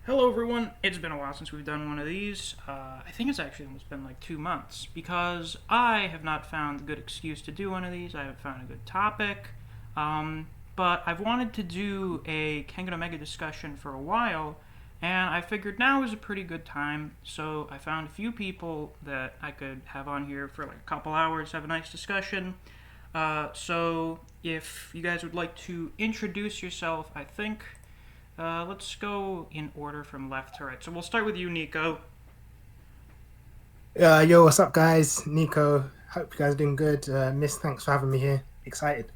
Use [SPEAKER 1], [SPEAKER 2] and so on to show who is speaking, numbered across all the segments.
[SPEAKER 1] Hello, everyone. It's been a while since we've done one of these. I think it's actually almost been like 2 months because I have not found a good excuse to do one of these. I haven't found a good topic. But I've wanted to do a Kengan Omega discussion for a while, and I figured now is a pretty good time. So I found a few people that I could have on here for like a couple hours, have a nice discussion. So if you guys would like to introduce yourself, I think let's go in order from left to right. So we'll start with you, Niko.
[SPEAKER 2] Yo, what's up, guys? Niko. Hope you guys are doing good. Miss, thanks for having me here. Excited.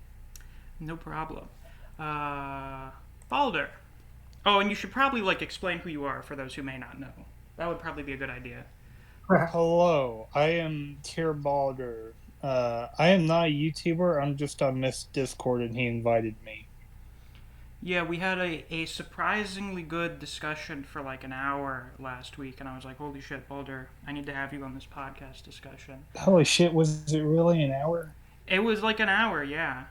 [SPEAKER 1] No problem. Uh, Baldur. Oh, and you should probably like explain who you are for those who may not know. That would probably be a good idea.
[SPEAKER 3] Hello, I am Tier Baldur. I am not a YouTuber. I'm just on Miss Discord, and he invited me.
[SPEAKER 1] Yeah, we had a surprisingly good discussion for like an hour last week, and I was like, holy shit, Baldur, I need to have you on this podcast discussion.
[SPEAKER 3] Holy shit! Was it really an hour?
[SPEAKER 1] It was like an hour, yeah.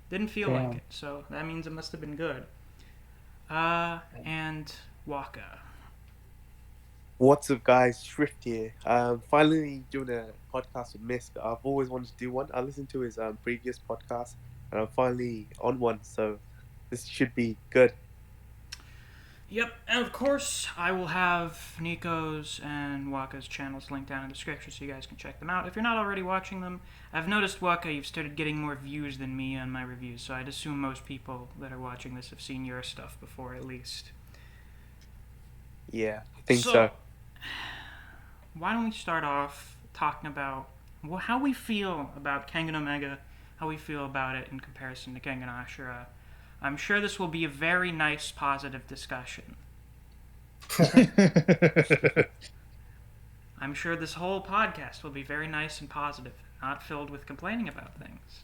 [SPEAKER 1] Didn't feel like
[SPEAKER 3] Damn.
[SPEAKER 1] it, so that means it must have been good. And Waka.
[SPEAKER 4] What's up, guys? Shrift here. Finally doing a podcast with Misk. I've always wanted to do one. I listened to his previous podcast, and I'm finally on one. So this should be good.
[SPEAKER 1] Yep, and of course, I will have Nico's and Waka's channels linked down in the description so you guys can check them out. If you're not already watching them, I've noticed, Waka, you've started getting more views than me on my reviews, so I'd assume most people that are watching this have seen your stuff before, at least.
[SPEAKER 4] Yeah, I think so.
[SPEAKER 1] Why don't we start off talking about how we feel about Kengan Omega, how we feel about it in comparison to Kengan Ashura. I'm sure this will be a very nice, positive discussion. I'm sure this whole podcast will be very nice and positive, not filled with complaining about things.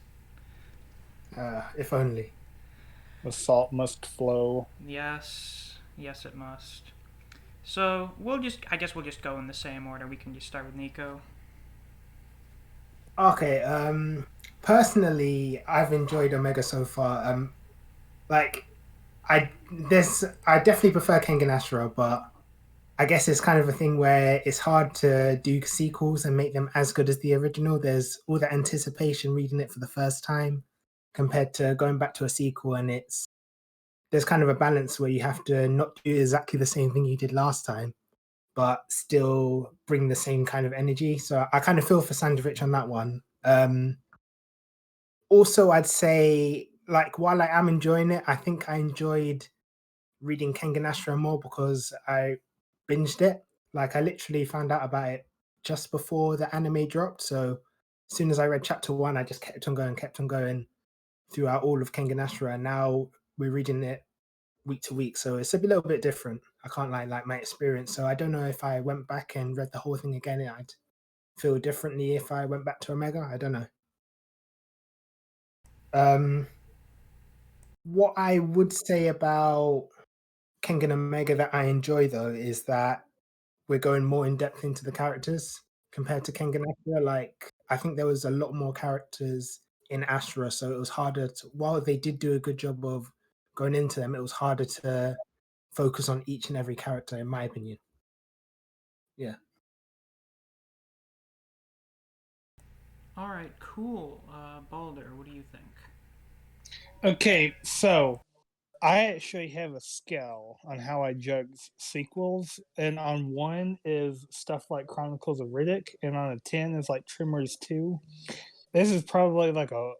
[SPEAKER 2] If only.
[SPEAKER 3] The salt must flow.
[SPEAKER 1] Yes, yes, it must. So I guess we'll just go in the same order. We can just start with Niko.
[SPEAKER 2] Okay. Personally, I've enjoyed Omega so far. Like, I definitely prefer Kengan Ashura, but I guess it's kind of a thing where it's hard to do sequels and make them as good as the original. There's all that anticipation reading it for the first time compared to going back to a sequel, and there's kind of a balance where you have to not do exactly the same thing you did last time, but still bring the same kind of energy. So I kind of feel for Sandovich on that one. Also, I'd say, like, while I am enjoying it, I think I enjoyed reading Kengan Ashura more because I binged it. Like, I literally found out about it just before the anime dropped. So as soon as I read chapter one, I just kept on going throughout all of Kengan Ashura. And now we're reading it week to week, so it's a little bit different. I can't like my experience. So I don't know if I went back and read the whole thing again, I'd feel differently if I went back to Omega. I don't know. Um, what I would say about Kengan Omega that I enjoy though is that we're going more in depth into the characters compared to Kengan Ashura. Like, I think there was a lot more characters in Ashura, so it was harder to, while they did do a good job of going into them, it was harder to focus on each and every character, in my opinion. Yeah.
[SPEAKER 1] All right, cool. Baldur, what do you think?
[SPEAKER 3] Okay, so I actually have a scale on how I judge sequels, and on 1 is stuff like Chronicles of Riddick, and on a 10 is like Tremors 2. This is probably like a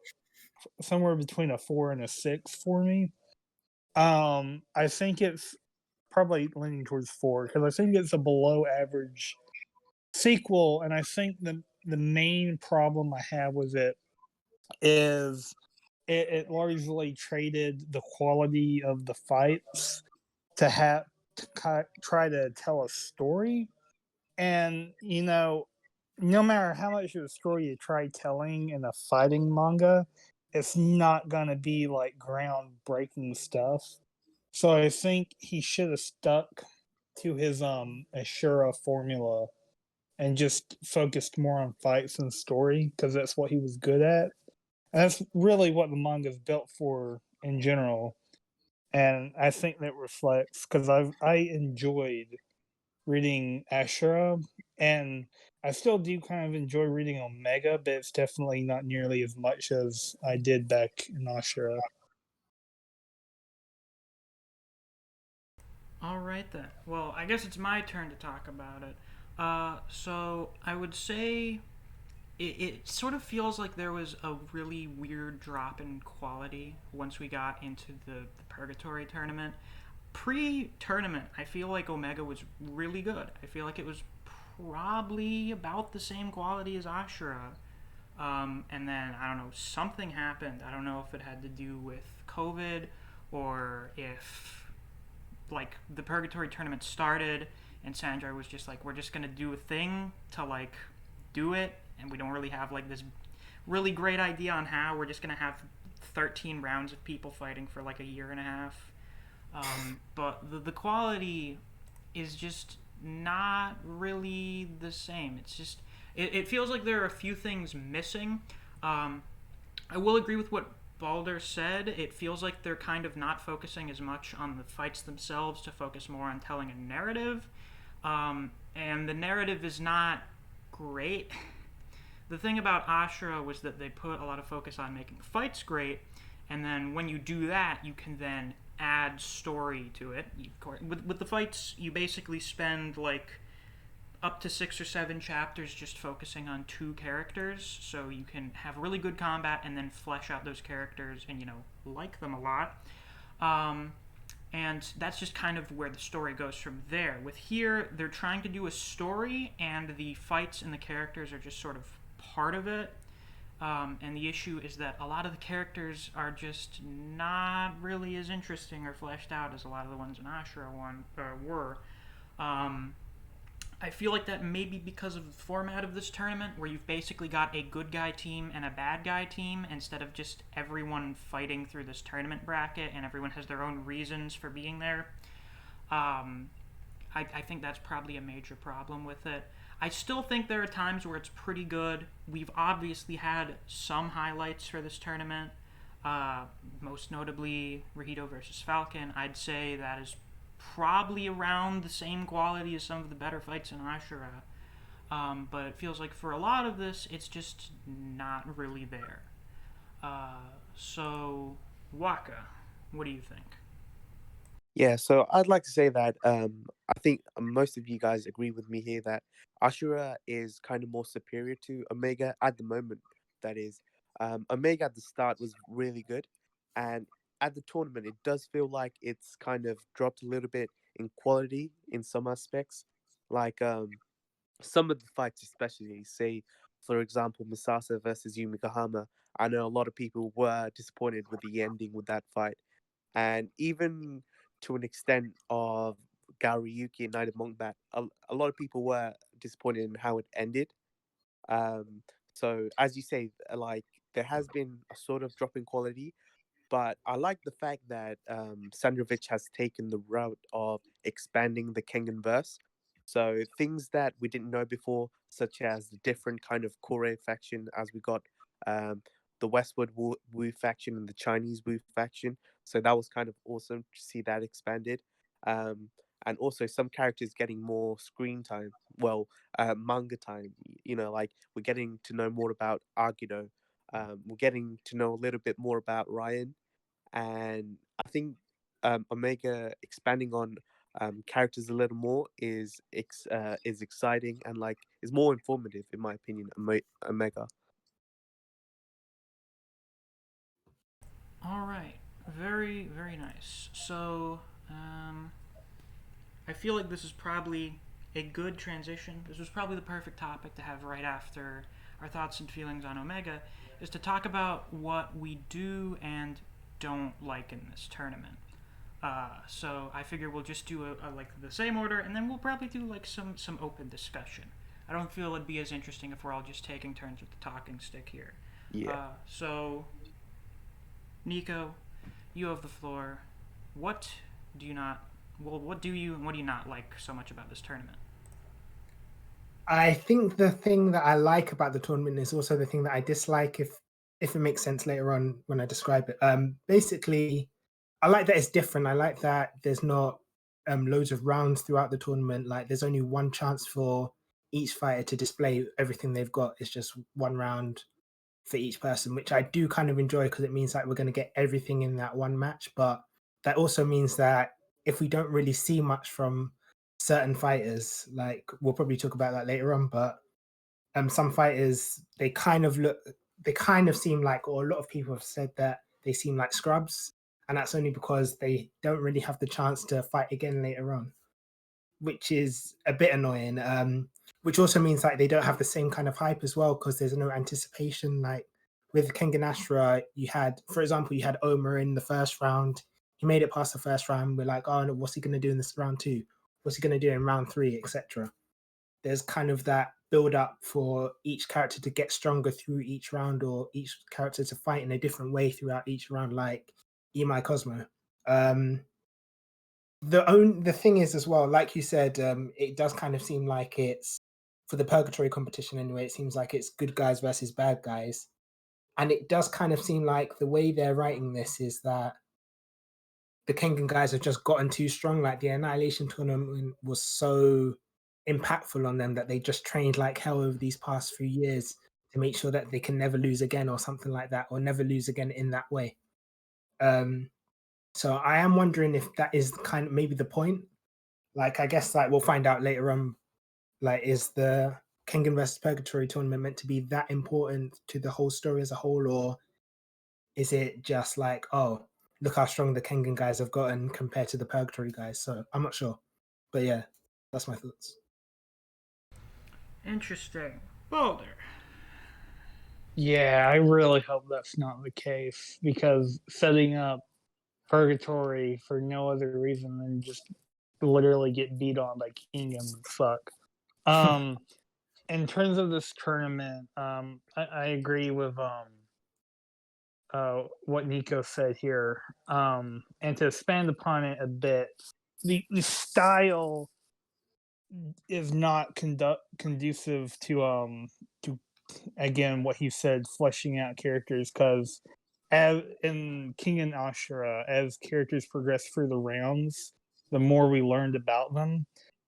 [SPEAKER 3] somewhere between a 4 and a 6 for me. I think it's probably leaning towards 4 because I think it's a below average sequel, and I think the main problem I have with it is it largely traded the quality of the fights to have to try to tell a story, and no matter how much of a story you try telling in a fighting manga, it's not gonna be like groundbreaking stuff. So I think he should have stuck to his Ashura formula and just focused more on fights and story because that's what he was good at. And that's really what the manga is built for in general. And I think that reflects because I enjoyed reading Ashura, and I still do kind of enjoy reading Omega, but it's definitely not nearly as much as I did back in Ashura.
[SPEAKER 1] All right then. Well, I guess it's my turn to talk about it. So I would say it sort of feels like there was a really weird drop in quality once we got into the Purgatory tournament. Pre-tournament, I feel like Omega was really good. I feel like it was probably about the same quality as Ashura. And then, I don't know, something happened. I don't know if it had to do with COVID or if, like, the Purgatory tournament started and Sandra was just like, we're just going to do a thing to, like, do it. And we don't really have, like, this really great idea on how. We're just going to have 13 rounds of people fighting for, like, a year and a half. But the quality is just not really the same. It's just it feels like there are a few things missing. I will agree with what Baldur said. It feels like they're kind of not focusing as much on the fights themselves to focus more on telling a narrative. And the narrative is not great. The thing about Ashura was that they put a lot of focus on making fights great, and then when you do that, you can then add story to it. With the fights, you basically spend like up to 6 or 7 chapters just focusing on 2 characters, so you can have really good combat and then flesh out those characters and, like them a lot. And that's just kind of where the story goes from there. With here, they're trying to do a story, and the fights and the characters are just sort of part of it. And the issue is that a lot of the characters are just not really as interesting or fleshed out as a lot of the ones in Ashura were. I feel like that may be because of the format of this tournament, where you've basically got a good guy team and a bad guy team, instead of just everyone fighting through this tournament bracket and everyone has their own reasons for being there. I think that's probably a major problem with it. I still think there are times where it's pretty good. We've obviously had some highlights for this tournament, most notably Rahito versus Falcon. I'd say that is probably around the same quality as some of the better fights in Ashura. But it feels like for a lot of this, it's just not really there. So, Waka, what do you think?
[SPEAKER 4] Yeah, so I'd like to say that I think most of you guys agree with me here that Ashura is kind of more superior to Omega at the moment. That is, Omega at the start was really good, and at the tournament, it does feel like it's kind of dropped a little bit in quality in some aspects. Like some of the fights, especially, say, for example, Misasa versus Yumigahama. I know a lot of people were disappointed with the ending with that fight, and even to an extent of Garyuki and Knight of Monkbat, a lot of people were disappointed in how it ended. Um, so as you say, like there has been a sort of drop in quality, but I like the fact that Sandrovich has taken the route of expanding the Kengan verse. So things that we didn't know before, such as the different kind of Kore faction, as we got um, the Westward Wu faction and the Chinese Wu faction. So that was kind of awesome to see that expanded. Um, and also some characters getting more screen time, well, manga time. Like we're getting to know more about Agido. We're getting to know a little bit more about Ryan, and I think Omega expanding on characters a little more is exciting and like is more informative in my opinion. Omega.
[SPEAKER 1] All right, very very nice. So, I feel like this is probably a good transition. This was probably the perfect topic to have right after our thoughts and feelings on Omega, is to talk about what we do and don't like in this tournament. So I figure we'll just do a like the same order, and then we'll probably do like some open discussion. I don't feel it'd be as interesting if we're all just taking turns with the talking stick here.
[SPEAKER 4] Yeah.
[SPEAKER 1] So, Niko, you have the floor. What do you not? Well, what do you and what do you not like so much about this tournament?
[SPEAKER 2] I think the thing that I like about the tournament is also the thing that I dislike, if it makes sense later on when I describe it. Basically, I like that it's different. I like that there's not loads of rounds throughout the tournament. Like there's only one chance for each fighter to display everything they've got. It's just one round for each person, which I do kind of enjoy because it means like we're going to get everything in that one match. But that also means that if we don't really see much from certain fighters, like we'll probably talk about that later on, but some fighters they kind of seem like, or a lot of people have said that they seem like scrubs, and that's only because they don't really have the chance to fight again later on, which is a bit annoying. Which also means like they don't have the same kind of hype as well because there's no anticipation. Like with Kengan Ashura, you had, for example, you had Omer in the first round. He made it past the first round. We're like, oh, no, what's he going to do in this round two? What's he going to do in round three, etc. There's kind of that build up for each character to get stronger through each round, or each character to fight in a different way throughout each round, like Imai Cosmo. Um, the thing is as well, like you said, it does kind of seem like it's for the purgatory competition anyway. It seems like it's good guys versus bad guys, and it does kind of seem like the way they're writing this is that the Kengan guys have just gotten too strong. Like the Annihilation tournament was so impactful on them that they just trained like hell over these past few years to make sure that they can never lose again or something like that, or never lose again in that way. So I am wondering if that is kind of maybe the point. Like I guess like we'll find out later on. Like is the Kengan versus Purgatory tournament meant to be that important to the whole story as a whole, or is it just like, oh, look how strong the Kengan guys have gotten compared to the Purgatory guys? So I'm not sure, but yeah, that's my thoughts.
[SPEAKER 1] Interesting. Baldur.
[SPEAKER 3] Yeah, I really hope that's not the case because setting up Purgatory for no other reason than just literally get beat on by Kengan would suck. In terms of this tournament, I agree with what Niko said here. And to expand upon it a bit, the style is not conducive to again what he said, fleshing out characters, because as in King and Ashura, as characters progress through the rounds, the more we learned about them.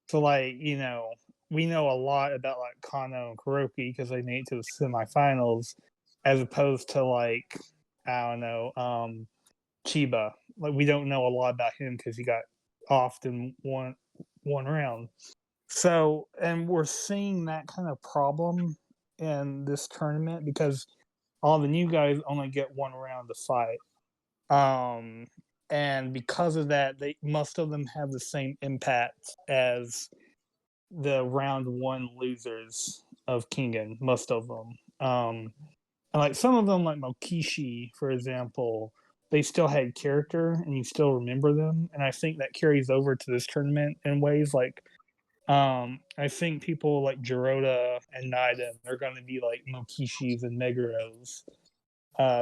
[SPEAKER 3] So like, we know a lot about like Kano and Kuroki because they made it to the semifinals, as opposed to like, I don't know, Chiba. Like we don't know a lot about him because he got offed in one round. So, and we're seeing that kind of problem in this tournament because all the new guys only get one round to fight. And because of that, most of them have the same impact as the round one losers of Kengan, most of them. And like some of them, like Mokishi, for example, they still had character and you still remember them. And I think that carries over to this tournament in ways like I think people like Jurota and Naiden are going to be like Mokishis and Megaros.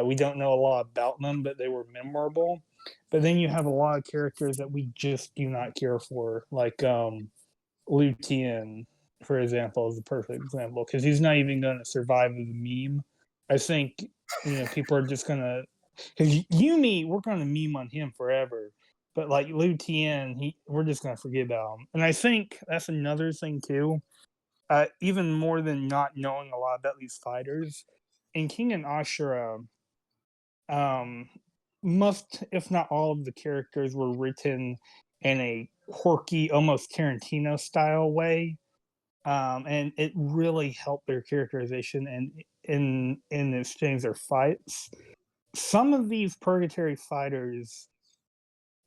[SPEAKER 3] We don't know a lot about them, but they were memorable. But then you have a lot of characters that we just do not care for, like Lutien, for example, is a perfect example because he's not even going to survive as a meme. I think people are just going to, because Yumi, we're going to meme on him forever. But like Lutien, we're just going to forget about him. And I think that's another thing too. Even more than not knowing a lot about these fighters, in King and Ashura, most, if not all, of the characters were written in a quirky, almost Tarantino style way, and it really helped their characterization and in exchange their fights. Some of these purgatory fighters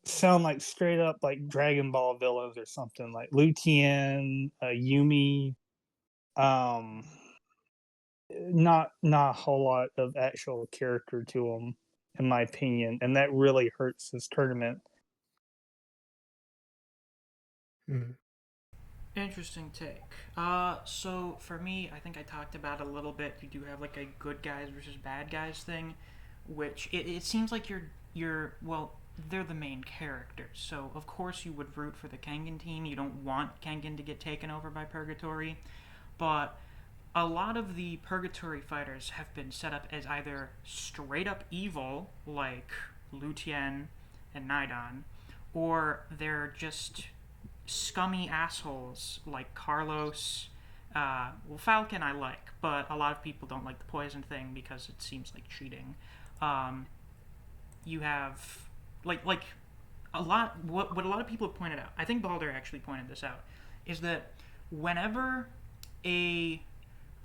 [SPEAKER 3] sound like straight up like Dragon Ball villains or something, like Lutien, Yumi. Not a whole lot of actual character to them, in my opinion, and that really hurts this tournament.
[SPEAKER 1] Interesting take. So for me, I think I talked about a little bit. You do have like a good guys versus bad guys thing, which it seems like well, they're the main characters. So of course you would root for the Kengan team. You don't want Kengan to get taken over by Purgatory, but a lot of the Purgatory fighters have been set up as either straight up evil, like Lutien, and Nidon, or they're just scummy assholes like Carlos. Well, Falcon I like, but a lot of people don't like the poison thing because it seems like cheating. Um, you have like a lot. What a lot of people have pointed out. I think Baldur actually pointed this out. Is that whenever a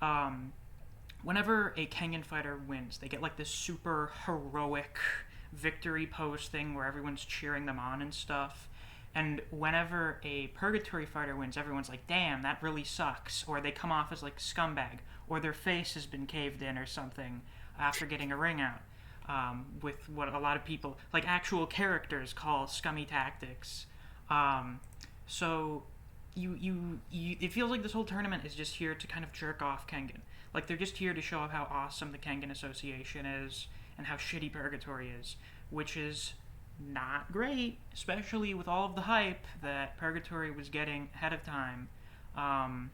[SPEAKER 1] um, whenever a Kengan fighter wins, they get like this super heroic victory pose thing where everyone's cheering them on and stuff. And whenever a purgatory fighter wins, everyone's like, damn, that really sucks. Or they come off as like scumbag. Or their face has been caved in or something after getting a ring out. With what a lot of people, like actual characters, call scummy tactics. So it feels like this whole tournament is just here to kind of jerk off Kengan. Like they're just here to show off how awesome the Kengan Association is and how shitty Purgatory is, which is not great, especially with all of the hype that Purgatory was getting ahead of time. Um,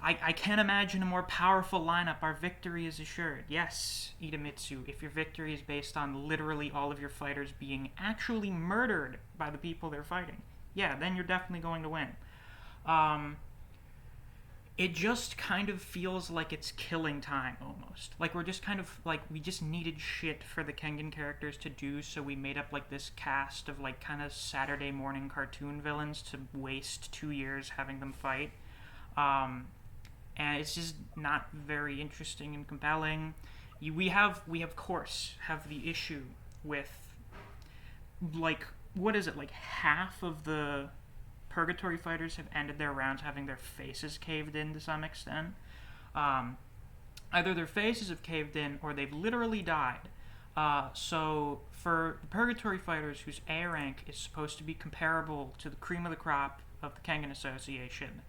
[SPEAKER 1] I can't imagine a more powerful lineup. Our victory is assured. Yes, Idemitsu, if your victory is based on literally all of your fighters being actually murdered by the people they're fighting, yeah, then you're definitely going to win. It just kind of feels like it's killing time almost. Like we're just kind of like we just needed shit for the Kengan characters to do, so we made up like this cast of like kind of Saturday morning cartoon villains to waste 2 years having them fight. And it's just not very interesting and compelling. We have of course have the issue with like what is it, like half of the Purgatory fighters have ended their rounds having their faces caved in to some extent. Um, Either their faces have caved in or they've literally died. So for the Purgatory fighters whose A rank is supposed to be comparable to the cream of the crop of the Kengan Association,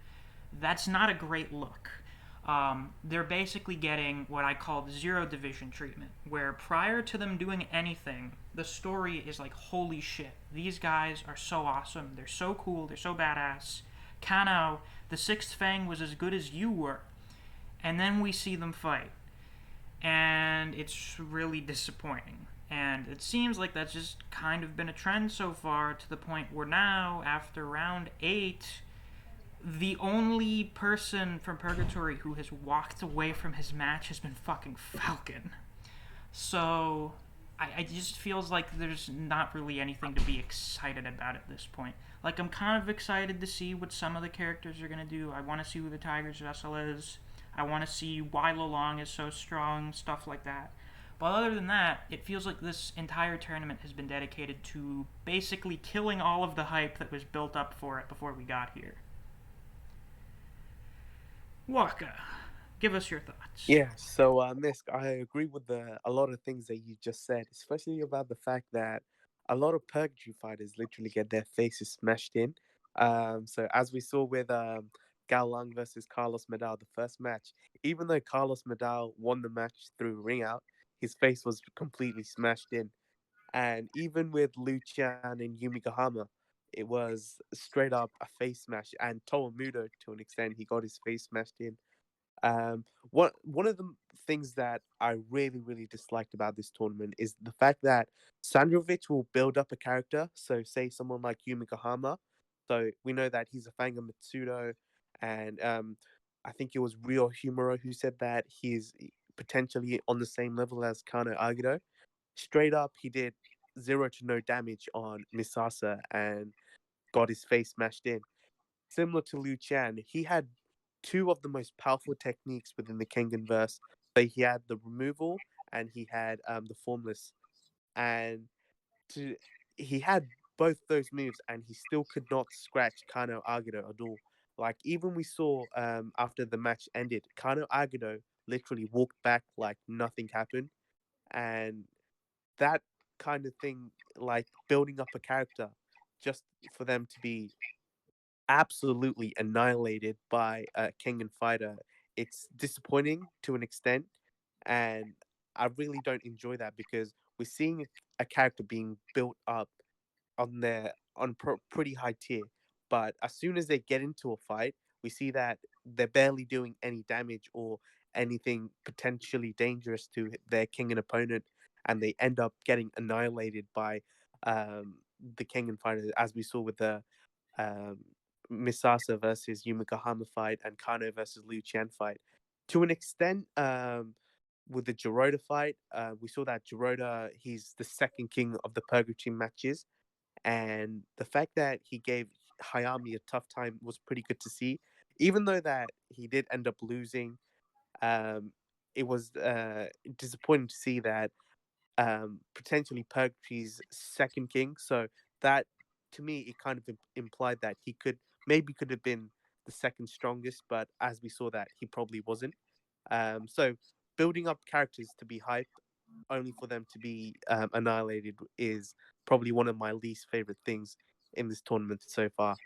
[SPEAKER 1] that's not a great look. They're basically getting what I call the zero division treatment, where prior to them doing anything, the story is like, holy shit, these guys are so awesome, they're so cool, they're so badass. Kano, the Sixth Fang was as good as you were. And then we see them fight. And it's really disappointing. And it seems like that's just kind of been a trend so far, to the point where now, after round 8, the only person from Purgatory who has walked away from his match has been fucking Falcon. So I just feels like there's not really anything to be excited about at this point. Like I'm kind of excited to see what some of the characters are gonna do. I want to see who the Tiger's vessel is. I want to see why Lolong is so strong, stuff like that. But other than that, it feels like this entire tournament has been dedicated to basically killing all of the hype that was built up for it before we got here. Waka, give us your thoughts.
[SPEAKER 4] Yeah, so Misk, I agree with a lot of things that you just said, especially about the fact that a lot of Purgatory fighters literally get their faces smashed in. So as we saw with Galang versus Carlos Medal, the first match, even though Carlos Medal won the match through ring out, his face was completely smashed in. And even with Lucian and Yumigahama, it was straight up a face smash. And Towamudo, to an extent, he got his face smashed in. One of the things that I really, really disliked about this tournament is the fact that Sandrovich will build up a character. So, say someone like Yumigahama. So we know that he's a fan of Mitsudo, and I think it was Ryo Humuro who said that he's potentially on the same level as Kano Agito. Straight up, he did 0 to no damage on Misasa and got his face smashed in. Similar to Liu Chan, he had two of the most powerful techniques within the Kengan verse. So he had the removal and he had the formless, and to he had both those moves, and he still could not scratch Kano Agito at all. Like even we saw after the match ended, Kano Agito literally walked back like nothing happened, and that kind of thing, like building up a character just for them to be absolutely annihilated by a Kengan fighter, it's disappointing to an extent, and I really don't enjoy that because we're seeing a character being built up on pretty high tier, but as soon as they get into a fight, we see that they're barely doing any damage or anything potentially dangerous to their Kengan opponent, and they end up getting annihilated by the Kengan fighter, as we saw with the um, Misasa versus Yumigahama fight and Kano versus Liu Qian fight. To an extent, with the Jurota fight, we saw that Jurota, he's the second king of the Purgatory matches. And the fact that he gave Hayami a tough time was pretty good to see. Even though that he did end up losing, um, it was disappointing to see that potentially Purgatory's second king. So that, to me, it kind of implied that he could have been the second strongest, but as we saw that he probably wasn't. So building up characters to be hype, only for them to be annihilated, is probably one of my least favorite things in this tournament so far.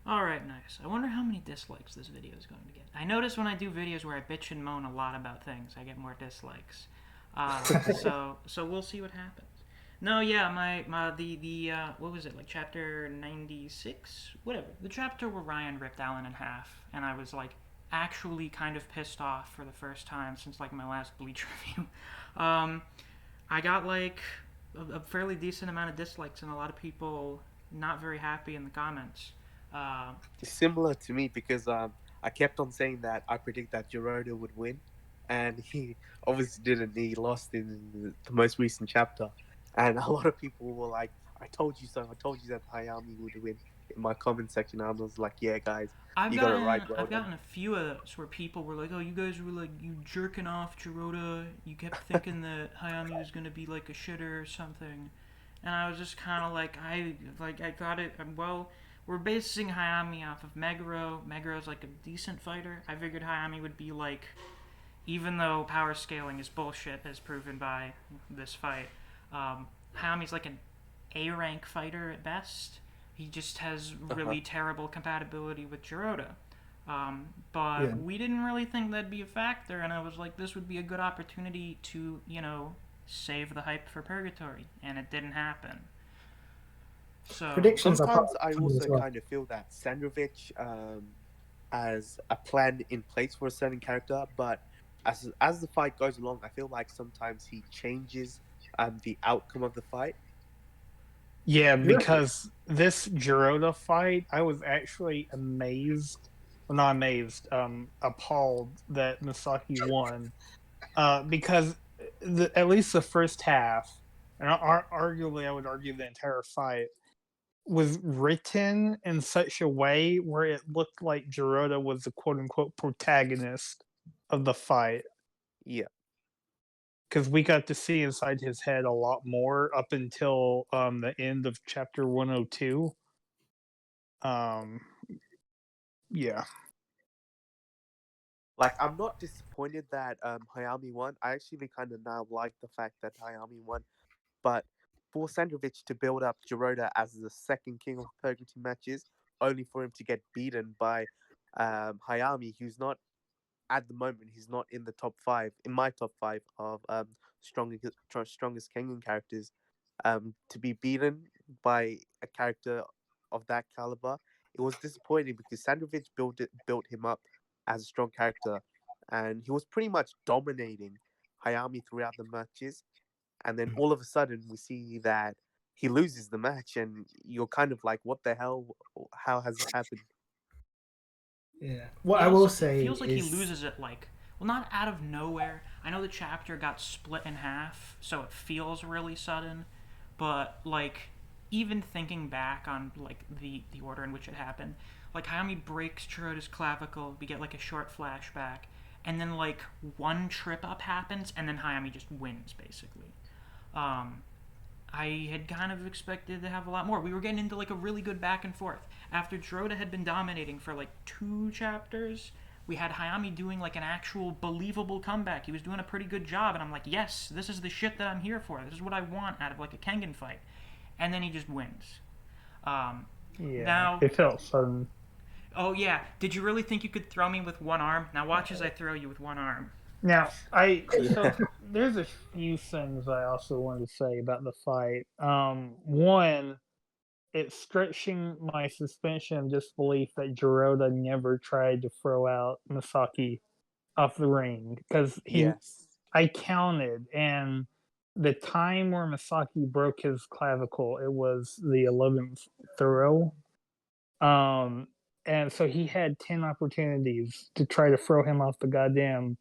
[SPEAKER 1] Alright, nice. I wonder how many dislikes this video is going to get. I notice when I do videos where I bitch and moan a lot about things, I get more dislikes. So we'll see what happens. No, yeah, what was it, like chapter 96? Whatever. The chapter where Ryan ripped Alan in half, and I was like actually kind of pissed off for the first time since like my last Bleach review. I got like a fairly decent amount of dislikes and a lot of people not very happy in the comments.
[SPEAKER 4] Similar to me, because I kept on saying that I predict that Jurota would win, and he obviously didn't. He lost in the most recent chapter, and a lot of people were like, "I told you so. I told you that Hayami would win." In my comment section, I was like, "Yeah, guys, you got it right." Well
[SPEAKER 1] I've gotten a few of those where people were like, "Oh, you guys were like you jerking off Jurota. You kept thinking that Hayami was gonna be like a shitter or something," and I was just kind of like, I thought it. Well, we're basing Hayami off of Meguro. Meguro's like a decent fighter. I figured Hayami would be like, even though power scaling is bullshit, as proven by this fight. Hayami's like an A rank fighter at best. He just has really terrible compatibility with Jurota. But
[SPEAKER 2] Yeah.
[SPEAKER 1] we didn't really think that'd be a factor, and I was like, this would be a good opportunity to, save the hype for Purgatory, and it didn't happen. So
[SPEAKER 2] Predictions are
[SPEAKER 4] sometimes I
[SPEAKER 2] fun
[SPEAKER 4] also
[SPEAKER 2] as well.
[SPEAKER 4] kind of feel that Sandrovich has a plan in place for a certain character, but as the fight goes along, I feel like sometimes he changes the outcome of the fight.
[SPEAKER 3] Yeah, because this Jurota fight, I was actually amazed, well, not amazed, appalled that Misaki won. Because at least the first half, and arguably I would argue the entire fight, was written in such a way where it looked like Jurota was the quote unquote protagonist of the fight.
[SPEAKER 4] Yeah.
[SPEAKER 3] Because we got to see inside his head a lot more up until the end of chapter 102. Yeah.
[SPEAKER 4] Like, I'm not disappointed that Hayami won. I actually kind of now like the fact that Hayami won, but for Sandrovich to build up Jurota as the second king of Purgatory matches, only for him to get beaten by Hayami, who's not at the moment, he's not in the top 5, in my top 5 of strongest Kengan characters. To be beaten by a character of that caliber, it was disappointing because Sandrovich built him up as a strong character, and he was pretty much dominating Hayami throughout the matches. And then all of a sudden, we see that he loses the match, and you're kind of like, "What the hell? How has it happened?"
[SPEAKER 2] Yeah. What I will say
[SPEAKER 1] it feels like
[SPEAKER 2] is
[SPEAKER 1] he loses it like, well, not out of nowhere. I know the chapter got split in half, so it feels really sudden, but like even thinking back on like the order in which it happened, like Hayami breaks Jurota's clavicle, we get like a short flashback, and then like one trip up happens, and then Hayami just wins basically. I had kind of expected to have a lot more. We were getting into like a really good back and forth. After Jurota had been dominating for like 2 chapters, we had Hayami doing like an actual believable comeback. He was doing a pretty good job, and I'm like, yes, this is the shit that I'm here for. This is what I want out of like a Kengan fight. And then he just wins.
[SPEAKER 3] Yeah.
[SPEAKER 1] Now,
[SPEAKER 3] it felt sudden.
[SPEAKER 1] Oh yeah, did you really think you could throw me with one arm? Now watch as I throw you with one arm.
[SPEAKER 3] Now, so there's a few things I also wanted to say about the fight. One, it's stretching my suspension of disbelief that Jurota never tried to throw out Misaki off the ring because
[SPEAKER 4] Yes.
[SPEAKER 3] I counted, and the time where Misaki broke his clavicle, it was the 11th throw. And so he had 10 opportunities to try to throw him off the goddamn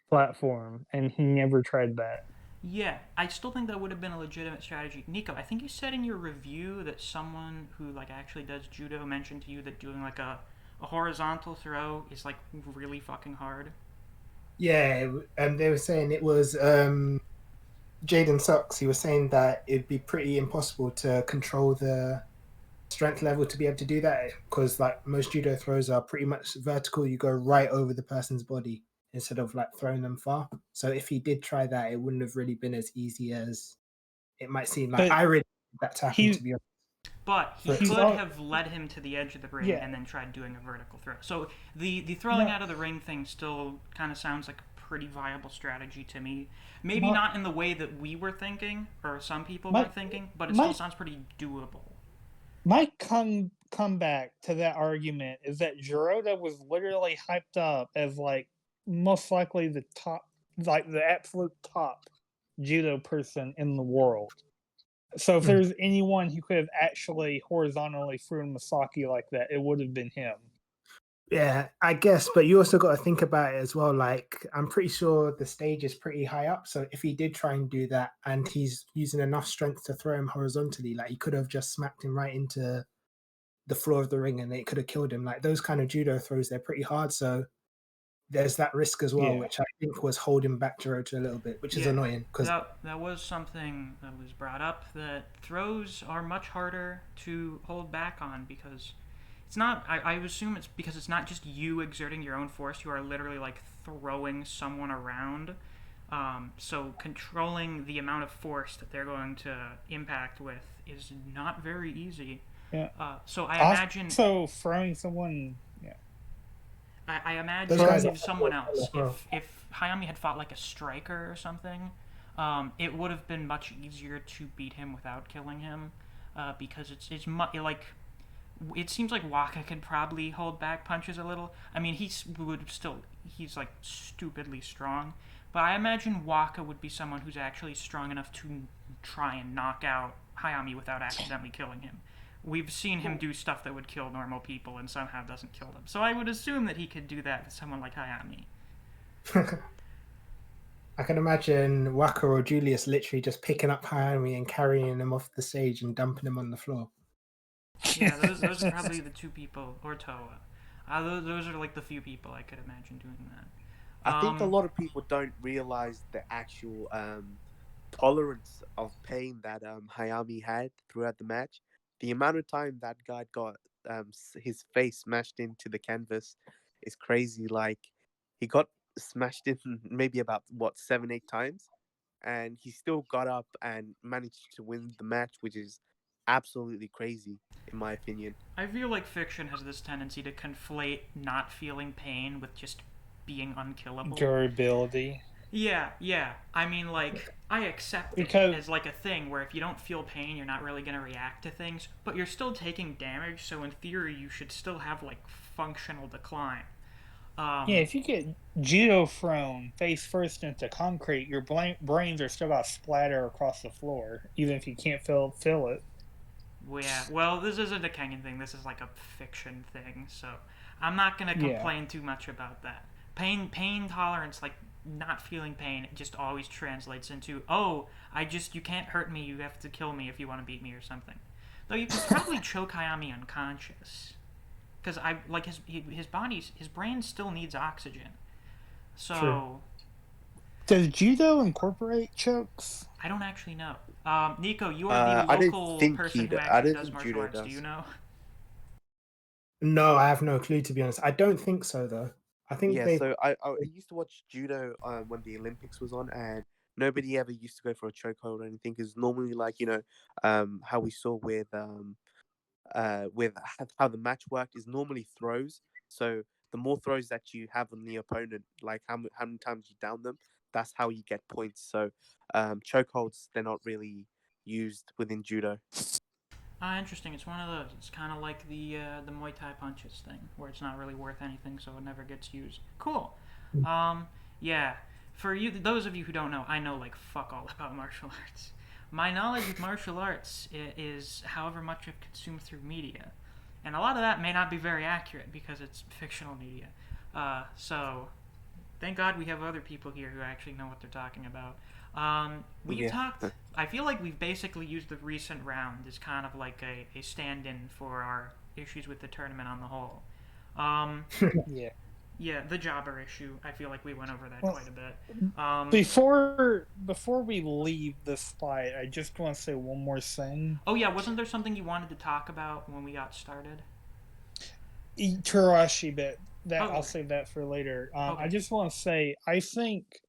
[SPEAKER 3] platform, and he never tried that.
[SPEAKER 1] Yeah, I still think that would have been a legitimate strategy. Niko, I think you said in your review that someone who like actually does judo mentioned to you that doing like a horizontal throw is like really fucking hard.
[SPEAKER 2] Yeah, they were saying it was Jaden Socks. He was saying that it'd be pretty impossible to control the strength level to be able to do that because like most judo throws are pretty much vertical. You go right over the person's body instead of like throwing them far. So if he did try that, it wouldn't have really been as easy as it might seem. Like
[SPEAKER 3] But
[SPEAKER 2] I really want that to happen,
[SPEAKER 3] he
[SPEAKER 2] to be honest.
[SPEAKER 1] But he
[SPEAKER 3] he's
[SPEAKER 1] could
[SPEAKER 3] all
[SPEAKER 1] have led him to the edge of the ring
[SPEAKER 3] yeah.
[SPEAKER 1] and then tried doing a vertical throw. So the throwing
[SPEAKER 3] No,
[SPEAKER 1] out of the ring thing still kind of sounds like a pretty viable strategy to me. Maybe
[SPEAKER 3] my
[SPEAKER 1] not in the way that we were thinking or some people were
[SPEAKER 3] my
[SPEAKER 1] thinking, but it still
[SPEAKER 3] my
[SPEAKER 1] sounds pretty doable.
[SPEAKER 3] my comeback to that argument is that Jurota was literally hyped up as like most likely the top, like the absolute top judo person in the world. So if
[SPEAKER 2] Mm.
[SPEAKER 3] there's anyone who could have actually horizontally thrown Misaki like that, it would have been him.
[SPEAKER 2] Yeah, I guess, but you also got to think about it as well. Like, I'm pretty sure the stage is pretty high up. So if he did try and do that and he's using enough strength to throw him horizontally, like he could have just smacked him right into the floor of the ring and it could have killed him. Like those kind of judo throws, they're pretty hard. So there's that risk as well,
[SPEAKER 3] Yeah.
[SPEAKER 2] which I think was holding back Jurota a little bit, which is
[SPEAKER 1] Yeah,
[SPEAKER 2] annoying because
[SPEAKER 1] that was something that was brought up, that throws are much harder to hold back on because it's not. I assume it's because it's not just you exerting your own force. You are literally like throwing someone around. So controlling the amount of force that they're going to impact with is not very easy.
[SPEAKER 3] Yeah.
[SPEAKER 1] So I imagine
[SPEAKER 3] Also, throwing someone. Yeah.
[SPEAKER 1] I
[SPEAKER 2] those
[SPEAKER 1] imagine
[SPEAKER 2] guys
[SPEAKER 3] Throwing.
[SPEAKER 2] are
[SPEAKER 1] someone else.
[SPEAKER 2] well.
[SPEAKER 1] If Hayami had fought like a striker or something, it would have been much easier to beat him without killing him, because like it seems like Waka could probably hold back punches a little. I mean, he's like stupidly strong, but I imagine Waka would be someone who's actually strong enough to try and knock out Hayami without accidentally killing him. We've seen him do stuff that would kill normal people and somehow doesn't kill them. So I would assume that he could do that with someone like Hayami.
[SPEAKER 2] I can imagine Waka or Julius literally just picking up Hayami and carrying him off the stage and dumping him on the floor.
[SPEAKER 1] Yeah, those are probably the two people, or Toa. Those are like the few people I could imagine doing that.
[SPEAKER 4] I think a lot of people don't realize the actual tolerance of pain that Hayami had throughout the match. The amount of time that guy got his face smashed into the canvas is crazy. Like he got smashed in maybe about 7-8 times, and he still got up and managed to win the match, which is absolutely crazy in my opinion.
[SPEAKER 1] I feel like fiction has this tendency to conflate not feeling pain with just being unkillable.
[SPEAKER 3] Durability.
[SPEAKER 1] Yeah. I mean, like, I accept it
[SPEAKER 3] Because
[SPEAKER 1] as like a thing where if you don't feel pain, you're not really going to react to things, but you're still taking damage, so in theory, you should still have like functional decline.
[SPEAKER 3] yeah,
[SPEAKER 1] Um,
[SPEAKER 3] if you get judo thrown face first into concrete, your brains are still gonna splatter across the floor, even if you can't feel it.
[SPEAKER 1] yeah, well, this isn't a Kengan thing, this is like a fiction thing, so I'm not going to
[SPEAKER 3] Yeah.
[SPEAKER 1] complain too much about that. Pain tolerance, like not feeling pain, it just always translates into, oh, you can't hurt me, you have to kill me if you want to beat me or something. Though you could probably choke Hayami unconscious, because I like his brain still needs oxygen. So
[SPEAKER 3] True. Does judo incorporate chokes?
[SPEAKER 1] I don't actually know. Niko, you are the
[SPEAKER 4] I don't
[SPEAKER 1] local
[SPEAKER 4] think
[SPEAKER 1] person who
[SPEAKER 4] I
[SPEAKER 1] actually
[SPEAKER 4] don't
[SPEAKER 1] does
[SPEAKER 4] think
[SPEAKER 1] martial
[SPEAKER 4] judo
[SPEAKER 1] arts.
[SPEAKER 4] does.
[SPEAKER 1] Do you know?
[SPEAKER 2] No, I have no clue to be honest. I don't think so though. I think
[SPEAKER 4] Yeah,
[SPEAKER 2] they
[SPEAKER 4] so I used to watch judo when the Olympics was on, and nobody ever used to go for a chokehold or anything. Because normally, like how we saw with how the match worked is normally throws. So the more throws that you have on the opponent, like how many times you down them, that's how you get points. So chokeholds, they're not really used within judo.
[SPEAKER 1] Interesting. It's one of those. It's kind of like the Muay Thai punches thing, where it's not really worth anything, so it never gets used. Cool. Yeah. for you, those of you who don't know, I know like fuck all about martial arts. My knowledge of martial arts is however much I've consumed through media, and a lot of that may not be very accurate because it's fictional media. So thank God we have other people here who actually know what they're talking about. We
[SPEAKER 4] Yeah.
[SPEAKER 1] talked. I feel like we've basically used the recent round as kind of like a stand-in for our issues with the tournament on the whole. Um,
[SPEAKER 3] Yeah.
[SPEAKER 1] yeah, the jobber issue. I feel like we went over that
[SPEAKER 3] Well,
[SPEAKER 1] quite a bit.
[SPEAKER 3] before we leave this fight, I just want to say one more thing.
[SPEAKER 1] Oh yeah, wasn't there something you wanted to talk about when we got started?
[SPEAKER 3] Turashi bit that
[SPEAKER 1] Oh,
[SPEAKER 3] I'll save that for later. I
[SPEAKER 1] okay.
[SPEAKER 3] just want to say I think,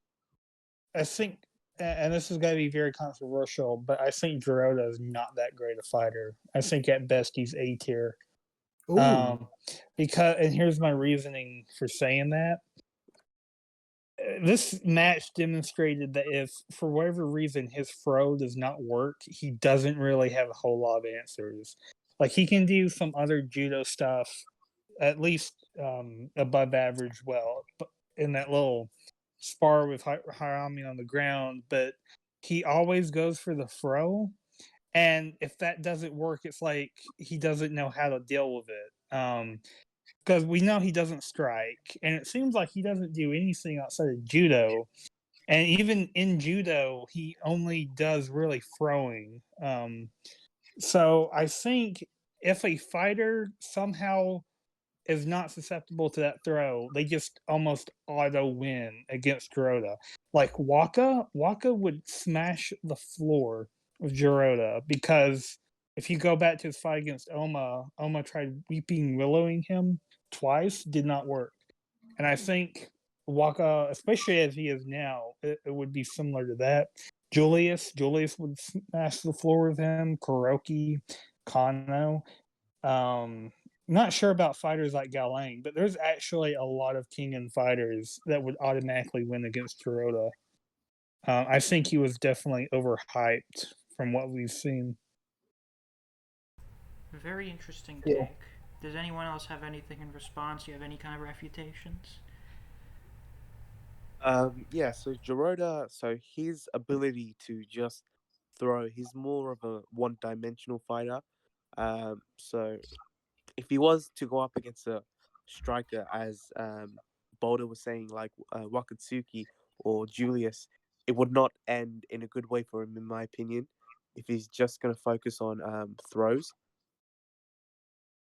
[SPEAKER 3] and this is going to be very controversial, but I think Jurota is not that great a fighter. I think at best he's A tier.
[SPEAKER 2] Ooh.
[SPEAKER 3] Because, and here's my reasoning for saying that. This match demonstrated that if, for whatever reason, his throw does not work, he doesn't really have a whole lot of answers. Like, he can do some other judo stuff, at least above average well, in that little spar with Hayami on the ground, but he always goes for the throw. And if that doesn't work, it's like he doesn't know how to deal with it. Because we know he doesn't strike, and it seems like he doesn't do anything outside of judo. And even in judo, he only does really throwing. So I think if a fighter somehow is not susceptible to that throw, they just almost auto win against Jurota. Like Waka would smash the floor with Jurota because if you go back to his fight against Oma tried weeping willowing him twice, did not work. And I think Waka, especially as he is now, it would be similar to that. Julius would smash the floor with him. Kuroki, Kano. Not sure about fighters like Galang, but there's actually a lot of Kengan fighters that would automatically win against Jurota. I think he was definitely overhyped from what we've seen.
[SPEAKER 1] Very interesting
[SPEAKER 2] Yeah.
[SPEAKER 1] take. Does anyone else have anything in response? Do you have any kind of refutations?
[SPEAKER 4] Yeah, so Jurota, so his ability to just throw, he's more of a one-dimensional fighter. So if he was to go up against a striker, as Baldur was saying, like Wakatsuki or Julius, it would not end in a good way for him, in my opinion, if he's just going to focus on throws.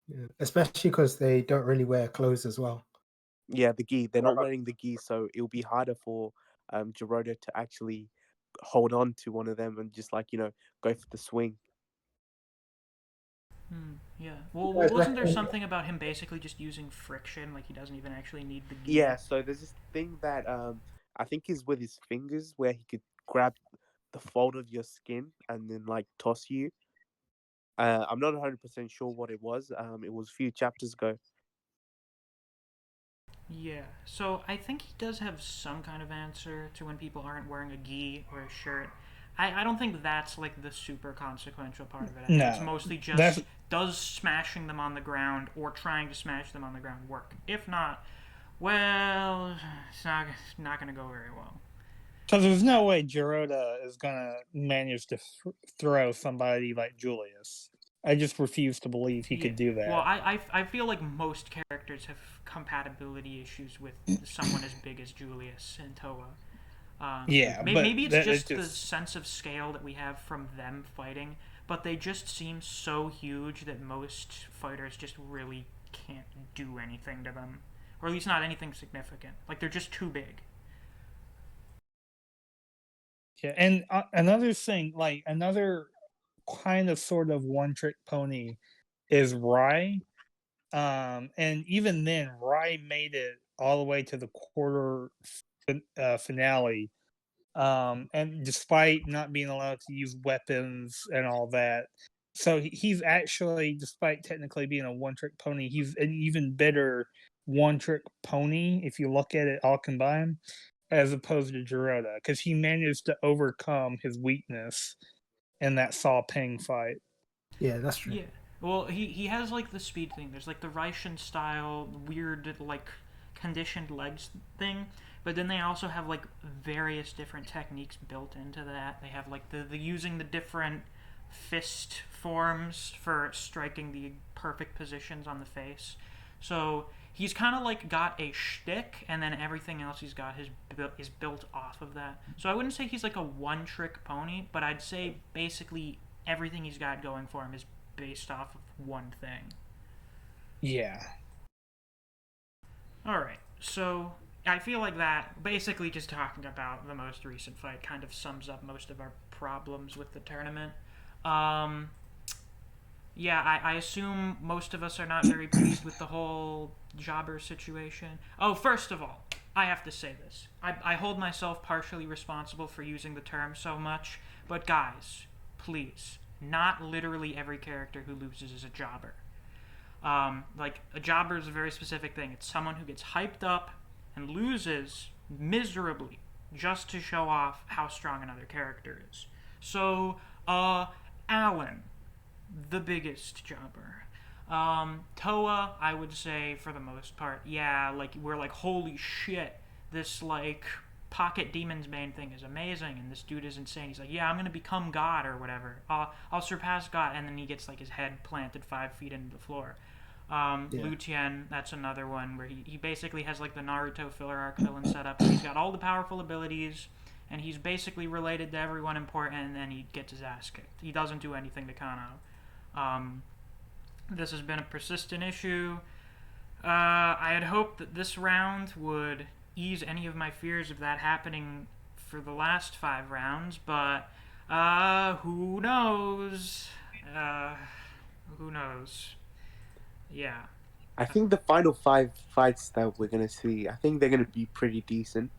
[SPEAKER 2] Yeah. Especially because they don't really wear clothes as well.
[SPEAKER 4] Yeah, the gi, they're not wearing the gi, so it'll be harder for Jurota to actually hold on to one of them and just like, go for the swing.
[SPEAKER 1] Yeah. Well,
[SPEAKER 2] Guys
[SPEAKER 1] wasn't there
[SPEAKER 2] reckon-
[SPEAKER 1] something about him basically just using friction? Like he doesn't even actually need the gi.
[SPEAKER 4] Yeah, so there's this thing that I think is with his fingers where he could grab the fold of your skin and then like toss you. I'm not 100% sure what it was. It was a few chapters ago.
[SPEAKER 1] Yeah. So I think he does have some kind of answer to when people aren't wearing a gi or a shirt. I don't think that's like the super consequential part of it. I think it's
[SPEAKER 3] No,
[SPEAKER 1] mostly just
[SPEAKER 3] that's
[SPEAKER 1] does smashing them on the ground or trying to smash them on the ground work? If not, well, it's not going to go very well.
[SPEAKER 3] because there's no way Jurota is gonna manage to throw somebody like Julius. I just refuse to believe he could do that.
[SPEAKER 1] Well, I feel like most characters have compatibility issues with someone as big as Julius and Toa.
[SPEAKER 3] Yeah, but
[SPEAKER 1] maybe it's just the
[SPEAKER 3] just
[SPEAKER 1] sense of scale that we have from them fighting, but they just seem so huge that most fighters just really can't do anything to them, or at least not anything significant. Like they're just too big.
[SPEAKER 3] yeah. And another thing, like another kind of sort of one trick pony is Rai. And even then, Rai made it all the way to the quarter finale. And despite not being allowed to use weapons and all that, so he's actually, despite technically being a one trick pony, he's an even better one trick pony if you look at it all combined, as opposed to Jurota, because he managed to overcome his weakness in that Saw Peng fight.
[SPEAKER 2] Yeah, that's true.
[SPEAKER 1] Yeah. Well, he has like the speed thing. There's like the Raishin style weird like conditioned legs thing, but then they also have like various different techniques built into that. They have like the using the different fist forms for striking the perfect positions on the face. So he's kind of like got a shtick, and then everything else he's got is built off of that. So I wouldn't say he's like a one-trick pony, but I'd say basically everything he's got going for him is based off of one thing.
[SPEAKER 3] Yeah.
[SPEAKER 1] All right, so I feel like that, basically just talking about the most recent fight, kind of sums up most of our problems with the tournament. Yeah, I assume most of us are not very pleased with the whole jobber situation. Oh, first of all, I have to say this. I hold myself partially responsible for using the term so much, but guys, please, not literally every character who loses is a jobber. Like, a jobber is a very specific thing. It's someone who gets hyped up and loses miserably just to show off how strong another character is. So, Alan, the biggest jobber. Toa, I would say, for the most part, yeah, like, we're like, holy shit, this, like, Pocket Demon's Bane thing is amazing, and this dude is insane. He's like, yeah, I'm gonna become God, or whatever. I'll surpass God, and then he gets, like, his head planted 5 feet into the floor. Lu Tian, that's another one where he basically has like the Naruto filler arc villain setup. He's got all the powerful abilities, and he's basically related to everyone important, and then he gets his ass kicked. He doesn't do anything to Kano. This has been a persistent issue. I had hoped that this round would ease any of my fears of that happening for the last 5 rounds, but who knows? Who knows? Yeah.
[SPEAKER 4] I think the final 5 fights that we're gonna see, I think they're gonna be pretty decent.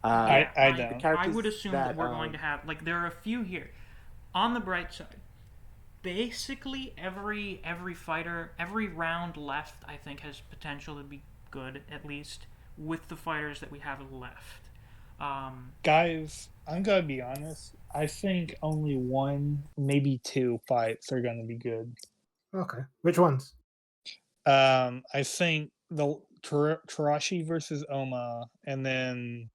[SPEAKER 3] I
[SPEAKER 1] I would assume that we're going to have, like, there are a few here. On the bright side, basically every fighter, every round left, I think has potential to be good, at least with the fighters that we have left.
[SPEAKER 3] Guys, I'm gonna be honest. I think only 1, maybe 2 fights are gonna be good.
[SPEAKER 2] Okay. Which ones?
[SPEAKER 3] I think the Tarashi versus Oma, and then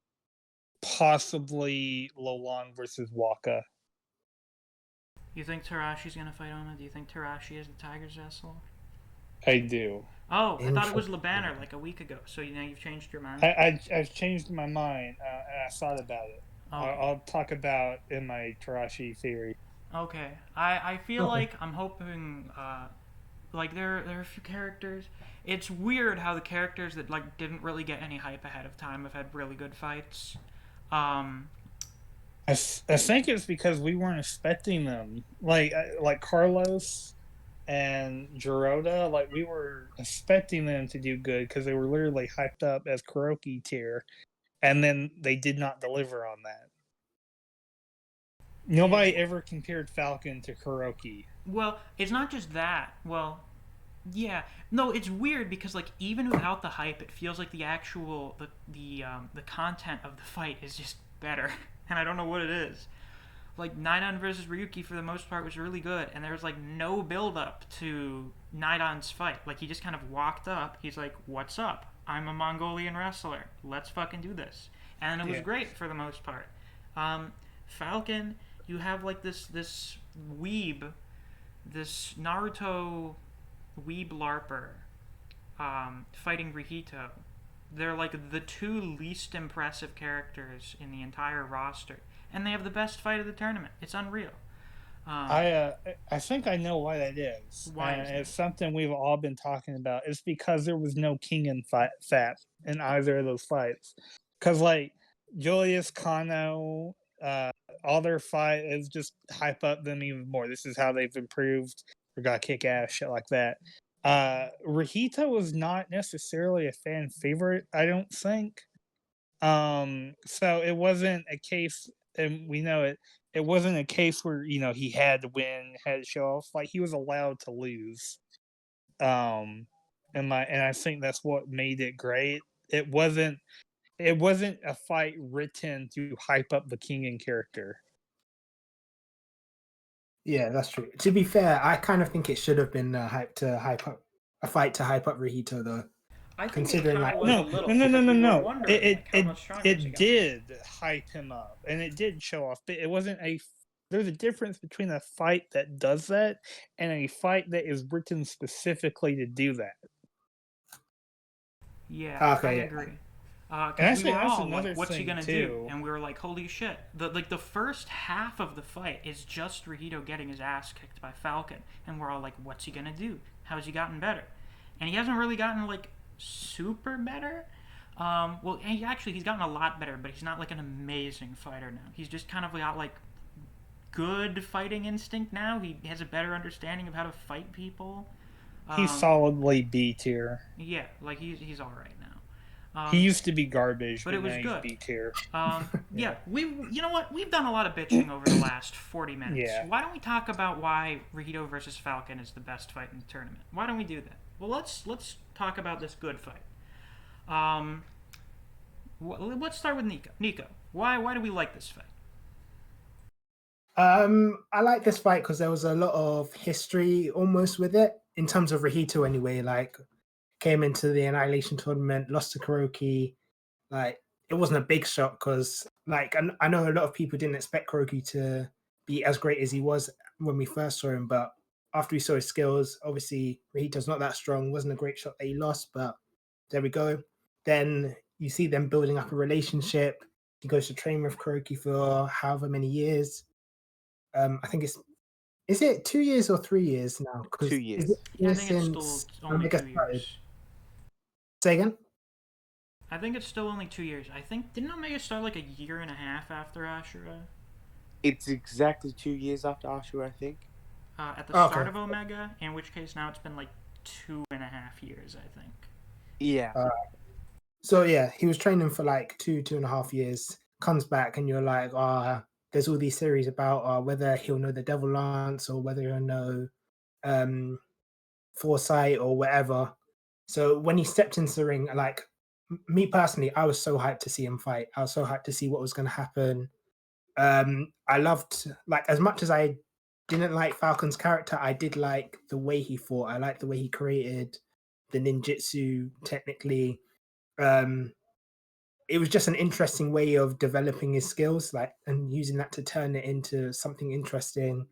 [SPEAKER 3] possibly Lolong versus Waka.
[SPEAKER 1] You think Tarashi's gonna fight Oma? Do you think Tarashi is the Tiger's vessel?
[SPEAKER 3] I do.
[SPEAKER 1] Oh, I thought it was Labanner like a week ago. So now you've changed your mind.
[SPEAKER 3] I've changed my mind, and I thought about it.
[SPEAKER 1] Okay.
[SPEAKER 3] I'll talk about in my Tarashi theory.
[SPEAKER 1] Okay. I feel like I'm hoping like there are a few characters. It's weird how the characters that like didn't really get any hype ahead of time have had really good fights.
[SPEAKER 3] I think it's because we weren't expecting them. Like Carlos and Jurota, like we were expecting them to do good because they were literally hyped up as Kuroki tier, and then they did not deliver on that. Nobody ever compared Falcon to Kuroki.
[SPEAKER 1] Well, it's not just that. Well, yeah, no, it's weird because like even without the hype, it feels like the actual the content of the fight is just better, and I don't know what it is. Like Nidon versus Ryuki for the most part was really good, and there was like no build up to Nidon's fight. Like he just kind of walked up. He's like, "What's up? I'm a Mongolian wrestler. Let's fucking do this," and it was great for the most part. Falcon, you have like this weeb, this Naruto weeb larper fighting Rihito. They're like the 2 least impressive characters in the entire roster, and they have the best fight of the tournament. It's unreal.
[SPEAKER 3] I think I know why that is.
[SPEAKER 1] Why is
[SPEAKER 3] it's something we've all been talking about. It's because there was no Kengan fat in either of those fights. Because like Julius, Kano, all their fight is just hype up them even more. This is how they've improved or got kick ass, shit like that. Rihito was not necessarily a fan favorite, I don't think. So it wasn't a case, and we know it. It wasn't a case where he had to win, had to show off. Like he was allowed to lose. And I think that's what made it great. It wasn't a fight written to hype up the Kengan character.
[SPEAKER 2] Yeah, that's true. To be fair, I kind of think it should have been a fight to hype up Rihito, though.
[SPEAKER 1] I think
[SPEAKER 2] Considering,
[SPEAKER 1] it
[SPEAKER 2] like,
[SPEAKER 1] kind of was
[SPEAKER 3] No,
[SPEAKER 1] a little.
[SPEAKER 3] no,
[SPEAKER 1] Because we were
[SPEAKER 3] no.
[SPEAKER 1] wondering like, how much stronger is he
[SPEAKER 3] It
[SPEAKER 1] gonna be.
[SPEAKER 3] did hype him up, and it did show off. But it wasn't a. There's a difference between a fight that does that and a fight that is written specifically to do that.
[SPEAKER 1] Yeah, I
[SPEAKER 2] okay,
[SPEAKER 1] agree.
[SPEAKER 3] And
[SPEAKER 1] Because we
[SPEAKER 3] actually,
[SPEAKER 1] were
[SPEAKER 3] that's
[SPEAKER 1] all
[SPEAKER 3] another
[SPEAKER 1] like, "What's he
[SPEAKER 3] thing
[SPEAKER 1] gonna
[SPEAKER 3] too.
[SPEAKER 1] do?" And we were like, "Holy shit!" The first half of the fight is just Rihito getting his ass kicked by Falcon, and we're all like, "What's he gonna do? How's he gotten better?" And he hasn't really gotten like super better. Well, he's gotten a lot better, but he's not like an amazing fighter now. He's just kind of got like good fighting instinct now. He has a better understanding of how to fight people.
[SPEAKER 3] He's solidly B tier.
[SPEAKER 1] Yeah, like he's all right now.
[SPEAKER 3] He used to be garbage,
[SPEAKER 1] but
[SPEAKER 3] but
[SPEAKER 1] it was
[SPEAKER 3] now
[SPEAKER 1] good.
[SPEAKER 3] he's B tier.
[SPEAKER 1] Yeah, you know what? We've done a lot of bitching over the last 40 minutes.
[SPEAKER 3] Yeah.
[SPEAKER 1] Why don't we talk about why Rihito versus Falcon is the best fight in the tournament? Why don't we do that? Well, let's talk about this good fight. Let's start with Niko. Niko, why do we like this fight?
[SPEAKER 2] I like this fight because there was a lot of history almost with it in terms of Rihito anyway. Like, came into the Annihilation tournament, lost to Kuroki. Like, it wasn't a big shock because, like, I know a lot of people didn't expect Kuroki to be as great as he was when we first saw him, but after we saw his skills, obviously Rihito's not that strong. Wasn't a great shot that he lost, but there we go. Then you see them building up a relationship. He goes to train with Kuroki for however many years. I think is it 2 years or 3 years now?
[SPEAKER 4] 2
[SPEAKER 2] Is
[SPEAKER 4] years.
[SPEAKER 2] it
[SPEAKER 1] I
[SPEAKER 2] years
[SPEAKER 1] think it's still
[SPEAKER 2] since
[SPEAKER 1] only
[SPEAKER 2] Omega
[SPEAKER 1] 2
[SPEAKER 2] started?
[SPEAKER 1] years.
[SPEAKER 2] Say again?
[SPEAKER 1] I think it's still only 2 years. I think didn't Omega start like a year and a half after Ashura?
[SPEAKER 4] It's exactly 2 years after Ashura, I think.
[SPEAKER 1] At the
[SPEAKER 2] Okay.
[SPEAKER 1] start of Omega, in which case now it's been like 2.5 years, I think.
[SPEAKER 4] Yeah.
[SPEAKER 2] So yeah, he was training for like 2.5 years. Comes back and you're like, there's all these theories about whether he'll know the Devil Lance or whether he'll know Foresight or whatever. So when he stepped into the ring, like me personally, I was so hyped to see him fight. I was so hyped to see what was going to happen. I loved, like, as much as I didn't like Falcon's character, I did like the way he fought. I liked the way he created the ninjutsu technically. It was just an interesting way of developing his skills, like, and using that to turn it into something interesting.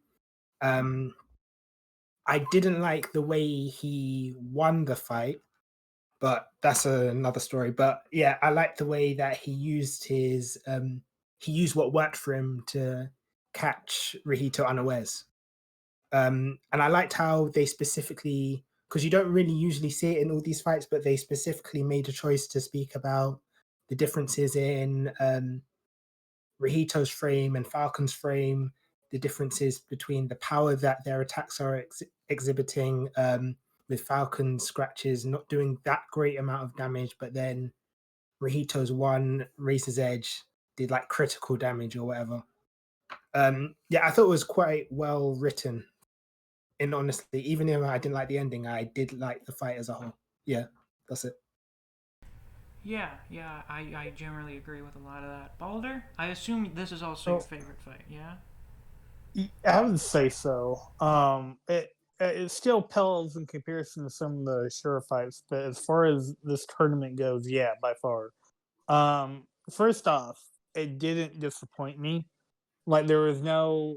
[SPEAKER 2] I didn't like the way he won the fight, but that's another story. But yeah, I like the way that he used he used what worked for him to catch Rihito unawares. And I liked how they specifically, because you don't really usually see it in all these fights, but they specifically made a choice to speak about the differences in Rihito's frame and Falcon's frame, the differences between the power that their attacks are exhibiting, with Falcon's scratches not doing that great amount of damage, but then Rihito's one Razor's Edge did like critical damage or whatever. Yeah, I thought it was quite well written. And honestly, even if I didn't like the ending, I did like the fight as a whole. Yeah, that's it.
[SPEAKER 1] Yeah, I generally agree with a lot of that. Baldur, I assume this is also your favorite fight, yeah?
[SPEAKER 3] I would say so. It still pales in comparison to some of the Ashura fights, but as far as this tournament goes, yeah, by far. First off, it didn't disappoint me. Like there's a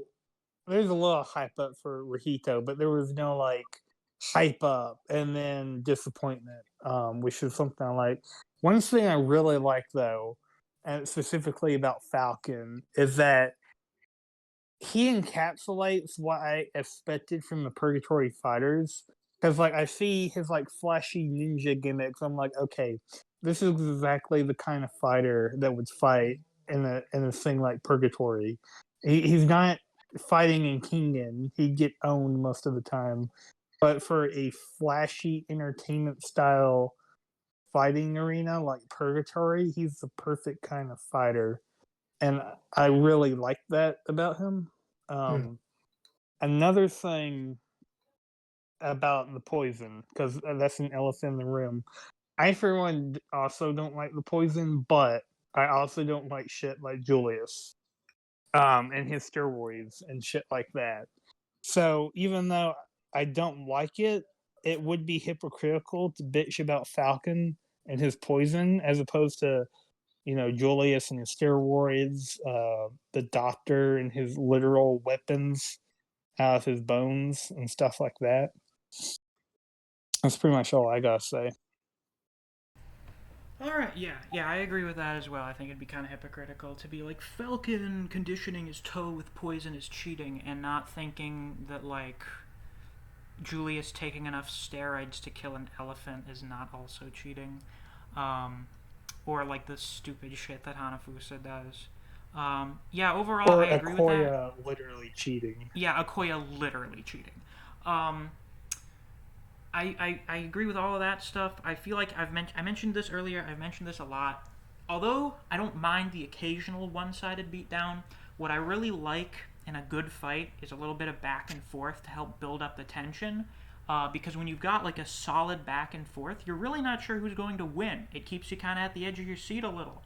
[SPEAKER 3] little hype up for Rihito, but there was no like hype up and then disappointment, which is something I like. One thing I really like though, and specifically about Falcon, is that he encapsulates what I expected from the Purgatory fighters. Because like I see his like flashy ninja gimmicks, I'm like, okay, this is exactly the kind of fighter that would fight in a thing like Purgatory. He's not fighting in Kengan; he'd get owned most of the time. But for a flashy entertainment style fighting arena like Purgatory, he's the perfect kind of fighter, and I really like that about him. Another thing about the poison, because that's an elephant in the room. I, for one, also don't like the poison, but I also don't like shit like Julius, and his steroids and shit like that. So even though I don't like it, it would be hypocritical to bitch about Falcon and his poison as opposed to, Julius and his steroids, the doctor and his literal weapons out of his bones and stuff like that. That's pretty much all I gotta say.
[SPEAKER 1] All right, yeah, I agree with that as well. I think it'd be kind of hypocritical to be like Falcon conditioning his toe with poison is cheating, and not thinking that like Julius taking enough steroids to kill an elephant is not also cheating, or like the stupid shit that Hanafusa does. Yeah, overall,
[SPEAKER 3] Or
[SPEAKER 1] I agree with that.
[SPEAKER 3] Akoya literally cheating.
[SPEAKER 1] Yeah, Akoya literally cheating. Um, I agree with all of that stuff. I feel like I mentioned this earlier. I've mentioned this a lot. Although I don't mind the occasional one-sided beatdown, what I really like in a good fight is a little bit of back and forth to help build up the tension. Because when you've got like a solid back and forth, you're really not sure who's going to win. It keeps you kind of at the edge of your seat a little.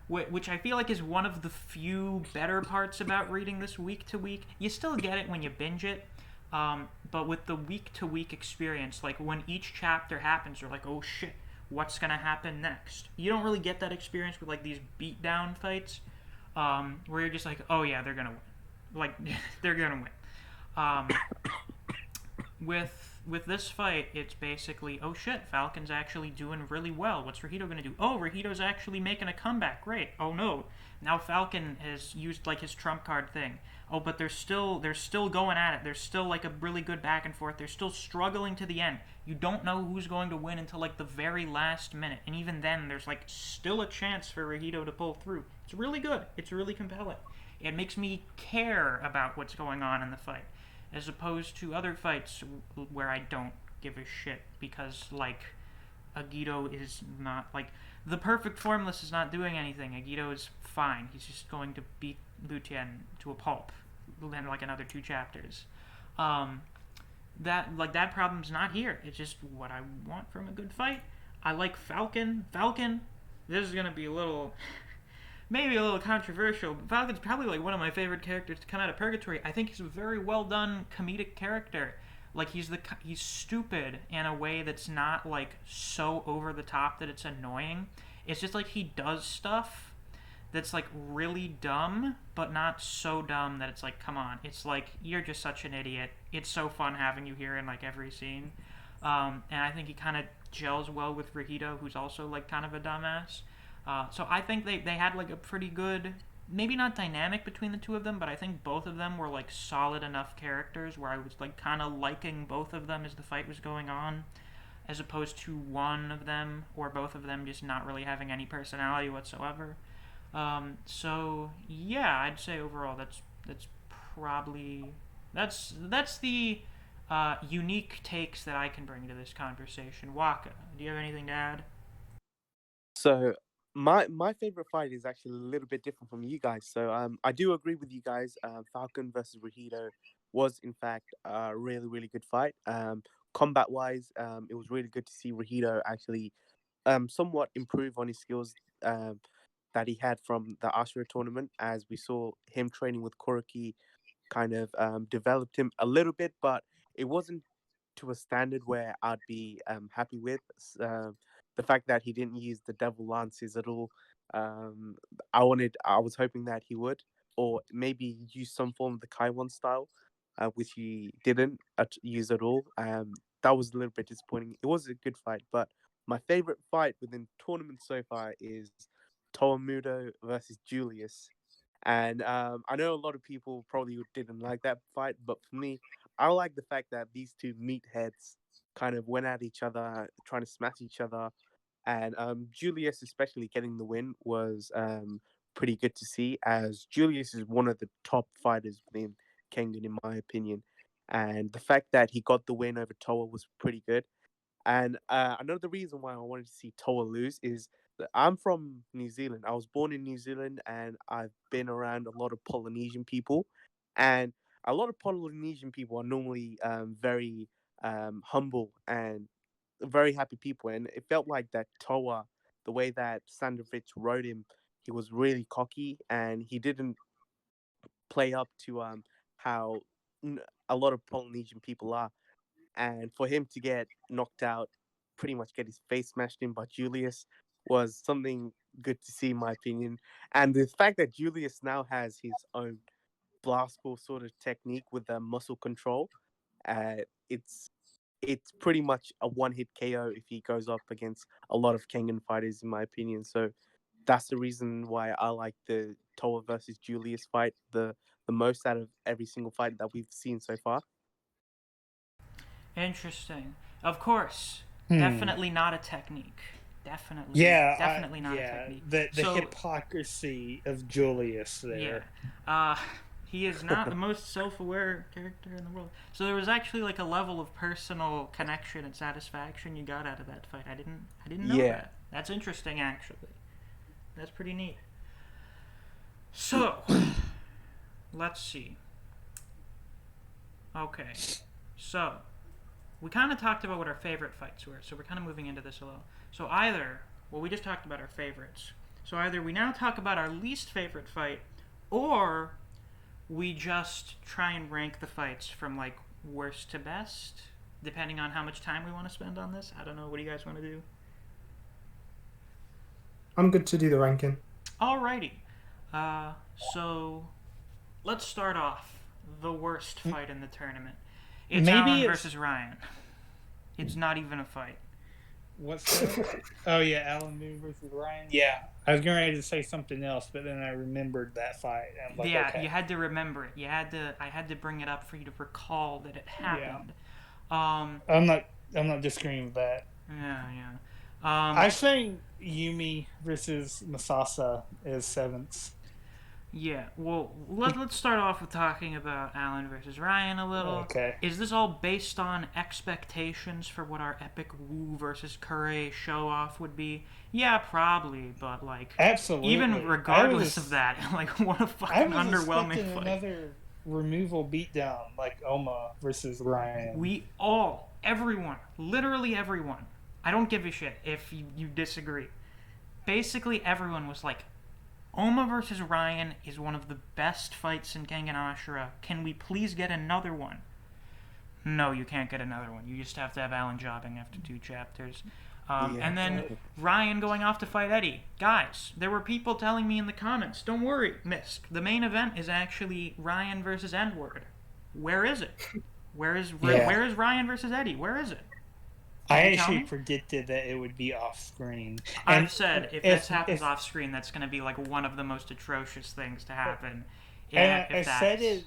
[SPEAKER 1] Which I feel like is one of the few better parts about reading this week to week. You still get it when you binge it, but with the week to week experience, like when each chapter happens, you're like, oh shit, what's gonna happen next? You don't really get that experience with like these beatdown fights, where you're just like, oh yeah, they're gonna win, like they're gonna win. Um, with this fight, it's basically, oh shit, Falcon's actually doing really well. What's Rahito gonna do? Oh, Rahito's actually making a comeback. Great. Oh no, now Falcon has used like his trump card thing. Oh, but they're still going at it. There's still like a really good back and forth. They're still struggling to the end. You don't know who's going to win until like the very last minute, and even then, there's like still a chance for Rahito to pull through. It's really good. It's really compelling. It makes me care about what's going on in the fight, as opposed to other fights where I don't give a shit because like Agito is not like the perfect formless is not doing anything. Agito is fine. He's just going to beat Lutien to a pulp in like another 2 chapters. That problem's not here. It's just what I want from a good fight. I like Falcon. This is gonna be a little maybe a little controversial, but Falcon's probably like one of my favorite characters to come out of Purgatory. I think he's a very well done comedic character. Like he's stupid in a way that's not like so over the top that it's annoying. It's just like he does stuff that's like really dumb, but not so dumb that it's like, come on. It's like you're just such an idiot. It's so fun having you here in like every scene. And I think he kind of gels well with Rahito, who's also like kind of a dumbass. So I think they had like a pretty good, maybe not dynamic between the two of them, but I think both of them were like solid enough characters where I was like kind of liking both of them as the fight was going on, as opposed to one of them or both of them just not really having any personality whatsoever. So yeah, I'd say overall that's probably that's the unique takes that I can bring to this conversation. Waka, do you have anything to add?
[SPEAKER 4] So my favorite fight is actually a little bit different from you guys. So I do agree with you guys. Falcon versus Rahito was in fact a really good fight. Combat wise, it was really good to see Rahito actually somewhat improve on his skills that he had from the Ashura tournament, as we saw him training with Kuroki kind of developed him a little bit, but it wasn't to a standard where I'd be happy with. The fact that he didn't use the Devil Lances at all, I was hoping that he would, or maybe use some form of the Kaiwan style, which he didn't use at all. That was a little bit disappointing. It was a good fight, but my favorite fight within tournament so far is Towamudo versus Julius. And I know a lot of people probably didn't like that fight, but for me, I like the fact that these two meatheads kind of went at each other, trying to smash each other. And Julius, especially getting the win, was pretty good to see, as Julius is one of the top fighters within Kengan, in my opinion. And the fact that he got the win over Toa was pretty good. And another reason why I wanted to see Toa lose is that I'm from New Zealand. I was born in New Zealand, and I've been around a lot of Polynesian people. And a lot of Polynesian people are normally very humble and very happy people. And it felt like that Toa, the way that Sandovich wrote him, he was really cocky, and he didn't play up to how a lot of Polynesian people are. and for him to get knocked out, pretty much get his face smashed in by Julius, was something good to see, in my opinion. And the fact that Julius now has his own blast ball sort of technique with the muscle control, uh, it's it's pretty much a one-hit KO if he goes up against a lot of Kengan fighters, in my opinion. So that's the reason why I like the Toa versus Julius fight the most out of every single fight that we've seen so far.
[SPEAKER 1] Interesting. Of course, definitely not a technique. Definitely,
[SPEAKER 3] Yeah,
[SPEAKER 1] definitely not a technique.
[SPEAKER 3] The
[SPEAKER 1] So-
[SPEAKER 3] hypocrisy of Julius there.
[SPEAKER 1] Yeah. He is not the most self-aware character in the world. So there was actually like a level of personal connection and satisfaction you got out of that fight. I didn't know
[SPEAKER 4] Yeah.
[SPEAKER 1] that. That's interesting, actually. That's pretty neat. So, let's see. Okay, so we kind of talked about what our favorite fights were, so we're kind of moving into this a little. So we just talked about our favorites. So either we now talk about our least favorite fight, or we just try and rank the fights from like worst to best, depending on how much time we want to spend on this. I don't know. What do you guys want to do?
[SPEAKER 2] I'm good to do the ranking.
[SPEAKER 1] Alrighty. So let's start off the worst fight in the tournament. It's
[SPEAKER 3] Maybe
[SPEAKER 1] Alan
[SPEAKER 3] it's-
[SPEAKER 1] versus Ryan. It's not even a fight.
[SPEAKER 3] What's that? Oh yeah, Alan Moon versus Ryan. Yeah, I was getting ready to say something else, but then I remembered that fight. And I'm like,
[SPEAKER 1] Yeah,
[SPEAKER 3] okay.
[SPEAKER 1] you had to remember it. I had to bring it up for you to recall that it happened. Yeah.
[SPEAKER 3] I'm not disagreeing with that.
[SPEAKER 1] Yeah.
[SPEAKER 3] I think Yumi versus Misasa is seventh.
[SPEAKER 1] Yeah, well, let's start off with talking about Alan versus Ryan a little.
[SPEAKER 3] Okay.
[SPEAKER 1] Is this all based on expectations for what our epic Wu versus Kure show-off would be? Yeah, probably, but, like...
[SPEAKER 3] Absolutely.
[SPEAKER 1] Even regardless of that, like, what a fucking underwhelming
[SPEAKER 3] expecting
[SPEAKER 1] fight.
[SPEAKER 3] another removal beatdown, like Oma versus Ryan.
[SPEAKER 1] Literally everyone, I don't give a shit if you disagree. Basically, everyone was like, Oma versus Ryan is one of the best fights in Kengan Ashura. Can we please get another one? No, you can't get another one. You just have to have Alan jobbing after 2 chapters. And then Ryan going off to fight Eddie. Guys, there were people telling me in the comments, don't worry, Misk, the main event is actually Ryan versus N-Word. Where is it? Where is Ryan versus Eddie? Where is it?
[SPEAKER 3] I actually predicted that it would be off screen.
[SPEAKER 1] I've said if this happens off screen, that's going to be like one of the most atrocious things to happen.
[SPEAKER 3] I said it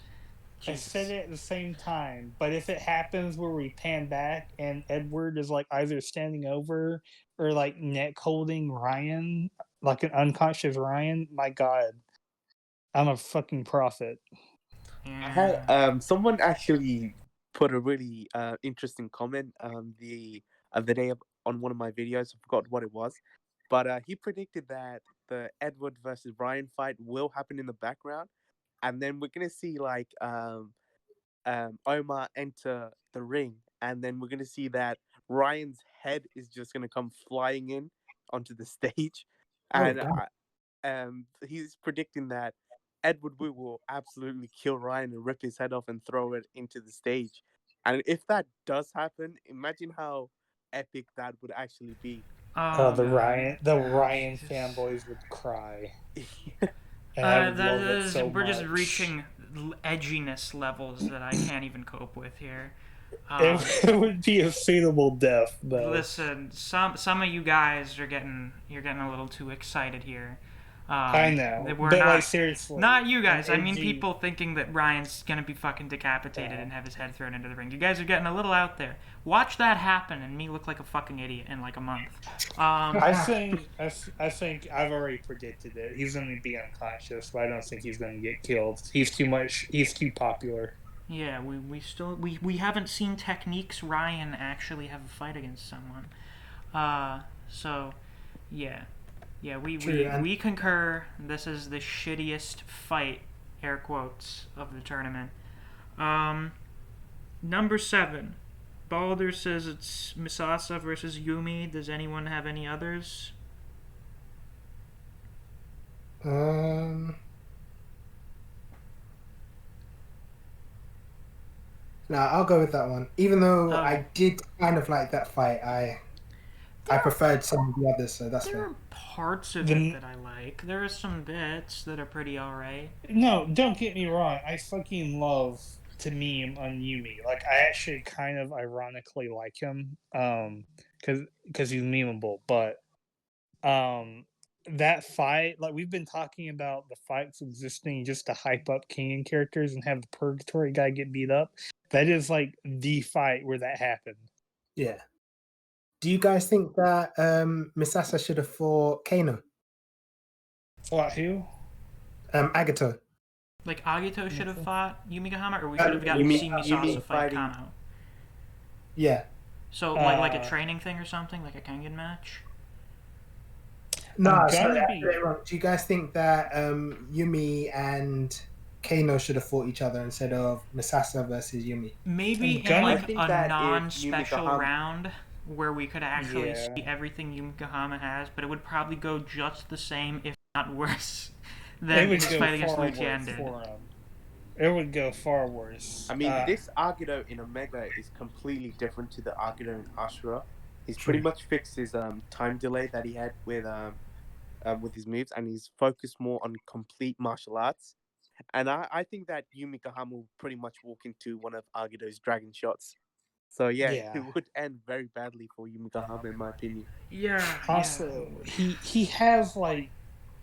[SPEAKER 3] at the same time, but if it happens where we pan back and Edward is like either standing over or like neck holding Ryan, like an unconscious Ryan, my God, I'm a fucking prophet.
[SPEAKER 1] Yeah.
[SPEAKER 4] Someone actually put a really interesting comment the other day on one of my videos. I forgot what it was, but he predicted that the Edward versus Ryan fight will happen in the background, and then we're gonna see like Omar enter the ring, and then we're gonna see that Ryan's head is just gonna come flying in onto the stage, and he's predicting that Edward Wu will absolutely kill Ryan and rip his head off and throw it into the stage. And if that does happen, imagine how epic that would actually be.
[SPEAKER 3] The Ryan fanboys would cry. And I would love it so
[SPEAKER 1] we're just
[SPEAKER 3] much.
[SPEAKER 1] reaching edginess levels that I can't even cope with here.
[SPEAKER 3] It would be a fatal death, though.
[SPEAKER 1] Listen, some of you guys you're getting a little too excited here.
[SPEAKER 3] I know,
[SPEAKER 1] We're
[SPEAKER 3] but
[SPEAKER 1] not,
[SPEAKER 3] like seriously,
[SPEAKER 1] not you guys. I
[SPEAKER 3] an
[SPEAKER 1] mean,
[SPEAKER 3] edgy-
[SPEAKER 1] people thinking that Ryan's gonna be fucking decapitated and have his head thrown into the ring. You guys are getting a little out there. Watch that happen, and me look like a fucking idiot in like a month.
[SPEAKER 3] I think I've already predicted it. He's going to be unconscious, but I don't think he's going to get killed. He's too popular.
[SPEAKER 1] Yeah, we haven't seen Techniques Ryan actually have a fight against someone. So, yeah. Yeah, we concur. This is the shittiest fight, air quotes, of the tournament. Number 7. Baldur says it's Misasa versus Yumi. Does anyone have any others?
[SPEAKER 2] No, I'll go with that one. Even though
[SPEAKER 1] Okay.
[SPEAKER 2] I did kind of like that fight, I
[SPEAKER 1] There are-
[SPEAKER 2] preferred some of the others, so that's
[SPEAKER 1] There
[SPEAKER 2] fair.
[SPEAKER 1] are parts of it that I like. There are some bits that are pretty alright.
[SPEAKER 3] No, don't get me wrong. I fucking love to meme on Yumi. Like, I actually kind of ironically like him, because he's memeable. But that fight, like, we've been talking about the fights existing just to hype up Kengan characters and have the purgatory guy get beat up. That is like the fight where that happened.
[SPEAKER 2] Yeah. Do you guys think that Misasa should have fought Kano?
[SPEAKER 3] What, who?
[SPEAKER 2] Agato.
[SPEAKER 1] Like, Agito should have fought Yumigahama, or we should have gotten
[SPEAKER 4] you
[SPEAKER 1] to
[SPEAKER 4] mean-
[SPEAKER 1] see
[SPEAKER 4] you
[SPEAKER 1] Misasa
[SPEAKER 4] mean
[SPEAKER 1] fight
[SPEAKER 4] fighting-
[SPEAKER 1] Kano.
[SPEAKER 2] Yeah.
[SPEAKER 1] So, like a training thing or something? Like a Kengan match?
[SPEAKER 2] No,
[SPEAKER 3] I'm
[SPEAKER 2] sorry,
[SPEAKER 3] gonna
[SPEAKER 2] I
[SPEAKER 3] be-
[SPEAKER 2] said it wrong. Do you guys think that Yumi and Kano should have fought each other instead of Misasa versus Yumi?
[SPEAKER 1] Maybe
[SPEAKER 3] I'm
[SPEAKER 1] in
[SPEAKER 3] gonna-
[SPEAKER 1] like
[SPEAKER 4] I think
[SPEAKER 1] a
[SPEAKER 4] that if
[SPEAKER 1] non-special
[SPEAKER 4] Yumigahama-
[SPEAKER 1] round where we could actually
[SPEAKER 3] Yeah.
[SPEAKER 1] see everything Yumigahama has, but it would probably go just the same, if not worse, than his fight against
[SPEAKER 3] far
[SPEAKER 1] Lucian
[SPEAKER 3] worse
[SPEAKER 1] did.
[SPEAKER 3] for him. It would go far worse.
[SPEAKER 4] I mean, this Agito in Omega is completely different to the Agito in Ashura. He's pretty
[SPEAKER 2] True.
[SPEAKER 4] much fixed his time delay that he had with his moves, and he's focused more on complete martial arts. And I think that Yumigahama will pretty much walk into one of Agito's dragon shots. So yeah,
[SPEAKER 3] Yeah.
[SPEAKER 4] it would end very badly for Yumigahama, in my opinion.
[SPEAKER 1] Yeah.
[SPEAKER 3] Also, he has like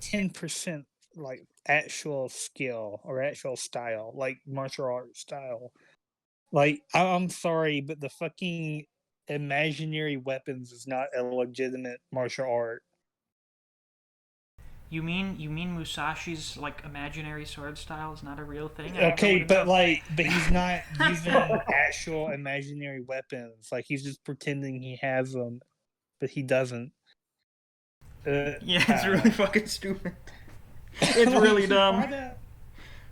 [SPEAKER 3] 10% like actual skill or actual style, like martial art style. Like, I'm sorry, but the fucking imaginary weapons is not a legitimate martial art.
[SPEAKER 1] You mean Musashi's like imaginary sword style is not a real thing? I never
[SPEAKER 3] Okay,
[SPEAKER 1] would've
[SPEAKER 3] but
[SPEAKER 1] known.
[SPEAKER 3] but he's not using actual imaginary weapons. Like, he's just pretending he has them, but he doesn't.
[SPEAKER 1] Yeah, it's really fucking stupid. It's really dumb.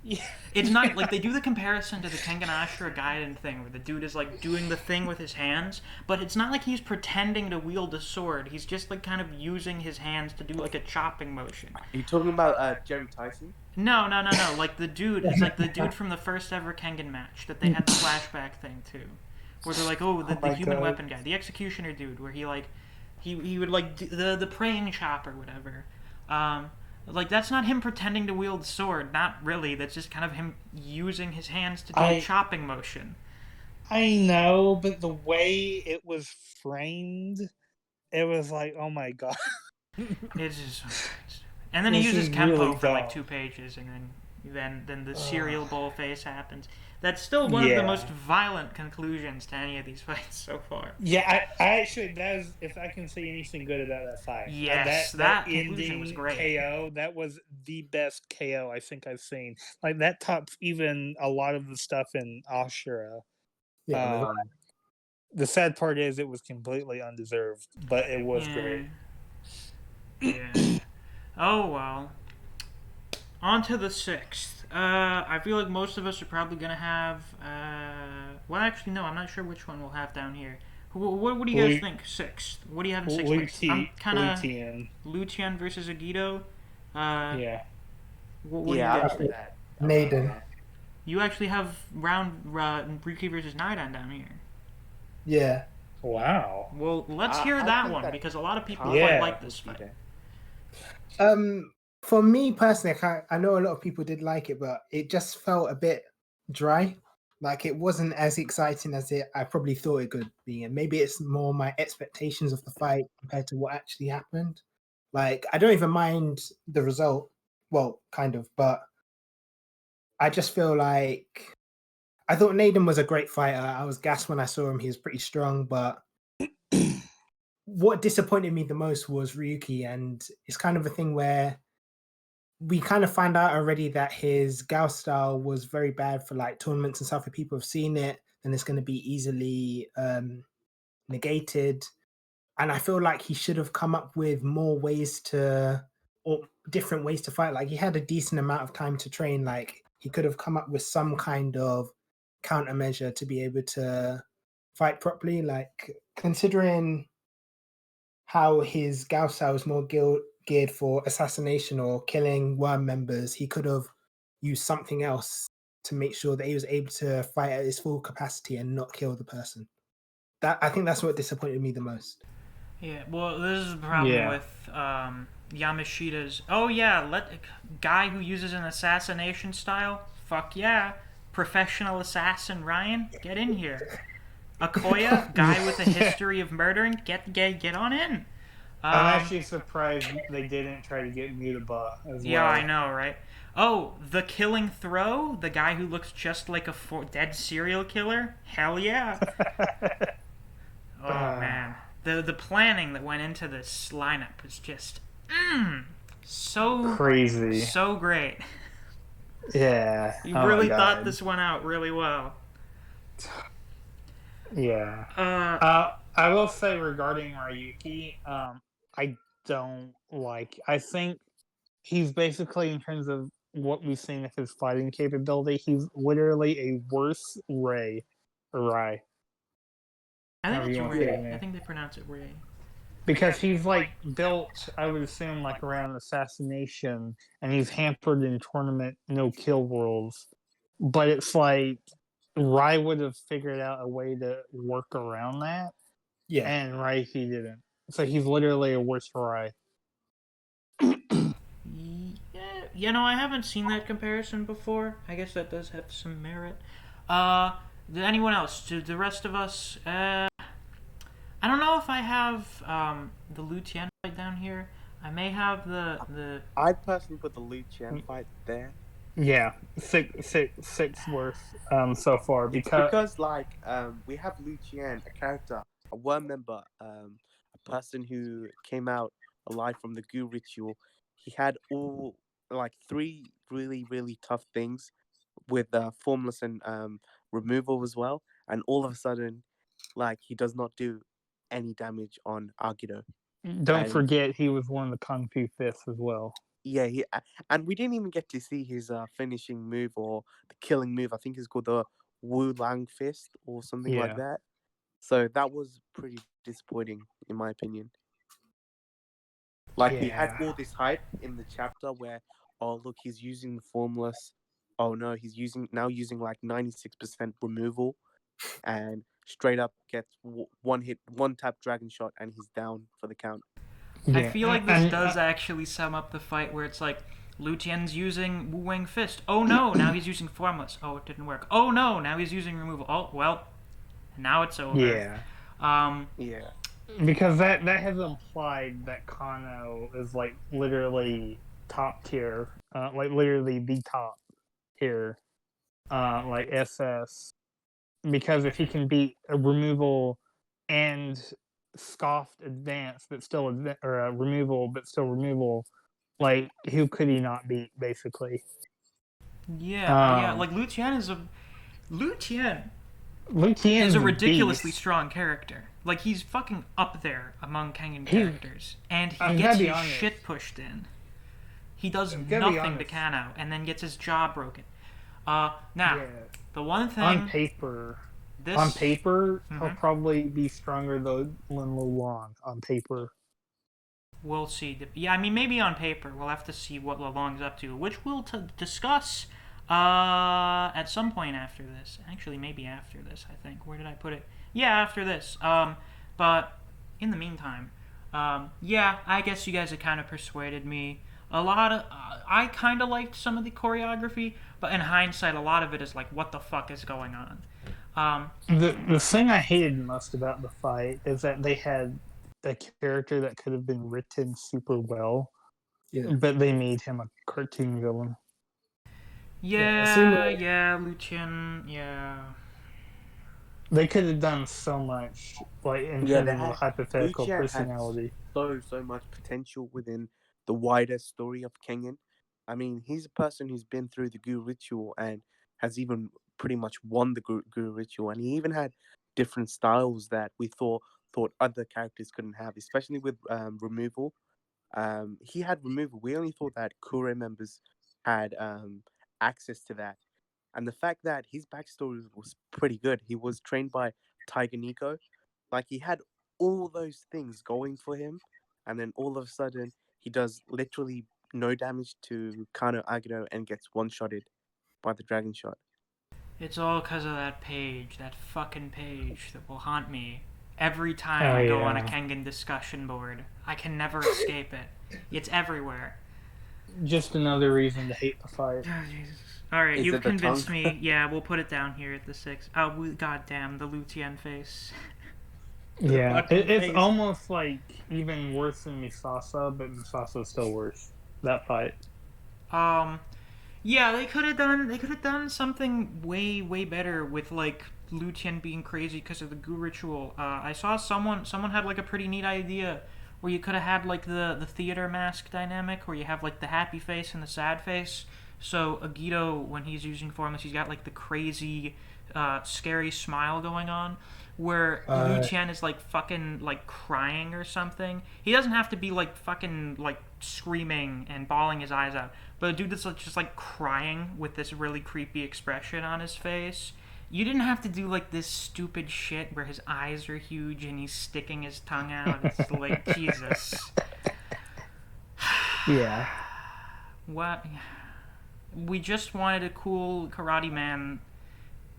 [SPEAKER 3] Yeah.
[SPEAKER 1] It's not like they do the comparison to the Kengan Ashura Gaiden thing where the dude is like doing the thing with his hands, but it's not like he's pretending to wield a sword. He's just like kind of using his hands to do like a chopping motion.
[SPEAKER 4] Are you talking about Jerry Tyson?
[SPEAKER 1] No. Like the dude, it's like the dude from the first ever Kengan match that they had the flashback thing too, where they're like, oh, the
[SPEAKER 3] my
[SPEAKER 1] human
[SPEAKER 3] God.
[SPEAKER 1] weapon guy, the executioner dude, where he like, he would like the praying chop or whatever. Like, that's not him pretending to wield the sword. Not really. That's just kind of him using his hands to do a chopping motion.
[SPEAKER 3] I know, but the way it was framed, it was like, oh my god.
[SPEAKER 1] It's just so stupid. And then he
[SPEAKER 3] This
[SPEAKER 1] uses
[SPEAKER 3] is
[SPEAKER 1] Kempo
[SPEAKER 3] really
[SPEAKER 1] for like
[SPEAKER 3] dumb.
[SPEAKER 1] 2 pages, and then the cereal bowl face happens. That's still one of the most violent conclusions to any of these fights so far.
[SPEAKER 3] Yeah, I actually, that is, if I can say anything good about that fight.
[SPEAKER 1] Yes, that conclusion was great.
[SPEAKER 3] KO, that was the best KO I think I've seen. Like, that tops even a lot of the stuff in Ashura.
[SPEAKER 2] Yeah.
[SPEAKER 3] The sad part is it was completely undeserved, but it was great.
[SPEAKER 1] Yeah. Oh, well. On to the 6th. I feel like most of us are probably going to have... well, actually, no. I'm not sure which one we'll have down here. What do you guys think? 6th. What do you have in 6th place? I'm kind of... Lucian versus Agito.
[SPEAKER 3] Yeah.
[SPEAKER 1] What do you guys think?
[SPEAKER 2] Naden.
[SPEAKER 1] You actually have Riki versus Naidan down here.
[SPEAKER 2] Yeah.
[SPEAKER 3] Wow.
[SPEAKER 1] Well, let's hear
[SPEAKER 4] I
[SPEAKER 1] that
[SPEAKER 4] think
[SPEAKER 1] one,
[SPEAKER 4] that
[SPEAKER 1] because a lot of people
[SPEAKER 3] Yeah.
[SPEAKER 1] quite like this fight.
[SPEAKER 2] For me personally, I know a lot of people did like it, but it just felt a bit dry. Like, it wasn't as exciting as I probably thought it could be. And maybe it's more my expectations of the fight compared to what actually happened. Like, I don't even mind the result. Well, kind of, but I just feel like I thought Naden was a great fighter. I was gassed when I saw him. He was pretty strong, but what disappointed me the most was Ryuki, and it's kind of a thing where we kind of find out already that his Gao style was very bad for like tournaments and stuff. If people have seen it, then it's going to be easily negated. And I feel like he should have come up with more ways or different ways to fight. Like, he had a decent amount of time to train. Like, he could have come up with some kind of countermeasure to be able to fight properly. Like, considering how his Gao style is more geared for assassination or killing worm members, he could have used something else to make sure that he was able to fight at his full capacity and not kill the person. I think that's what disappointed me the most.
[SPEAKER 1] Yeah, well, this is the problem with Yamashita's. Oh yeah, let guy who uses an assassination style. Fuck yeah, professional assassin Ryan, get in here. Akoya, guy with a history of murdering, get on in.
[SPEAKER 3] I'm actually surprised they didn't try to get Mutaba as well.
[SPEAKER 1] Yeah, I know, right? Oh, the Killing Throw, the guy who looks just like a dead serial killer. Hell yeah. Oh man, the planning that went into this lineup was just so
[SPEAKER 3] crazy,
[SPEAKER 1] so great.
[SPEAKER 3] Yeah,
[SPEAKER 1] You really thought this one out really well.
[SPEAKER 3] Yeah. I will say regarding Ryuki, I don't like. I think he's basically, in terms of what we've seen of his fighting capability, he's literally a worse Rai.
[SPEAKER 1] I think it's
[SPEAKER 3] However you want to
[SPEAKER 1] Ray.
[SPEAKER 3] say his name.
[SPEAKER 1] I think they pronounce it Ray.
[SPEAKER 3] Because he's like built, I would assume, like around assassination, and he's hampered in tournament no kill rules. But it's like Rai would have figured out a way to work around that,
[SPEAKER 2] Yeah.
[SPEAKER 3] and Raiki didn't. So he's literally a worse Rai.
[SPEAKER 1] Yeah, you know, I haven't seen that comparison before. I guess that does have some merit. Anyone else? Do the rest of us? I don't know if I have the Liu Tian fight down here. I may have the.
[SPEAKER 4] I'd personally put the Liu Tian fight there.
[SPEAKER 3] Yeah, six worth so far
[SPEAKER 4] because like we have Liu Tian, a character, a worm member, a person who came out alive from the Gu ritual. He had all like 3 really tough things with formless and removal as well, and all of a sudden, like he does not do any damage on Agido.
[SPEAKER 3] Don't forget, he was one of the Kung Fu fists as well.
[SPEAKER 4] Yeah, and we didn't even get to see his finishing move or the killing move. I think it's called the Wu Lang Fist or something like that. So that was pretty disappointing, in my opinion. Like we had all this hype in the chapter where, oh look, he's using the formless. Oh no, he's using like 96% removal, and straight up gets one hit, one tap dragon shot, and he's down for the count.
[SPEAKER 1] I feel like this does actually sum up the fight where it's like Liu Tian's using Wu Wang Fist. Oh no, now he's using Formless. Oh, it didn't work. Oh no, now he's using Removal. Oh, well, now it's over.
[SPEAKER 3] Yeah.
[SPEAKER 4] Yeah.
[SPEAKER 3] Because that has implied that Kano is like literally top tier, like literally the top tier, like SS. Because if he can beat a Removal and scoffed advance but still or removal but still removal, like who could he not beat basically?
[SPEAKER 1] Yeah, like Liu Tian is a ridiculously strong character. Like he's fucking up there among Kengan characters, and he gets his shit pushed in. He does nothing to Kano, and then gets his jaw broken. The one thing
[SPEAKER 3] on paper, he'll probably be stronger than Lolong on paper.
[SPEAKER 1] We'll see. Yeah, I mean, maybe on paper. We'll have to see what Lolong's up to, which we'll discuss at some point after this. Actually, maybe after this, I think. Where did I put it? Yeah, after this. But in the meantime, yeah, I guess you guys have kind of persuaded me. I kind of liked some of the choreography, but in hindsight, a lot of it is like, what the fuck is going on?
[SPEAKER 3] The thing I hated most about the fight is that they had a character that could have been written super well, but they made him a cartoon villain.
[SPEAKER 1] Yeah, Liu Tian, yeah.
[SPEAKER 3] They could have done so much, like in terms of a hypothetical personality.
[SPEAKER 4] So much potential within the wider story of Kengan. I mean, he's a person who's been through the Gu ritual and has even pretty much won the Gu ritual, and he even had different styles that we thought other characters couldn't have, especially with removal. He had removal. We only thought that Kure members had access to that. And the fact that his backstory was pretty good. He was trained by Tiger Niko. Like, he had all those things going for him. And then all of a sudden, he does literally no damage to Kano Agido and gets one-shotted by the Dragon Shot.
[SPEAKER 1] It's all because of that page, that fucking page that will haunt me every time
[SPEAKER 3] Oh,
[SPEAKER 1] I go on a
[SPEAKER 3] yeah.
[SPEAKER 1] Kengan discussion board. I can never escape it. It's everywhere.
[SPEAKER 3] Just another reason to hate the fight.
[SPEAKER 1] Oh, Jesus. Alright,
[SPEAKER 4] Is
[SPEAKER 1] you've
[SPEAKER 4] it the
[SPEAKER 1] convinced
[SPEAKER 4] tongue?
[SPEAKER 1] me. Yeah, we'll put it down here at the 6. Oh, goddamn, the Lutien face. The
[SPEAKER 3] Yeah,
[SPEAKER 1] fucking
[SPEAKER 3] it's
[SPEAKER 1] face.
[SPEAKER 3] almost like even worse than Misasa, but Misasa's still worse. That fight.
[SPEAKER 1] Um, yeah, they could have done something way better with like Lutien being crazy because of the goo ritual. I saw someone had like a pretty neat idea where you could have had like the theater mask dynamic where you have like the happy face and the sad face. So Agito, when he's using formless, he's got like the crazy, scary smile going on. Where Liu
[SPEAKER 2] Uh,
[SPEAKER 1] Qian is like fucking like crying or something. He doesn't have to be like fucking like screaming and bawling his eyes out, but a dude that's like, just like crying with this really creepy expression on his face. You didn't have to do like this stupid shit where his eyes are huge and he's sticking his tongue out. It's like Jesus.
[SPEAKER 3] Yeah.
[SPEAKER 1] What? We just wanted a cool karate man,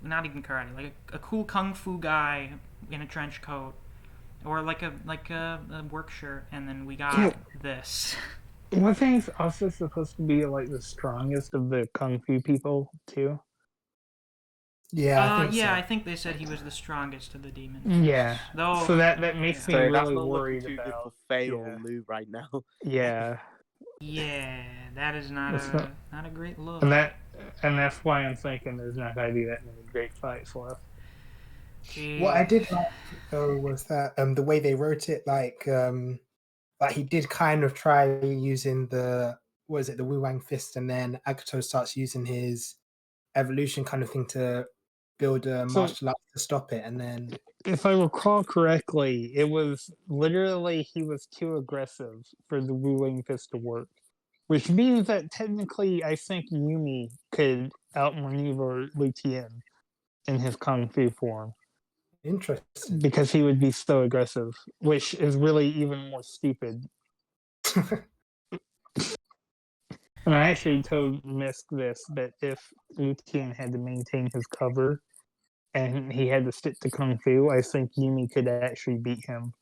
[SPEAKER 1] not even karate, like a cool kung fu guy in a trench coat, or like a work shirt, and then we
[SPEAKER 3] Yeah.
[SPEAKER 1] got this.
[SPEAKER 3] One thing's also supposed to be like the strongest of the kung fu people too.
[SPEAKER 2] yeah, I think
[SPEAKER 1] Yeah,
[SPEAKER 2] so.
[SPEAKER 1] I think they said he was the strongest of the demons.
[SPEAKER 3] Yeah.
[SPEAKER 1] Though,
[SPEAKER 3] So that makes
[SPEAKER 1] yeah.
[SPEAKER 3] me
[SPEAKER 4] So that's
[SPEAKER 3] really
[SPEAKER 4] not looking
[SPEAKER 3] worried
[SPEAKER 4] too good
[SPEAKER 3] about.
[SPEAKER 4] for Faye or
[SPEAKER 3] Yeah.
[SPEAKER 4] Lou right now.
[SPEAKER 3] Yeah.
[SPEAKER 1] Yeah, that is not
[SPEAKER 3] It's not,
[SPEAKER 1] a great look.
[SPEAKER 3] and that's why I'm thinking there's not gonna be that many great fights left.
[SPEAKER 2] What I
[SPEAKER 1] Jeez.
[SPEAKER 2] did like though was that the way they wrote it, like he did kind of try using the was it the Wu Wang fist, and then Agito starts using his evolution kind of thing to build a
[SPEAKER 3] So
[SPEAKER 2] martial art to stop it, and then
[SPEAKER 3] if I recall correctly, it was literally he was too aggressive for the Wu Wing fist to work. Which means that technically I think Yumi could outmaneuver Lu Tien in his Kung Fu form.
[SPEAKER 2] interesting.
[SPEAKER 3] Because he would be so aggressive, which is really even more stupid. And I actually told Misk this, that if Liu Tian had to maintain his cover and he had to stick to Kung Fu, I think Yumi could actually beat him.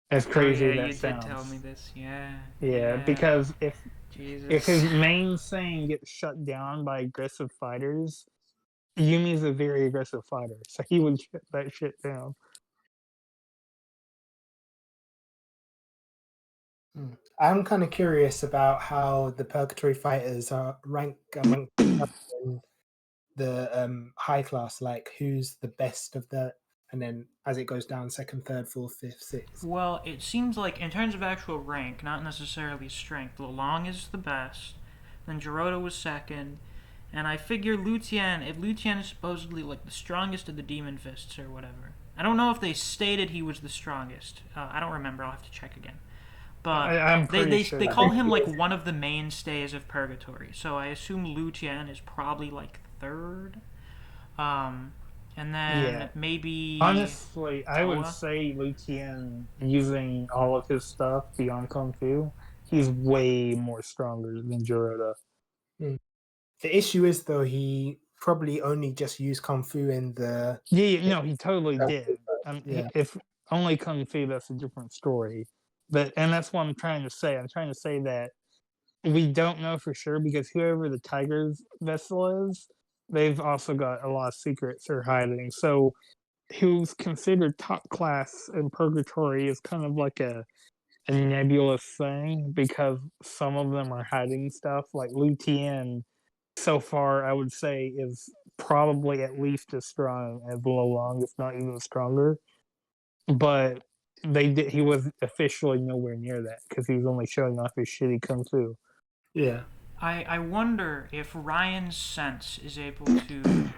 [SPEAKER 3] As
[SPEAKER 1] Oh
[SPEAKER 3] crazy
[SPEAKER 1] yeah,
[SPEAKER 3] as
[SPEAKER 1] you
[SPEAKER 3] that
[SPEAKER 1] did tell me
[SPEAKER 3] sounds.
[SPEAKER 1] this. Yeah.
[SPEAKER 3] Yeah,
[SPEAKER 1] Yeah.
[SPEAKER 3] because if
[SPEAKER 1] Jesus.
[SPEAKER 3] his main thing gets shut down by aggressive fighters, Yumi's a very aggressive fighter, so he would shut that shit down.
[SPEAKER 2] I'm kind of curious about how the Purgatory Fighters are ranked among in the high class. Like, who's the best of the, and then as it goes down, second, third, fourth, fifth, sixth.
[SPEAKER 1] Well, it seems like in terms of actual rank, not necessarily strength, Lolong is the best. Then Jurota was second. And I figure Lutien, if Lutien is supposedly like the strongest of the demon fists or whatever. I don't know if they stated he was the strongest. I don't remember. I'll have to check again. But
[SPEAKER 3] I'm
[SPEAKER 1] they
[SPEAKER 3] pretty
[SPEAKER 1] they,
[SPEAKER 3] sure
[SPEAKER 1] they
[SPEAKER 3] that.
[SPEAKER 1] call him like one of the mainstays of Purgatory. So I assume Lutien is probably like third. And then
[SPEAKER 3] Yeah.
[SPEAKER 1] maybe
[SPEAKER 3] Honestly, I would
[SPEAKER 1] Toa.
[SPEAKER 3] say Liu Tian, using all of his stuff beyond Kung Fu, he's way more stronger than Jurota.
[SPEAKER 2] Hmm. The issue is though he probably only just used kung fu in the
[SPEAKER 3] Yeah, no, he totally did.
[SPEAKER 2] yeah.
[SPEAKER 3] If only Kung Fu, that's a different story. And that's what I'm trying to say. I'm trying to say that we don't know for sure because whoever the Tiger's vessel is, they've also got a lot of secrets they're hiding. So who's considered top class in Purgatory is kind of like a nebulous thing because some of them are hiding stuff. Like Lu Tien, so far, I would say, is probably at least as strong as Lolong, if not even stronger. But he was officially nowhere near that because he was only showing off his shitty kung fu.
[SPEAKER 2] Yeah.
[SPEAKER 1] I wonder if Ryan's sense is able to.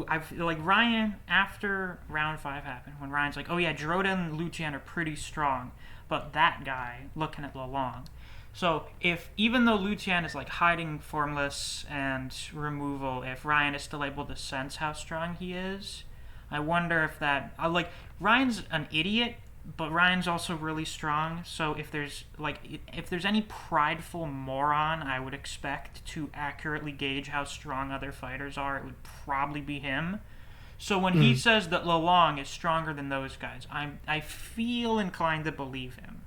[SPEAKER 1] I feel like Ryan after round 5 happened when Ryan's like, oh yeah, Jurota and Lucian are pretty strong, but that guy looking at Lolong. So if even though Lucian is like hiding formless and removal, if Ryan is still able to sense how strong he is, I wonder if that like Ryan's an idiot but Ryan's also really strong. So if there's any prideful moron I would expect to accurately gauge how strong other fighters are, it would probably be him. So when he says that Lolong is stronger than those guys, I feel inclined to believe him.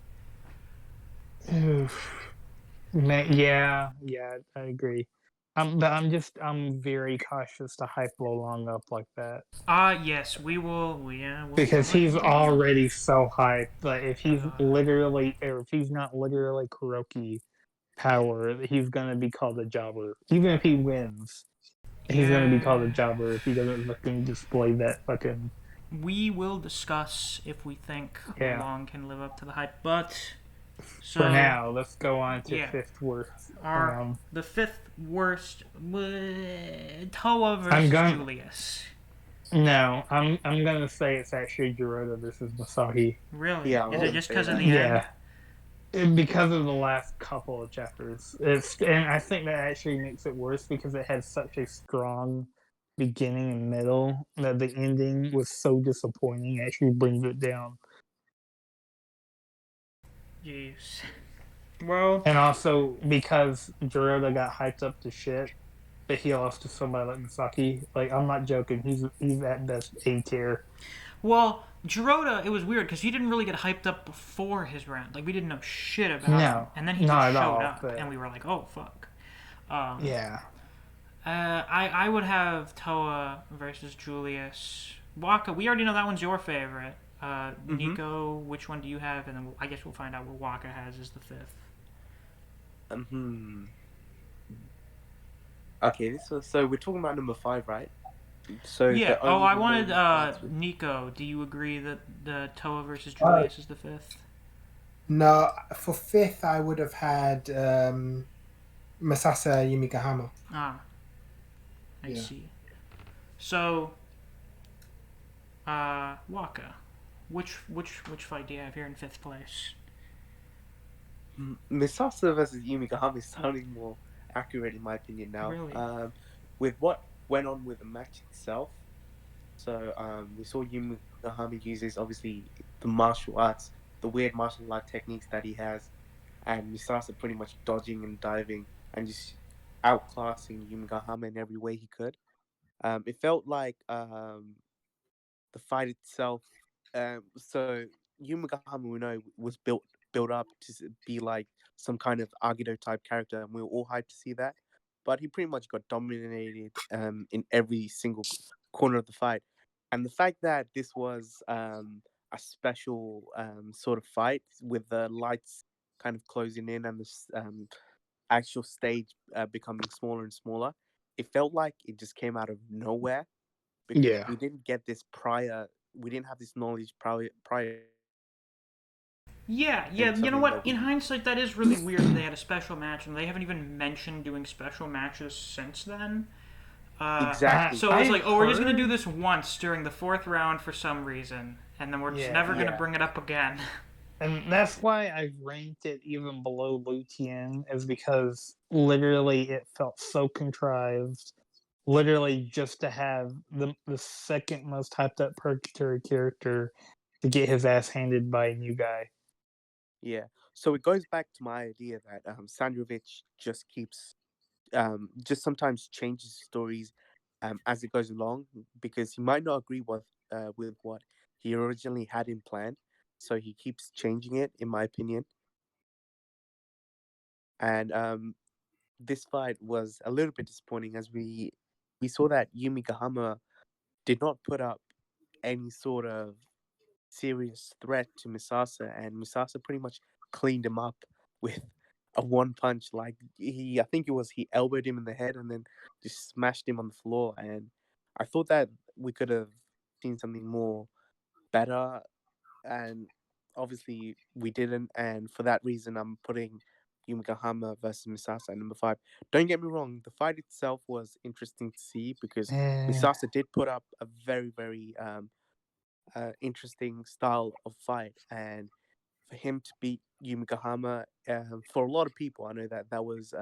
[SPEAKER 3] Yeah, I agree. But I'm very cautious to hype Lolong up like that
[SPEAKER 1] Yes, we will. Yeah, we'll
[SPEAKER 3] because
[SPEAKER 1] let
[SPEAKER 3] he's
[SPEAKER 1] you know.
[SPEAKER 3] already so hyped. But if he's
[SPEAKER 1] Uh,
[SPEAKER 3] literally, or if he's not literally Kuroki power, he's gonna be called a jobber. Even if he wins, he's gonna be called a
[SPEAKER 1] yeah,
[SPEAKER 3] jobber if he doesn't fucking display that fucking.
[SPEAKER 1] we will discuss if we think
[SPEAKER 3] Yeah.
[SPEAKER 1] Lolong can live up to the hype. But
[SPEAKER 3] For
[SPEAKER 1] so
[SPEAKER 3] now, let's go on to
[SPEAKER 1] yeah,
[SPEAKER 3] fifth worst.
[SPEAKER 1] the fifth worst Toa
[SPEAKER 3] I'm
[SPEAKER 1] versus
[SPEAKER 3] going.
[SPEAKER 1] Julius.
[SPEAKER 3] No, I'm gonna say it's actually Jurota versus Masahi.
[SPEAKER 1] Really?
[SPEAKER 4] Yeah, I
[SPEAKER 1] Is
[SPEAKER 4] was
[SPEAKER 1] it
[SPEAKER 4] gonna
[SPEAKER 1] just
[SPEAKER 4] say
[SPEAKER 1] because of
[SPEAKER 4] that.
[SPEAKER 1] the end?
[SPEAKER 3] Yeah, because of the last couple of chapters. And I think that actually makes it worse because it had such a strong beginning and middle that the ending was so disappointing. It actually brings it down.
[SPEAKER 1] Jeez. Well,
[SPEAKER 3] And also because Jurota got hyped up to shit, but he lost to somebody like Misaki. Like I'm not joking. He's at best A tier.
[SPEAKER 1] Jurota, it was weird because he didn't really get hyped up before his round. Like, we didn't know shit about him.
[SPEAKER 3] No,
[SPEAKER 1] And then he just
[SPEAKER 3] not at
[SPEAKER 1] showed
[SPEAKER 3] all.
[SPEAKER 1] up,
[SPEAKER 3] But
[SPEAKER 1] and we were like, oh, fuck. Um,
[SPEAKER 3] yeah,
[SPEAKER 1] I would have Toa versus Julius. Waka, we already know that one's your favorite. Niko, which one do you have? And then I guess we'll find out what Waka has as the fifth.
[SPEAKER 4] Okay, so we're talking about number 5, right? So
[SPEAKER 1] Yeah.
[SPEAKER 4] the
[SPEAKER 1] Oh,
[SPEAKER 4] only
[SPEAKER 1] I wanted
[SPEAKER 4] remaining fights with
[SPEAKER 1] Niko. Do you agree that the Toa versus
[SPEAKER 2] Uh,
[SPEAKER 1] Julius is the fifth?
[SPEAKER 2] no, for fifth, I would have had Misasa Yumigahama.
[SPEAKER 1] Ah, I
[SPEAKER 2] Yeah.
[SPEAKER 1] see. So, Waka, which fight do you have here in fifth place?
[SPEAKER 4] Misasa versus Yumigahama is sounding more accurate in my opinion now.
[SPEAKER 1] Really?
[SPEAKER 4] With what went on with the match itself. So we saw Yumigahama uses obviously the martial arts, the weird martial art techniques that he has, and Misasa pretty much dodging and diving and just outclassing Yumigahama in every way he could. It felt like the fight itself. So Yumigahama, we know, was built up to be like some kind of Agito type character, and we were all hyped to see that. But he pretty much got dominated in every single corner of the fight, and the fact that this was a special sort of fight with the lights kind of closing in and this actual stage becoming smaller and smaller, it felt like it just came out of nowhere because
[SPEAKER 3] yeah,
[SPEAKER 4] we didn't get this prior. We didn't have this knowledge prior.
[SPEAKER 1] Yeah,
[SPEAKER 4] And
[SPEAKER 1] yeah. You know
[SPEAKER 4] something
[SPEAKER 1] what?
[SPEAKER 4] that
[SPEAKER 1] In
[SPEAKER 4] we
[SPEAKER 1] hindsight, that is really weird that they had a special match, and they haven't even mentioned doing special matches since then.
[SPEAKER 4] exactly.
[SPEAKER 1] So it was
[SPEAKER 3] I've
[SPEAKER 1] like, oh, we're just gonna do
[SPEAKER 3] heard.
[SPEAKER 1] this once during the fourth round for some reason, and then we're just
[SPEAKER 3] Yeah,
[SPEAKER 1] never gonna
[SPEAKER 4] Yeah,
[SPEAKER 1] bring it up again.
[SPEAKER 3] and that's why I've ranked it even below Lutien, is because literally it felt so contrived. Literally just to have the second most hyped up purgatory character to get his ass handed by a new guy.
[SPEAKER 4] yeah. So it goes back to my idea that Sandrovich just keeps just sometimes changes stories as it goes along because he might not agree with what he originally had in plan, so he keeps changing it, in my opinion. And this fight was a little bit disappointing as we saw that Yumigahama did not put up any sort of serious threat to Misasa, and Misasa pretty much cleaned him up with a one punch. Like I think it was he elbowed him in the head and then just smashed him on the floor. And I thought that we could have seen something more better, and obviously we didn't. And for that reason, I'm putting Yumigahama versus Misasa at number 5. Don't get me wrong, the fight itself was interesting to see because
[SPEAKER 3] Eh,
[SPEAKER 4] Misasa did put up a very interesting style of fight, and for him to beat Yumigahama, for a lot of people, I know that was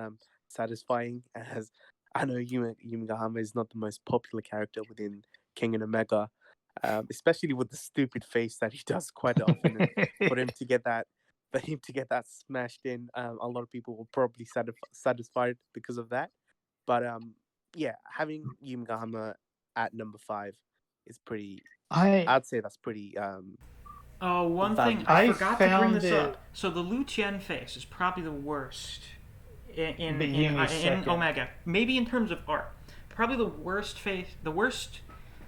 [SPEAKER 4] satisfying. As I know Yumigahama is not the most popular character within King and Omega, especially with the stupid face that he does quite often. And for him to get that smashed in, a lot of people will probably satisfied because of that. But yeah, having Yumigahama at number 5 is pretty. I'd say that's pretty.
[SPEAKER 1] Oh, one thing
[SPEAKER 4] valuable.
[SPEAKER 1] I
[SPEAKER 3] I
[SPEAKER 1] forgot to bring
[SPEAKER 3] found
[SPEAKER 1] this
[SPEAKER 3] it-
[SPEAKER 1] up. So the Lu Qian face is probably the worst in
[SPEAKER 3] But Yumi's
[SPEAKER 1] in
[SPEAKER 3] second.
[SPEAKER 1] Omega. Maybe in terms of art, probably the worst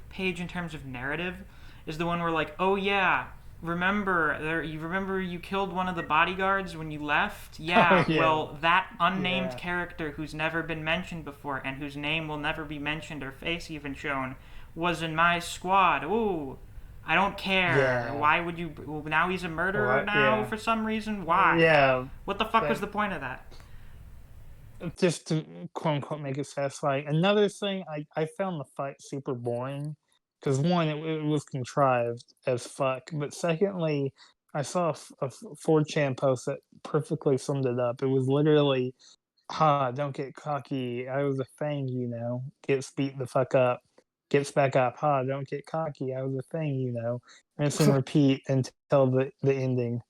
[SPEAKER 1] page in terms of narrative is the one where like, oh yeah, remember you killed one of the bodyguards when you left? Yeah,
[SPEAKER 3] Oh, yeah.
[SPEAKER 1] well that unnamed
[SPEAKER 3] Yeah.
[SPEAKER 1] character who's never been mentioned before and whose name will never be mentioned or face even shown was in my squad. Ooh. I don't care.
[SPEAKER 3] Yeah.
[SPEAKER 1] Why would you? Well, now he's a murderer
[SPEAKER 3] What?
[SPEAKER 1] now
[SPEAKER 3] Yeah.
[SPEAKER 1] for some reason. Why?
[SPEAKER 3] Yeah,
[SPEAKER 1] What the fuck was
[SPEAKER 3] That-
[SPEAKER 1] the point of that?
[SPEAKER 3] just to quote unquote make it satisfying. Another thing, I found the fight super boring because one, it was contrived as fuck, but secondly, I saw a 4chan post that perfectly summed it up. It was literally, "Ha, don't get cocky. I was a Fang, you know. Gets beat the fuck up. Gets back up. Ha, don't get cocky. I was a Fang, you know." Rinse and repeat until the ending.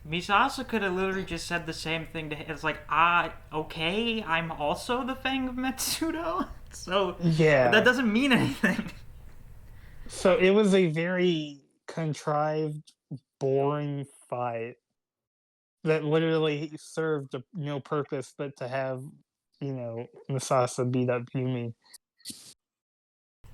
[SPEAKER 1] Misasa could have literally just said the same thing to him. It's like, okay, I'm also the Fang of Metsudo. So
[SPEAKER 3] Yeah.
[SPEAKER 1] that doesn't mean anything.
[SPEAKER 3] So it was a very contrived, boring fight that literally served no purpose but to have, Misasa beat up Yumi.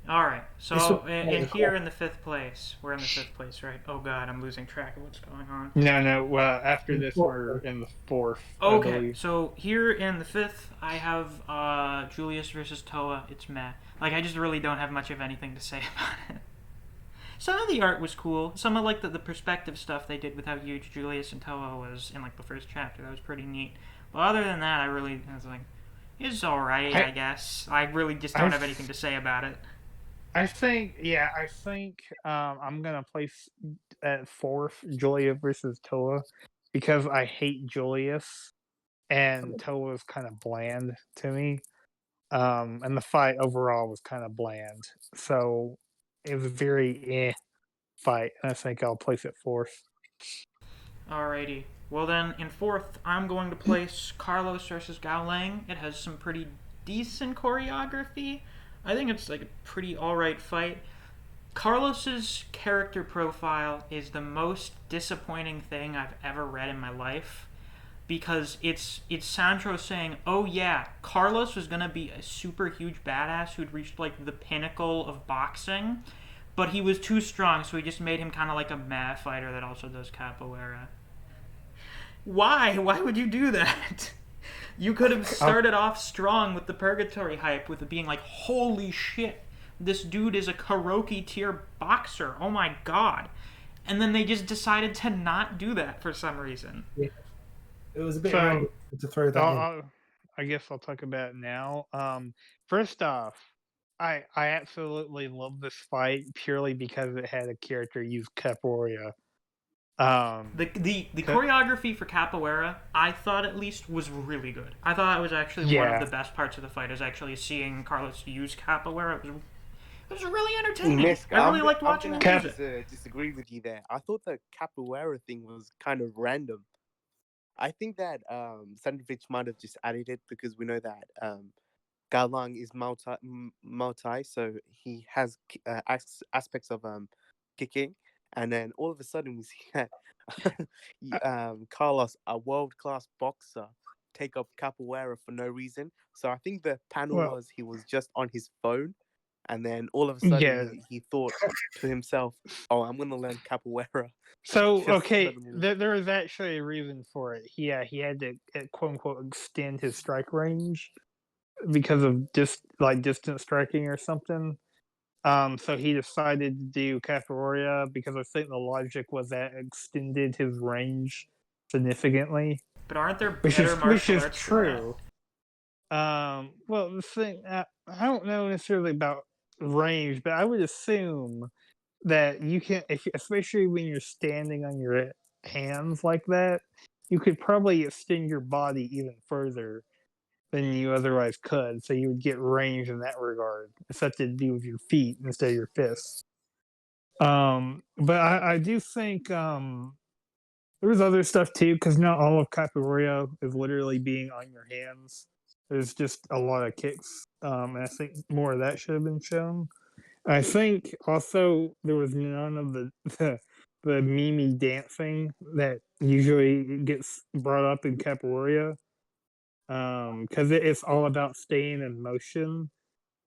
[SPEAKER 1] All right. So
[SPEAKER 2] This would-
[SPEAKER 1] in here in the 5th place, we're in the 5th place, right? Oh god, I'm losing track of what's going on.
[SPEAKER 3] No. Well, after this, we're in the 4th. I
[SPEAKER 1] Okay,
[SPEAKER 3] believe.
[SPEAKER 1] so here in the 5th, I have Julius versus Toa. It's meh. Like, I just really don't have much of anything to say about it. Some of the art was cool. Some of, like, the perspective stuff they did with how huge Julius and Toa was in, like, the first chapter. That was pretty neat. But other than that, I was like, it's alright, I guess. I really just don't have anything to say about it.
[SPEAKER 3] I think I'm gonna place at 4th Julia versus Toa because I hate Julius and Toa's kind of bland to me. And the fight overall was kind of bland, so it was a very fight. And I think I'll place it 4th.
[SPEAKER 1] Alrighty. Well then, in 4th, I'm going to place Carlos versus Gao Lang. It has some pretty decent choreography. I think it's like a pretty alright fight. Carlos's character profile is the most disappointing thing I've ever read in my life. Because it's Sandro saying, oh yeah, Carlos was gonna be a super huge badass who'd reached like the pinnacle of boxing, but he was too strong, so he just made him kind of like a meh fighter that also does capoeira. Why? Why would you do that? You could have started off strong with the Purgatory hype, with it being like, holy shit, this dude is a Kuroki tier boxer. Oh my god. And then they just decided to not do that for some reason.
[SPEAKER 2] Yeah. It was a bit
[SPEAKER 3] So,
[SPEAKER 2] random to throw that in.
[SPEAKER 3] I guess I'll talk about it now. First off, I absolutely love this fight purely because it had a character use capoeira.
[SPEAKER 1] The choreography for capoeira, I thought at least, was really good. I thought it was actually one of the best parts of the fight, is actually seeing Carlos use capoeira. It was really entertaining.
[SPEAKER 4] Misk,
[SPEAKER 1] I really liked watching him
[SPEAKER 4] I'm
[SPEAKER 1] use
[SPEAKER 4] gonna
[SPEAKER 1] it.
[SPEAKER 4] disagree with you there. I thought the capoeira thing was kind of random. I think that Sandrovich might have just added it because we know that Galang is multi, so he has aspects of kicking, and then all of a sudden we see that Carlos, a world-class boxer, take up capoeira for no reason. So I think the panel was he was just on his phone, and then all of a sudden he thought to himself, "Oh, I'm gonna learn capoeira."
[SPEAKER 3] So
[SPEAKER 4] Just
[SPEAKER 3] okay,
[SPEAKER 4] suddenly.
[SPEAKER 3] there was actually a reason for it. He had to quote unquote extend his strike range because of distant striking or something. So he decided to do capoeira because I think the logic was that it extended his range significantly.
[SPEAKER 1] But aren't there
[SPEAKER 3] Which
[SPEAKER 1] better
[SPEAKER 3] is
[SPEAKER 1] martial arts for that?
[SPEAKER 3] true. Well, the thing I don't know necessarily about range, but I would assume that you can, especially when you're standing on your hands like that, you could probably extend your body even further than you otherwise could. So you would get range in that regard. It's have to do with your feet instead of your fists. But I do think there was other stuff too, because not all of Capoeira is literally being on your hands. There's just a lot of kicks, and I think more of that should have been shown. I think also there was none of the Mimi dancing that usually gets brought up in Capoeira, because it's all about staying in motion,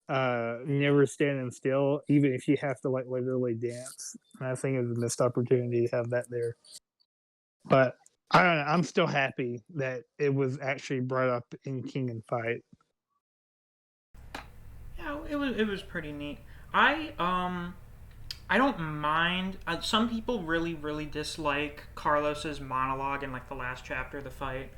[SPEAKER 3] never standing still, even if you have to like literally dance. And I think it was a missed opportunity to have that there. But I don't know. I'm still happy that it was actually brought up in Kengan Fight.
[SPEAKER 1] Yeah, it was pretty neat. I don't mind. Some people really dislike Carlos's monologue in like the last chapter of the fight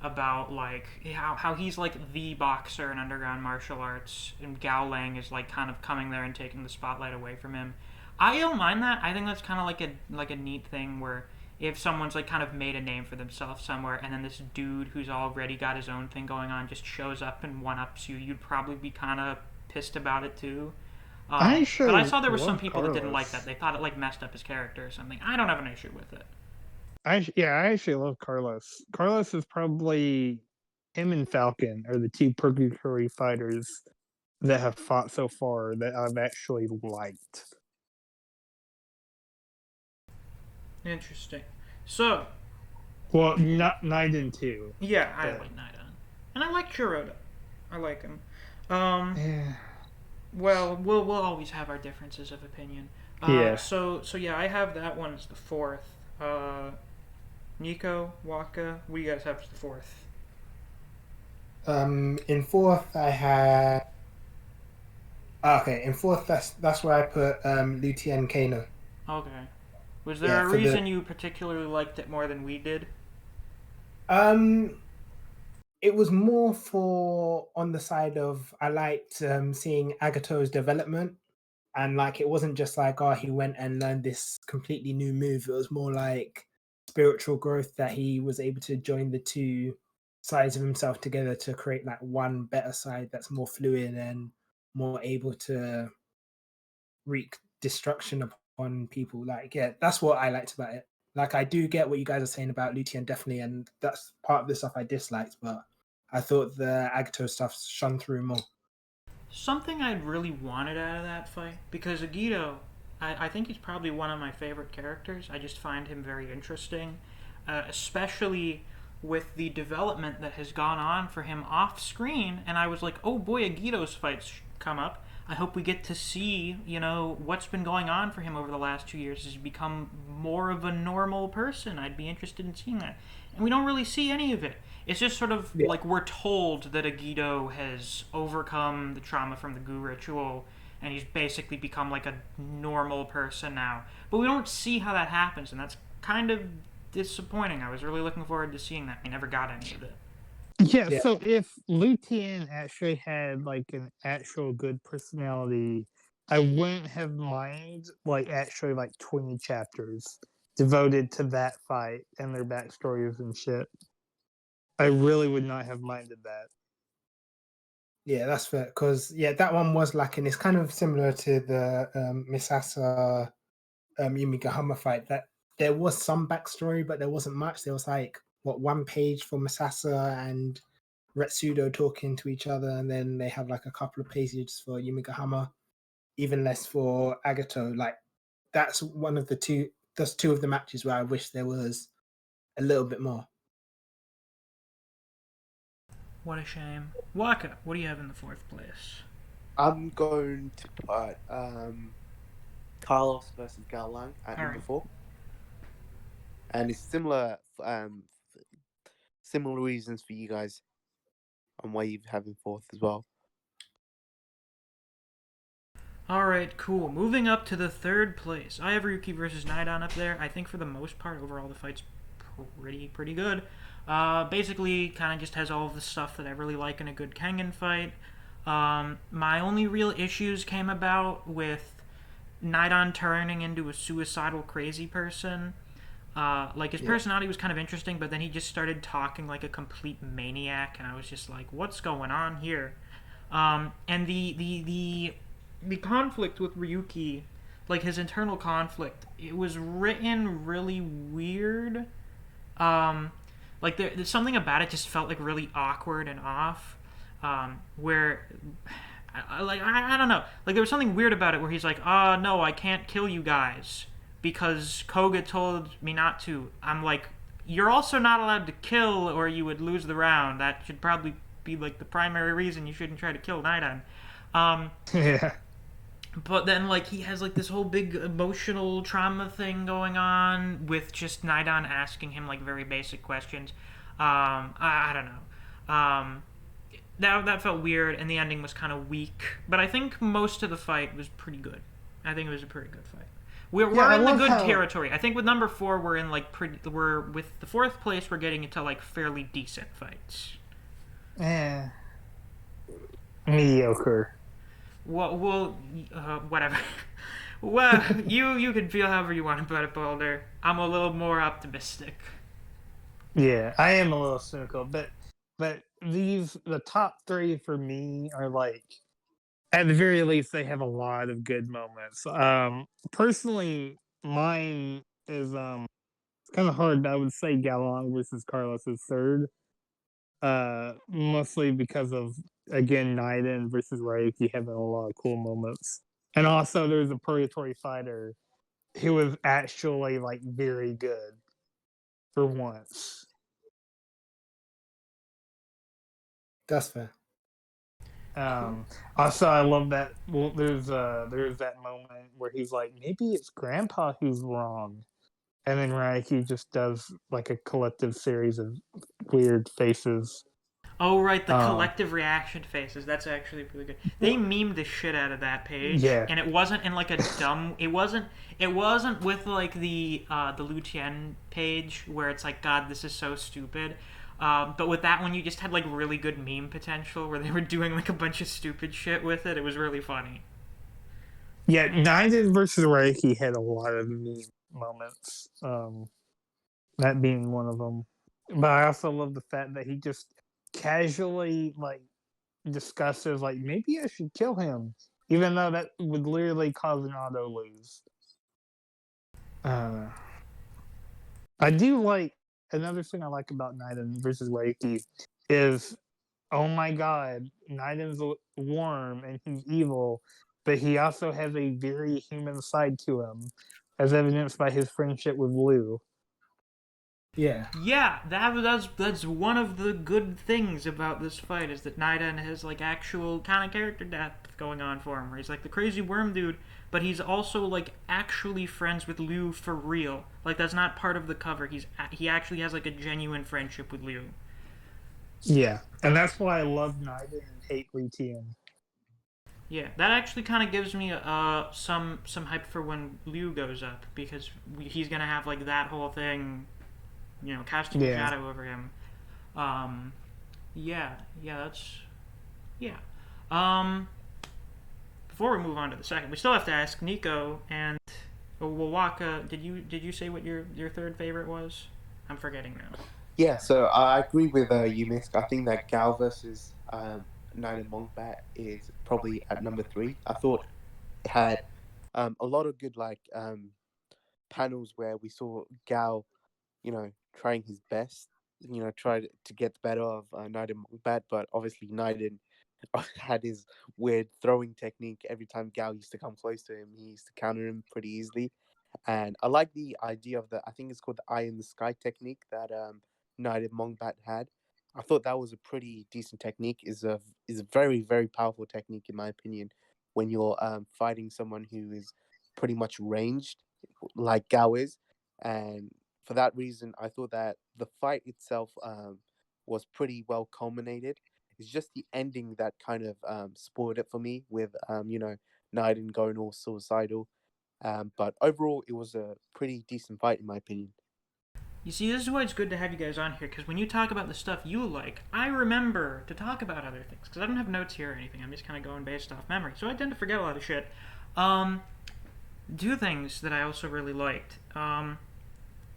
[SPEAKER 1] about like how he's like the boxer in underground martial arts, and Gao Lang is like kind of coming there and taking the spotlight away from him. I don't mind that. I think that's kind of like a neat thing where if someone's like kind of made a name for themselves somewhere, and then this dude who's already got his own thing going on just shows up and one ups you, you'd probably be kind of pissed about it too.
[SPEAKER 3] I
[SPEAKER 1] But I
[SPEAKER 3] actually
[SPEAKER 1] saw there were some
[SPEAKER 3] love
[SPEAKER 1] people that didn't like
[SPEAKER 3] Carlos.
[SPEAKER 1] that. They thought it like messed up his character or something. I don't have an issue with it.
[SPEAKER 3] I actually love Carlos. Carlos is probably him and Falcon are the two purgatory fighters that have fought so far that I've actually liked.
[SPEAKER 1] Interesting. So,
[SPEAKER 3] Well, not Naiden too,
[SPEAKER 1] yeah, I
[SPEAKER 3] but
[SPEAKER 1] like Nidon. And I like Jurota. I like him. Um,
[SPEAKER 3] yeah,
[SPEAKER 1] well, we'll always have our differences of opinion.
[SPEAKER 3] yeah.
[SPEAKER 1] So yeah, I have that one as the fourth. Niko, Waka, what do you guys have as the fourth?
[SPEAKER 2] In fourth, I had. Okay, in fourth, that's where I put Lutien Kano.
[SPEAKER 1] Okay. Was there
[SPEAKER 2] Yeah,
[SPEAKER 1] a
[SPEAKER 2] for the
[SPEAKER 1] reason you particularly liked it more than we did?
[SPEAKER 2] um, it was more for on the side of I liked seeing Agato's development, and like it wasn't just like oh he went and learned this completely new move. It was more like spiritual growth that he was able to join the two sides of himself together to create like one better side that's more fluid and more able to wreak destruction upon people. Like, yeah, that's what I liked about it. Like, I do get what you guys are saying about Lucian, definitely, and that's part of the stuff I disliked, but I thought the Agato stuff shone through more.
[SPEAKER 1] Something I'd really wanted out of that fight, because Agito, I think he's probably one of my favorite characters. I just find him very interesting, especially with the development that has gone on for him off screen. And I was like, oh boy, Agito's fights come up. I hope we get to see, what's been going on for him over the last 2 years. Has he become more of a normal person? I'd be interested in seeing that. And we don't really see any of it. It's just sort of
[SPEAKER 2] Yeah,
[SPEAKER 1] like we're told that Agito has overcome the trauma from the Gu ritual and he's basically become like a normal person now. But we don't see how that happens, and that's kind of disappointing. I was really looking forward to seeing that. We never got any of it.
[SPEAKER 3] Yeah,
[SPEAKER 2] yeah,
[SPEAKER 3] so if Lutien actually had like an actual good personality, I wouldn't have mind like actually like 20 chapters devoted to that fight and their backstories and shit. I really would not have minded that.
[SPEAKER 2] yeah, that's fair. Because yeah, that one was lacking. It's kind of similar to the Misasa Yumigahama fight. That there was some backstory, but there wasn't much. There was like what one page for Misasa and Retsudo talking to each other, and then they have like a couple of pages for Yumigahama. Even less for Agato. Like that's one of the two. That's two of the matches where I wish there was a little bit more.
[SPEAKER 1] What a shame. Waka, what do you have in the fourth place?
[SPEAKER 4] I'm going to put Carlos versus Galang at
[SPEAKER 1] All
[SPEAKER 4] number
[SPEAKER 1] right.
[SPEAKER 4] 4, and it's similar reasons for you guys on why you have him fourth as well.
[SPEAKER 1] All right, cool. Moving up to the third place. I have Ryuki versus Nidon up there. I think for the most part, overall, the fight's pretty good. Basically, kind of just has all of the stuff that I really like in a good Kengan fight. My only real issues came about with Nidon turning into a suicidal crazy person. Like his
[SPEAKER 2] Yeah,
[SPEAKER 1] personality was kind of interesting, but then he just started talking like a complete maniac, and I was just like, "What's going on here?" And the conflict with Ryuki like his internal conflict, it was written really weird. Um, like there's something about it just felt like really awkward and off. Where I don't know, like there was something weird about it where he's like, oh no, I can't kill you guys because Koga told me not to. I'm like, you're also not allowed to kill or you would lose the round. That should probably be like the primary reason you shouldn't try to kill Naidan.
[SPEAKER 3] Yeah.
[SPEAKER 1] But then, like, he has, like, this whole big emotional trauma thing going on with just Naidan asking him, like, very basic questions. I don't know. That felt weird, and the ending was kind of weak. But I think most of the fight was pretty good. I think it was a pretty good fight. We're in the good territory. I think with number 4, we're in, like, we're with the 4th place, we're getting into, like, fairly decent fights.
[SPEAKER 3] Mediocre.
[SPEAKER 1] Well, whatever. Well, you can feel however you want about it, Baldur. I'm a little more optimistic.
[SPEAKER 3] Yeah, I am a little cynical, but the top 3 for me are like, at the very least, they have a lot of good moments. Personally, mine is it's kind of hard. I would say Galong versus Carlos is third. Mostly because of, again, Naiden versus Ryuki having a lot of cool moments. And also there's a Purgatory Fighter who was actually like very good for once.
[SPEAKER 2] That's fair.
[SPEAKER 3] Also I love that, well, there's that moment where he's like, maybe it's Grandpa who's wrong. And then Ryuki just does like a collective series of weird faces.
[SPEAKER 1] Oh, right, the collective reaction faces. That's actually really good. They memed the shit out of that page.
[SPEAKER 3] Yeah.
[SPEAKER 1] And it wasn't in like a dumb... It wasn't with like the Lu Tien page where it's like, God, this is so stupid. But with that one, you just had like really good meme potential where they were doing like a bunch of stupid shit with it. It was really funny.
[SPEAKER 3] Yeah, Naiden versus Reiki had a lot of meme moments. That being one of them. But I also love the fact that he just casually like discusses like, maybe I should kill him, even though that would literally cause an auto lose. I do like, another thing I like about Naiden versus Reiki is, oh my god, Naiden's a worm and he's evil, but he also has a very human side to him, as evidenced by his friendship with Lou.
[SPEAKER 2] Yeah.
[SPEAKER 1] Yeah, that's one of the good things about this fight is that Naiden has like actual kind of character depth going on for him, where he's like the crazy worm dude, but he's also like actually friends with Liu for real. Like that's not part of the cover. He actually has like a genuine friendship with Liu.
[SPEAKER 3] Yeah, and that's why I love Naiden and hate Lu Tien.
[SPEAKER 1] Yeah, that actually kind of gives me some hype for when Liu goes up, because he's gonna have like that whole thing, you know, casting a shadow over him. Before we move on to the second, we still have to ask Niko and Wawaka. Did you say what your third favorite was? I'm forgetting now.
[SPEAKER 4] Yeah, so I agree with you, Misk. I think that Gal versus Nine Monkbat is probably at number 3. I thought it had a lot of good panels where we saw Gal, trying his best, tried to get the better of Naiden Monkbat, but obviously Naiden had his weird throwing technique. Every time Gal used to come close to him, he used to counter him pretty easily. And I like the idea of I think it's called the eye in the sky technique that Naiden Monkbat had. I thought that was a pretty decent technique. Is a very, very powerful technique in my opinion when you're fighting someone who is pretty much ranged like Gao is. And for that reason, I thought that the fight itself was pretty well culminated. It's just the ending that kind of spoiled it for me with Naiden going all suicidal. But overall, it was a pretty decent fight in my opinion.
[SPEAKER 1] You see, this is why it's good to have you guys on here, because when you talk about the stuff you like, I remember to talk about other things, because I don't have notes here or anything. I'm just kind of going based off memory, so I tend to forget a lot of shit. Two things that I also really liked.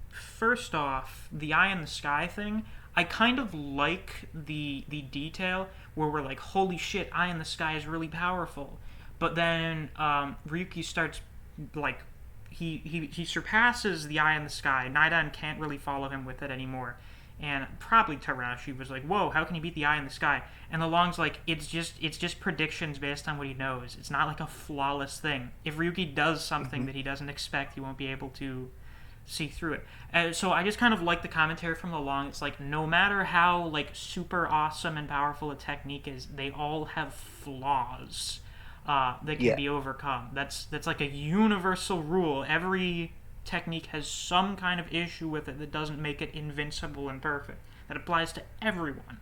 [SPEAKER 1] First off, the eye in the sky thing. I kind of like the detail where we're like, holy shit, eye in the sky is really powerful. But then Ryuki starts like he surpasses the eye in the sky. Naidan can't really follow him with it anymore. And probably Tarashi was like, "Whoa, how can he beat the eye in the sky?" And Lolong's like, "It's just predictions based on what he knows. It's not like a flawless thing. If Ryuki does something that he doesn't expect, he won't be able to see through it." So I just kind of like the commentary from Lolong. It's like no matter how like super awesome and powerful a technique is, they all have flaws that can
[SPEAKER 4] Yeah.
[SPEAKER 1] be overcome. That's like a universal rule. Every technique has some kind of issue with it that doesn't make it invincible and perfect. That applies to everyone.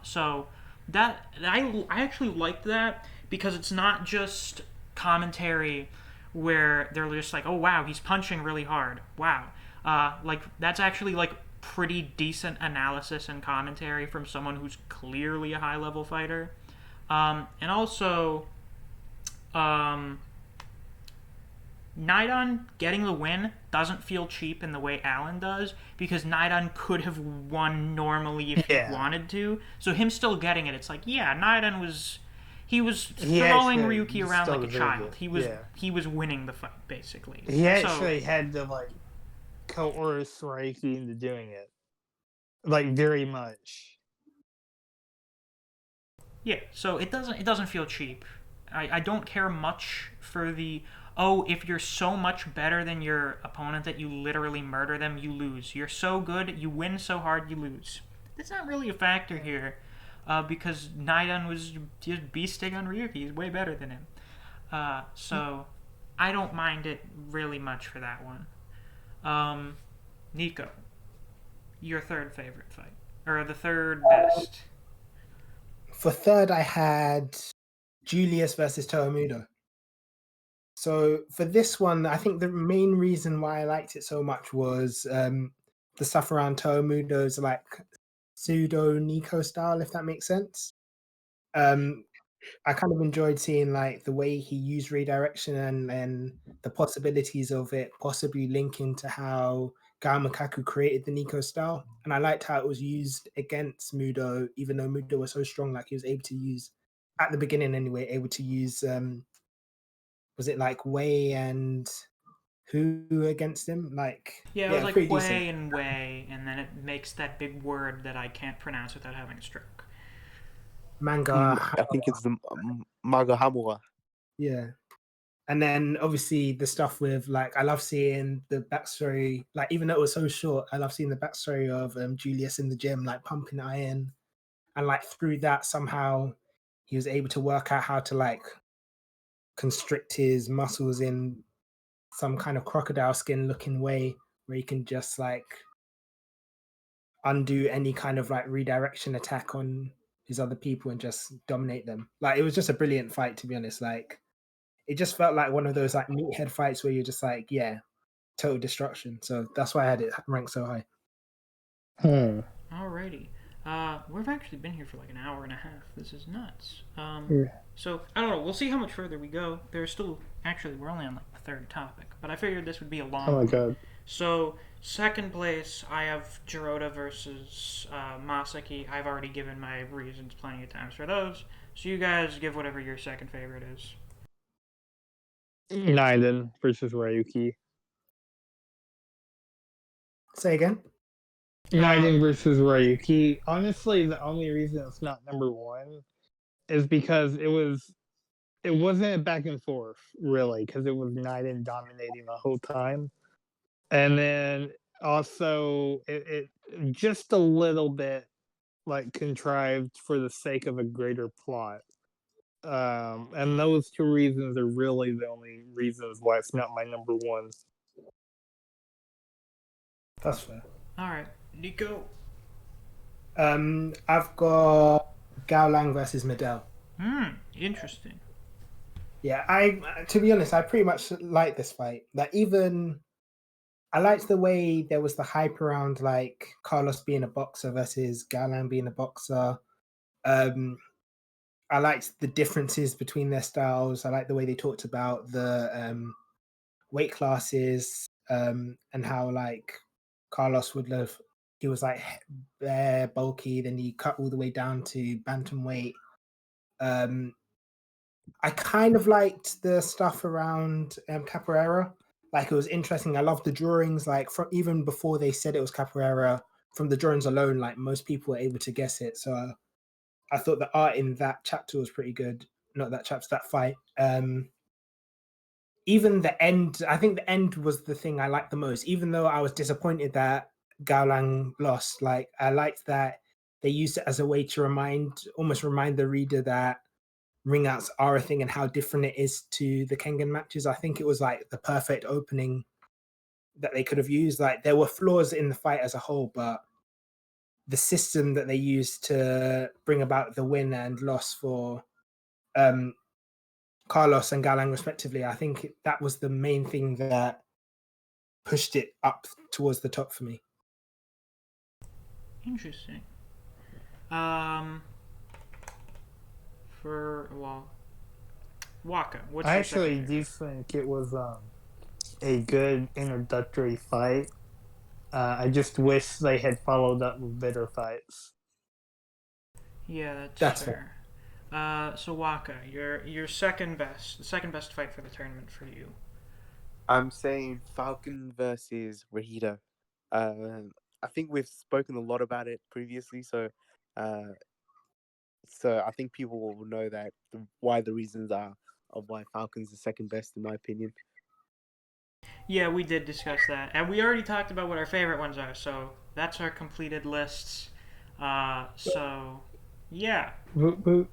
[SPEAKER 1] So that I actually liked that because it's not just commentary where they're just like, oh wow, he's punching really hard. Wow, like that's actually like pretty decent analysis and commentary from someone who's clearly a high level fighter. And also, um, Nidon getting the win doesn't feel cheap in the way Alan does because Nidon could have won normally if he wanted to. So him still getting it, it's like, yeah, Nidon was throwing Ryuki around like a child. He was winning the fight basically.
[SPEAKER 3] He actually had to like coerce Ryuki into doing it, like very much.
[SPEAKER 1] Yeah, so it doesn't feel cheap. I don't care much for the, oh, if you're so much better than your opponent that you literally murder them, you lose. You're so good, you win so hard, you lose. That's not really a factor here, because Naidan was just beasting on Ryuki. He's way better than him. So I don't mind it really much for that one. Niko, your third favorite fight, or the third best?
[SPEAKER 2] For third, I had Julius versus Towamudo. So for this one, I think the main reason why I liked it so much was the stuff around Towamudo's like pseudo Niko style, if that makes sense. I kind of enjoyed seeing like the way he used redirection and then the possibilities of it possibly linking to how Gaomakaku created the Niko style. And I liked how it was used against Mudo, even though Mudo was so strong, like he was able to use at the beginning anyway, able to use was it like Wei and who against him? Like
[SPEAKER 1] Yeah, it was like
[SPEAKER 2] pretty
[SPEAKER 1] Wei
[SPEAKER 2] decent.
[SPEAKER 1] and Wei, and then it makes that big word that I can't pronounce without having a stroke.
[SPEAKER 2] Manga.
[SPEAKER 4] I think it's the Magahamura.
[SPEAKER 2] Yeah. And then obviously the stuff with like I love seeing the backstory, like even though it was so short, I love seeing the backstory of Julius in the gym, like pumping iron, and like through that somehow he was able to work out how to like constrict his muscles in some kind of crocodile skin looking way where he can just like undo any kind of like redirection attack on his other people and just dominate them. Like it was just a brilliant fight, to be honest. Like it just felt like one of those like meathead fights where you're just like, yeah, total destruction. So that's why I had it ranked so high.
[SPEAKER 1] Alrighty. We've actually been here for like an hour and a half. This is nuts.
[SPEAKER 3] Yeah.
[SPEAKER 1] So I don't know. We'll see how much further we go. There's still actually we're only on like the third topic, but I figured this would be a long.
[SPEAKER 3] Oh my
[SPEAKER 1] one.
[SPEAKER 3] god.
[SPEAKER 1] So second place, I have Jurota versus Masaki. I've already given my reasons plenty of times for those. So you guys give whatever your second favorite is.
[SPEAKER 3] Naiden versus Ryuki.
[SPEAKER 2] Say again.
[SPEAKER 3] Naiden versus Ryuki. Honestly, the only reason it's not number one is because it wasn't a back and forth really, because it was Naiden dominating the whole time, and then also it just a little bit like contrived for the sake of a greater plot. And those two reasons are really the only reasons why it's not my number one.
[SPEAKER 2] That's fair.
[SPEAKER 1] All right, Niko.
[SPEAKER 2] I've got Gao Lang versus Medell.
[SPEAKER 1] Interesting.
[SPEAKER 2] Yeah, to be honest, I pretty much like this fight. Like even I liked the way there was the hype around like Carlos being a boxer versus Gao Lang being a boxer. I liked the differences between their styles. I like the way they talked about the weight classes and how like Carlos would love. He was like bare bulky, then he cut all the way down to bantamweight. I kind of liked the stuff around Capoeira. Like it was interesting. I loved the drawings. Like from even before they said it was Capoeira, from the drawings alone, like most people were able to guess it. So I thought the art in that chapter was pretty good. Not that chapter, that fight. Even the end, I think the end was the thing I liked the most. Even though I was disappointed that Gao lost, like I liked that they used it as a way to almost remind the reader that ring outs are a thing and how different it is to the Kengan matches. I think it was like the perfect opening that they could have used. Like there were flaws in the fight as a whole, but the system that they used to bring about the win and loss for um, Carlos and Galang respectively, I think that was the main thing that pushed it up towards the top for me.
[SPEAKER 1] Interesting. Waka, what's
[SPEAKER 3] I
[SPEAKER 1] your
[SPEAKER 3] actually
[SPEAKER 1] second
[SPEAKER 3] do think it was a good introductory fight. I just wish they had followed up with better fights.
[SPEAKER 1] Yeah,
[SPEAKER 2] That's
[SPEAKER 1] fair. So Waka, your second best, the second best fight for the tournament for you.
[SPEAKER 4] I'm saying Falcon versus Rahido. I think we've spoken a lot about it previously, so I think people will know that why the reasons are of why Falcon's the second best in my opinion.
[SPEAKER 1] Yeah, we did discuss that, and we already talked about what our favorite ones are. So that's our completed lists. So yeah,
[SPEAKER 3] Boop, boop.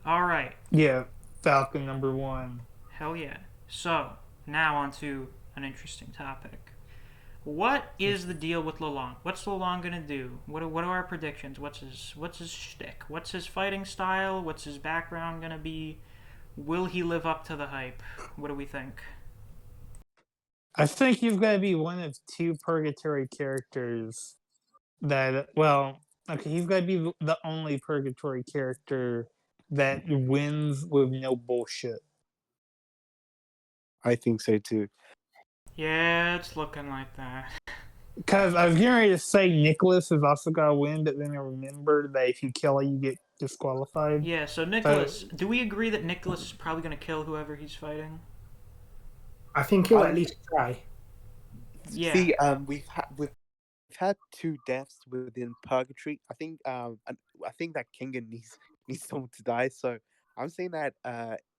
[SPEAKER 1] all right,
[SPEAKER 3] Yeah, Falcon number one.
[SPEAKER 1] hell yeah. So now on to an interesting topic. What is the deal with Lolong? What's Lolong gonna do? What are our predictions? What's his shtick? What's his fighting style? What's his background gonna be? Will he live up to the hype? What do we think?
[SPEAKER 3] I think he's going to be one of two purgatory characters that, well, okay, he's going to be the only purgatory character that wins with no bullshit.
[SPEAKER 4] I think so too.
[SPEAKER 1] Yeah, it's looking like that.
[SPEAKER 3] Because I was getting ready to say Nicholas is also going to win, but then I remembered that if you kill it, you get disqualified.
[SPEAKER 1] Yeah, so Nicholas, do we agree that Nicholas is probably going to kill whoever he's fighting?
[SPEAKER 2] I think he'll at least try.
[SPEAKER 1] Yeah.
[SPEAKER 4] See, we've had two deaths within Purgatory. I think that Kengan needs someone to die. So I'm saying that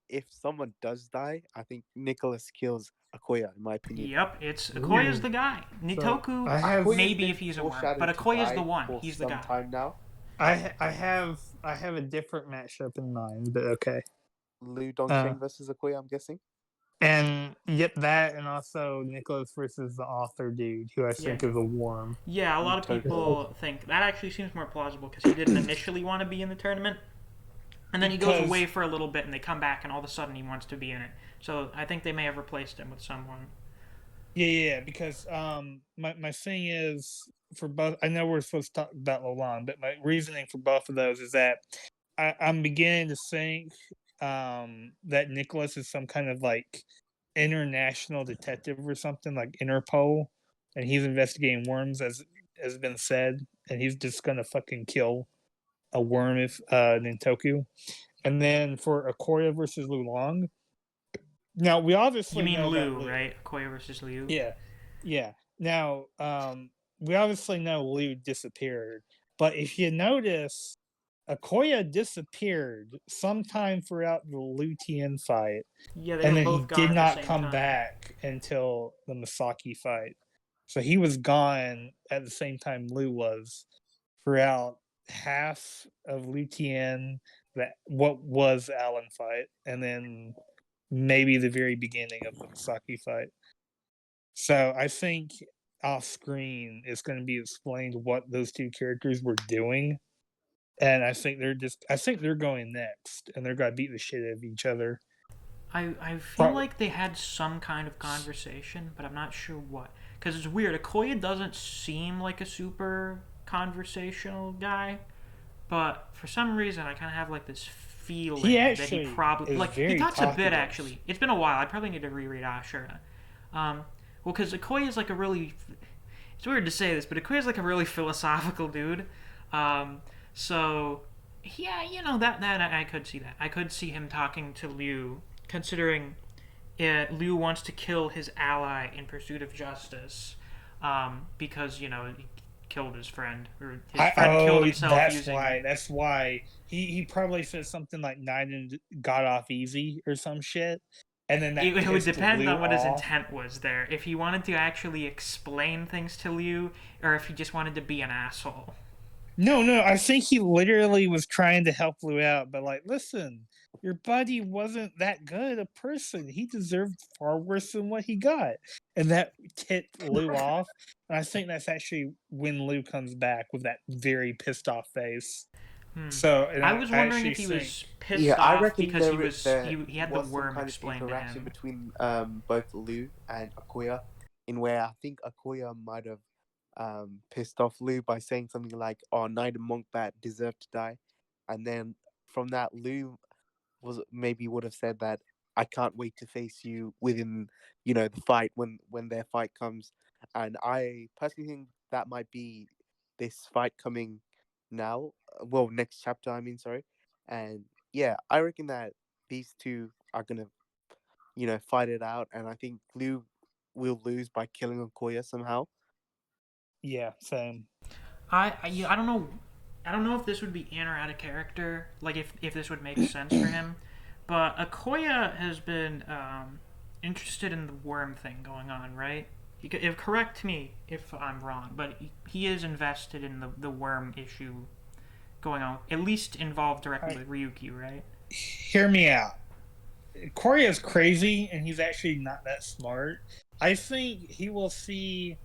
[SPEAKER 4] if someone does die, I think Nicholas kills Akoya, in my opinion.
[SPEAKER 1] Yep, it's Okoye's the guy. Nitoku,
[SPEAKER 4] Akoya's
[SPEAKER 1] maybe
[SPEAKER 4] been
[SPEAKER 1] if he's a worm,
[SPEAKER 4] foreshadowed
[SPEAKER 1] but
[SPEAKER 4] to
[SPEAKER 1] Okoye's
[SPEAKER 4] die
[SPEAKER 1] the one.
[SPEAKER 4] for
[SPEAKER 1] He's the
[SPEAKER 4] some
[SPEAKER 1] guy.
[SPEAKER 4] time now.
[SPEAKER 3] I have a different matchup in mind, but okay.
[SPEAKER 4] Liu Dongsheng versus Akoya, I'm guessing.
[SPEAKER 3] And yep, that, and also Nicholas versus the author dude, who I think is a worm.
[SPEAKER 1] Yeah, a lot of people think that actually seems more plausible because he didn't initially want to be in the tournament, and then he goes away for a little bit, and they come back, and all of a sudden he wants to be in it. So I think they may have replaced him with someone.
[SPEAKER 3] Yeah, because my thing is for both. I know we're supposed to talk about Lolong, but my reasoning for both of those is that I'm beginning to think that Nicholas is some kind of like international detective or something, like Interpol, and he's investigating worms, as has been said, and he's just gonna fucking kill a worm if Nintoku. And then for Akoya versus Lulong, now we obviously
[SPEAKER 1] You mean
[SPEAKER 3] know
[SPEAKER 1] Liu,
[SPEAKER 3] about Liu,
[SPEAKER 1] right? Okoye versus Liu.
[SPEAKER 3] Yeah. Now, we obviously know Liu disappeared, but if you notice, Akoya disappeared sometime throughout the Liu Tien fight.
[SPEAKER 1] Yeah, they
[SPEAKER 3] And
[SPEAKER 1] were
[SPEAKER 3] then he
[SPEAKER 1] both gone
[SPEAKER 3] did
[SPEAKER 1] at the
[SPEAKER 3] not
[SPEAKER 1] same
[SPEAKER 3] come
[SPEAKER 1] time.
[SPEAKER 3] back until the Misaki fight. So he was gone at the same time Liu was throughout half of Liu Tien, that what was Alan fight, and then maybe the very beginning of the Misaki fight. So I think off screen it's going to be explained what those two characters were doing, and I think they're going next, and they're going to beat the shit out of each other.
[SPEAKER 1] I feel like they had some kind of conversation, but I'm not sure what. Because it's weird. Okoye doesn't seem like a super conversational guy, but for some reason I kind of have like this feeling that he probably he talks a bit. Actually, it's been a while. I probably need to reread Ashura. Well, because Okoye is like a really. It's weird to say this, but Okoye is like a really philosophical dude. So Yeah, that I could see that. I could see him talking to Liu, considering Liu wants to kill his ally in pursuit of justice, because he killed his friend, or his friend killed himself
[SPEAKER 3] That's
[SPEAKER 1] using.
[SPEAKER 3] why. That's why he probably said something like Naiden got off easy or some shit, and then that
[SPEAKER 1] It would
[SPEAKER 3] pissed
[SPEAKER 1] depend
[SPEAKER 3] Liu
[SPEAKER 1] on what his
[SPEAKER 3] off.
[SPEAKER 1] intent was there. If he wanted to actually explain things to Liu, or if he just wanted to be an asshole.
[SPEAKER 3] No, I think he literally was trying to help Liu out, but like, listen, your buddy wasn't that good a person. He deserved far worse than what he got. And that tipped Liu off. And I think that's actually when Liu comes back with that very pissed off face. So, and
[SPEAKER 1] I
[SPEAKER 3] I
[SPEAKER 1] was wondering
[SPEAKER 3] actually
[SPEAKER 1] if he
[SPEAKER 3] think,
[SPEAKER 1] was
[SPEAKER 4] Yeah,
[SPEAKER 1] pissed
[SPEAKER 4] I
[SPEAKER 1] off
[SPEAKER 4] reckon
[SPEAKER 1] because
[SPEAKER 4] there
[SPEAKER 1] he had the
[SPEAKER 4] was some
[SPEAKER 1] worm
[SPEAKER 4] kind of
[SPEAKER 1] explained to
[SPEAKER 4] interaction
[SPEAKER 1] him.
[SPEAKER 4] between both Liu and Akoya, in where I think Akoya might have pissed off Liu by saying something like, "Oh, Knight and Monkbat deserve to die," and then from that, Liu would have said that, "I can't wait to face you within the fight when their fight comes," and I personally think that might be this fight coming now. Well, next chapter, I mean, sorry. And yeah, I reckon that these two are gonna, fight it out, and I think Liu will lose by killing Okoye somehow.
[SPEAKER 3] yeah, same.
[SPEAKER 1] I don't know. I don't know if this would be in or out of character, like if this would make sense for him. But Akoya has been interested in the worm thing going on, right? Correct me if I'm wrong, but he is invested in the worm issue going on, at least involved directly with Ryuki, right?
[SPEAKER 3] Hear me out. Corey is crazy and he's actually not that smart. I think he will see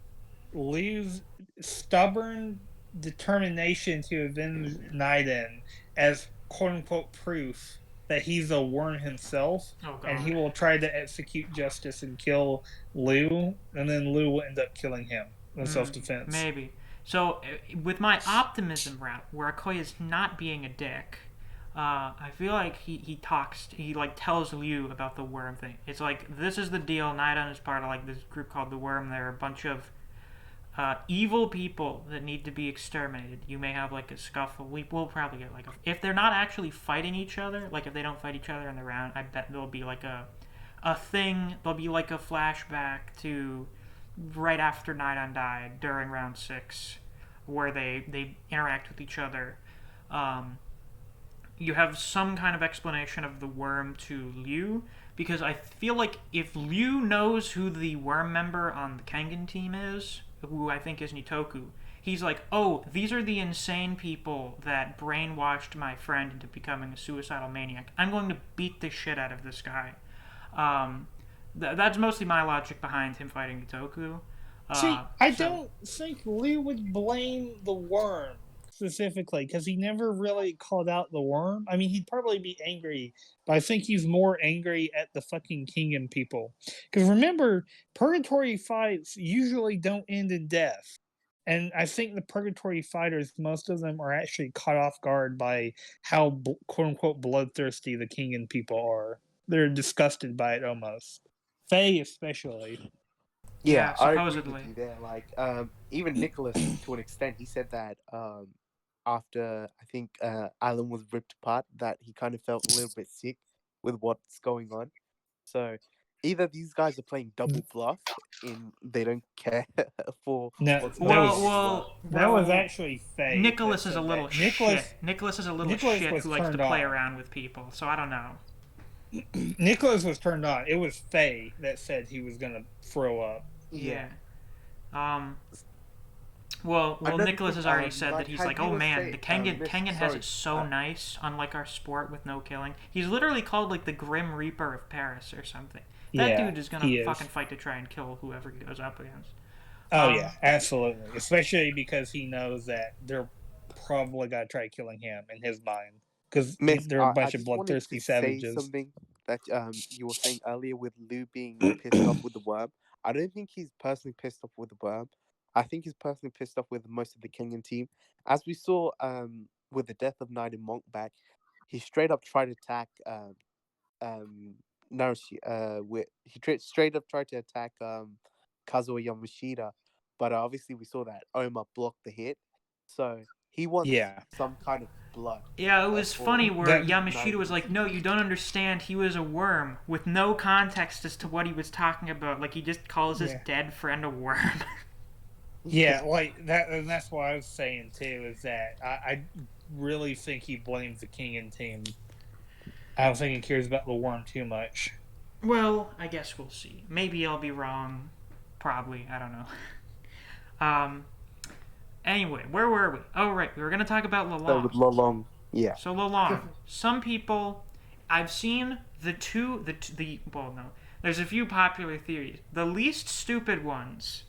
[SPEAKER 3] Liu's stubborn determination to avenge Naiden as quote unquote proof that he's a worm himself,
[SPEAKER 1] Oh
[SPEAKER 3] and
[SPEAKER 1] God.
[SPEAKER 3] he will try to execute justice and kill Liu, and then Liu will end up killing him in self defense.
[SPEAKER 1] Maybe. So, with my optimism route, where Akoya is not being a dick, I feel like he like tells Liu about the worm thing. It's like, this is the deal. Nidon is part of like this group called the Worm. They're a bunch of evil people that need to be exterminated. You may have like a scuffle. We'll probably get like if they're not actually fighting each other, like if they don't fight each other in the round, I bet there'll be like a thing. There'll be like a flashback to right after Nidon died during round 6, where they interact with each other. You have some kind of explanation of the worm to Liu, because I feel like if Liu knows who the worm member on the Kengan team is, who I think is Nitoku, he's like, oh, these are the insane people that brainwashed my friend into becoming a suicidal maniac. I'm going to beat the shit out of this guy. That's mostly my logic behind him fighting Nitoku.
[SPEAKER 3] See, I don't think Liu would blame the worm specifically because he never really called out the worm. I mean, he'd probably be angry, but I think he's more angry at the fucking Kengan people. Because remember, purgatory fights usually don't end in death. And I think the purgatory fighters, most of them are actually caught off guard by how quote unquote bloodthirsty the Kengan people are. They're disgusted by it almost. Faye, especially.
[SPEAKER 4] Yeah,
[SPEAKER 1] Yeah,
[SPEAKER 4] I agree with
[SPEAKER 1] supposedly.
[SPEAKER 4] you there. Like, even Nicholas, to an extent, he said that after I think Alan was ripped apart, that he kind of felt a little bit sick with what's going on. So either these guys are playing double bluff in they don't care for
[SPEAKER 3] No,
[SPEAKER 4] what's
[SPEAKER 3] that
[SPEAKER 4] going
[SPEAKER 3] was
[SPEAKER 4] on.
[SPEAKER 3] that was
[SPEAKER 1] Well,
[SPEAKER 3] actually Faye.
[SPEAKER 1] Nicholas is a little shit. Nicholas is a little
[SPEAKER 3] Nicholas
[SPEAKER 1] shit
[SPEAKER 3] was
[SPEAKER 1] who likes to
[SPEAKER 3] turned
[SPEAKER 1] play
[SPEAKER 3] on.
[SPEAKER 1] around with people. So I don't know.
[SPEAKER 3] Nicholas was turned on. It was Faye that said he was gonna throw up.
[SPEAKER 1] Yeah. Um. Well,
[SPEAKER 4] Another
[SPEAKER 1] Nicholas
[SPEAKER 4] thing,
[SPEAKER 1] has already said that
[SPEAKER 4] like
[SPEAKER 1] he's
[SPEAKER 4] how
[SPEAKER 1] like,
[SPEAKER 4] you
[SPEAKER 1] oh
[SPEAKER 4] were
[SPEAKER 1] man, the
[SPEAKER 4] saying,
[SPEAKER 1] Kengan has
[SPEAKER 4] sorry,
[SPEAKER 1] it so nice, unlike our sport with no killing. He's literally called like the Grim Reaper of Paris or something. That
[SPEAKER 3] Yeah,
[SPEAKER 1] dude is gonna
[SPEAKER 3] he is.
[SPEAKER 1] fucking fight to try and kill whoever he goes up against.
[SPEAKER 3] Oh yeah, absolutely. Especially because he knows that they're probably gonna try killing him in his mind because
[SPEAKER 4] Miss,
[SPEAKER 3] they're a
[SPEAKER 4] I
[SPEAKER 3] bunch of
[SPEAKER 4] just wanted to
[SPEAKER 3] bloodthirsty
[SPEAKER 4] say
[SPEAKER 3] savages.
[SPEAKER 4] something that you were saying earlier with Lou being pissed off with the worm. I don't think he's personally pissed off with the worm. I think he's personally pissed off with most of the Kenyan team. As we saw with the death of Knight and Monkback, he straight up tried to attack Narushi. Straight up tried to attack Kazuo Yamashita, but obviously we saw that Oma blocked the hit. So He wants
[SPEAKER 3] Yeah.
[SPEAKER 4] some kind of blood.
[SPEAKER 1] Yeah, it was
[SPEAKER 4] Or-
[SPEAKER 1] funny where
[SPEAKER 3] That-
[SPEAKER 1] Yamashita was like, "No, you don't understand. He was a worm," with no context as to what he was talking about. Like he just calls his
[SPEAKER 3] Yeah.
[SPEAKER 1] dead friend a worm.
[SPEAKER 3] Yeah, like that, and that's what I was saying too. Is that I really think he blames the Kengan team. I don't think he cares about the worm too much.
[SPEAKER 1] Well, I guess we'll see. Maybe I'll be wrong. Probably, I don't know. Anyway, where were we? Oh, right, we were gonna talk about
[SPEAKER 4] So
[SPEAKER 1] Lolong.
[SPEAKER 4] with Lolong, yeah.
[SPEAKER 1] So Lolong. Some people, I've seen well, no. There's a few popular theories. The least stupid ones,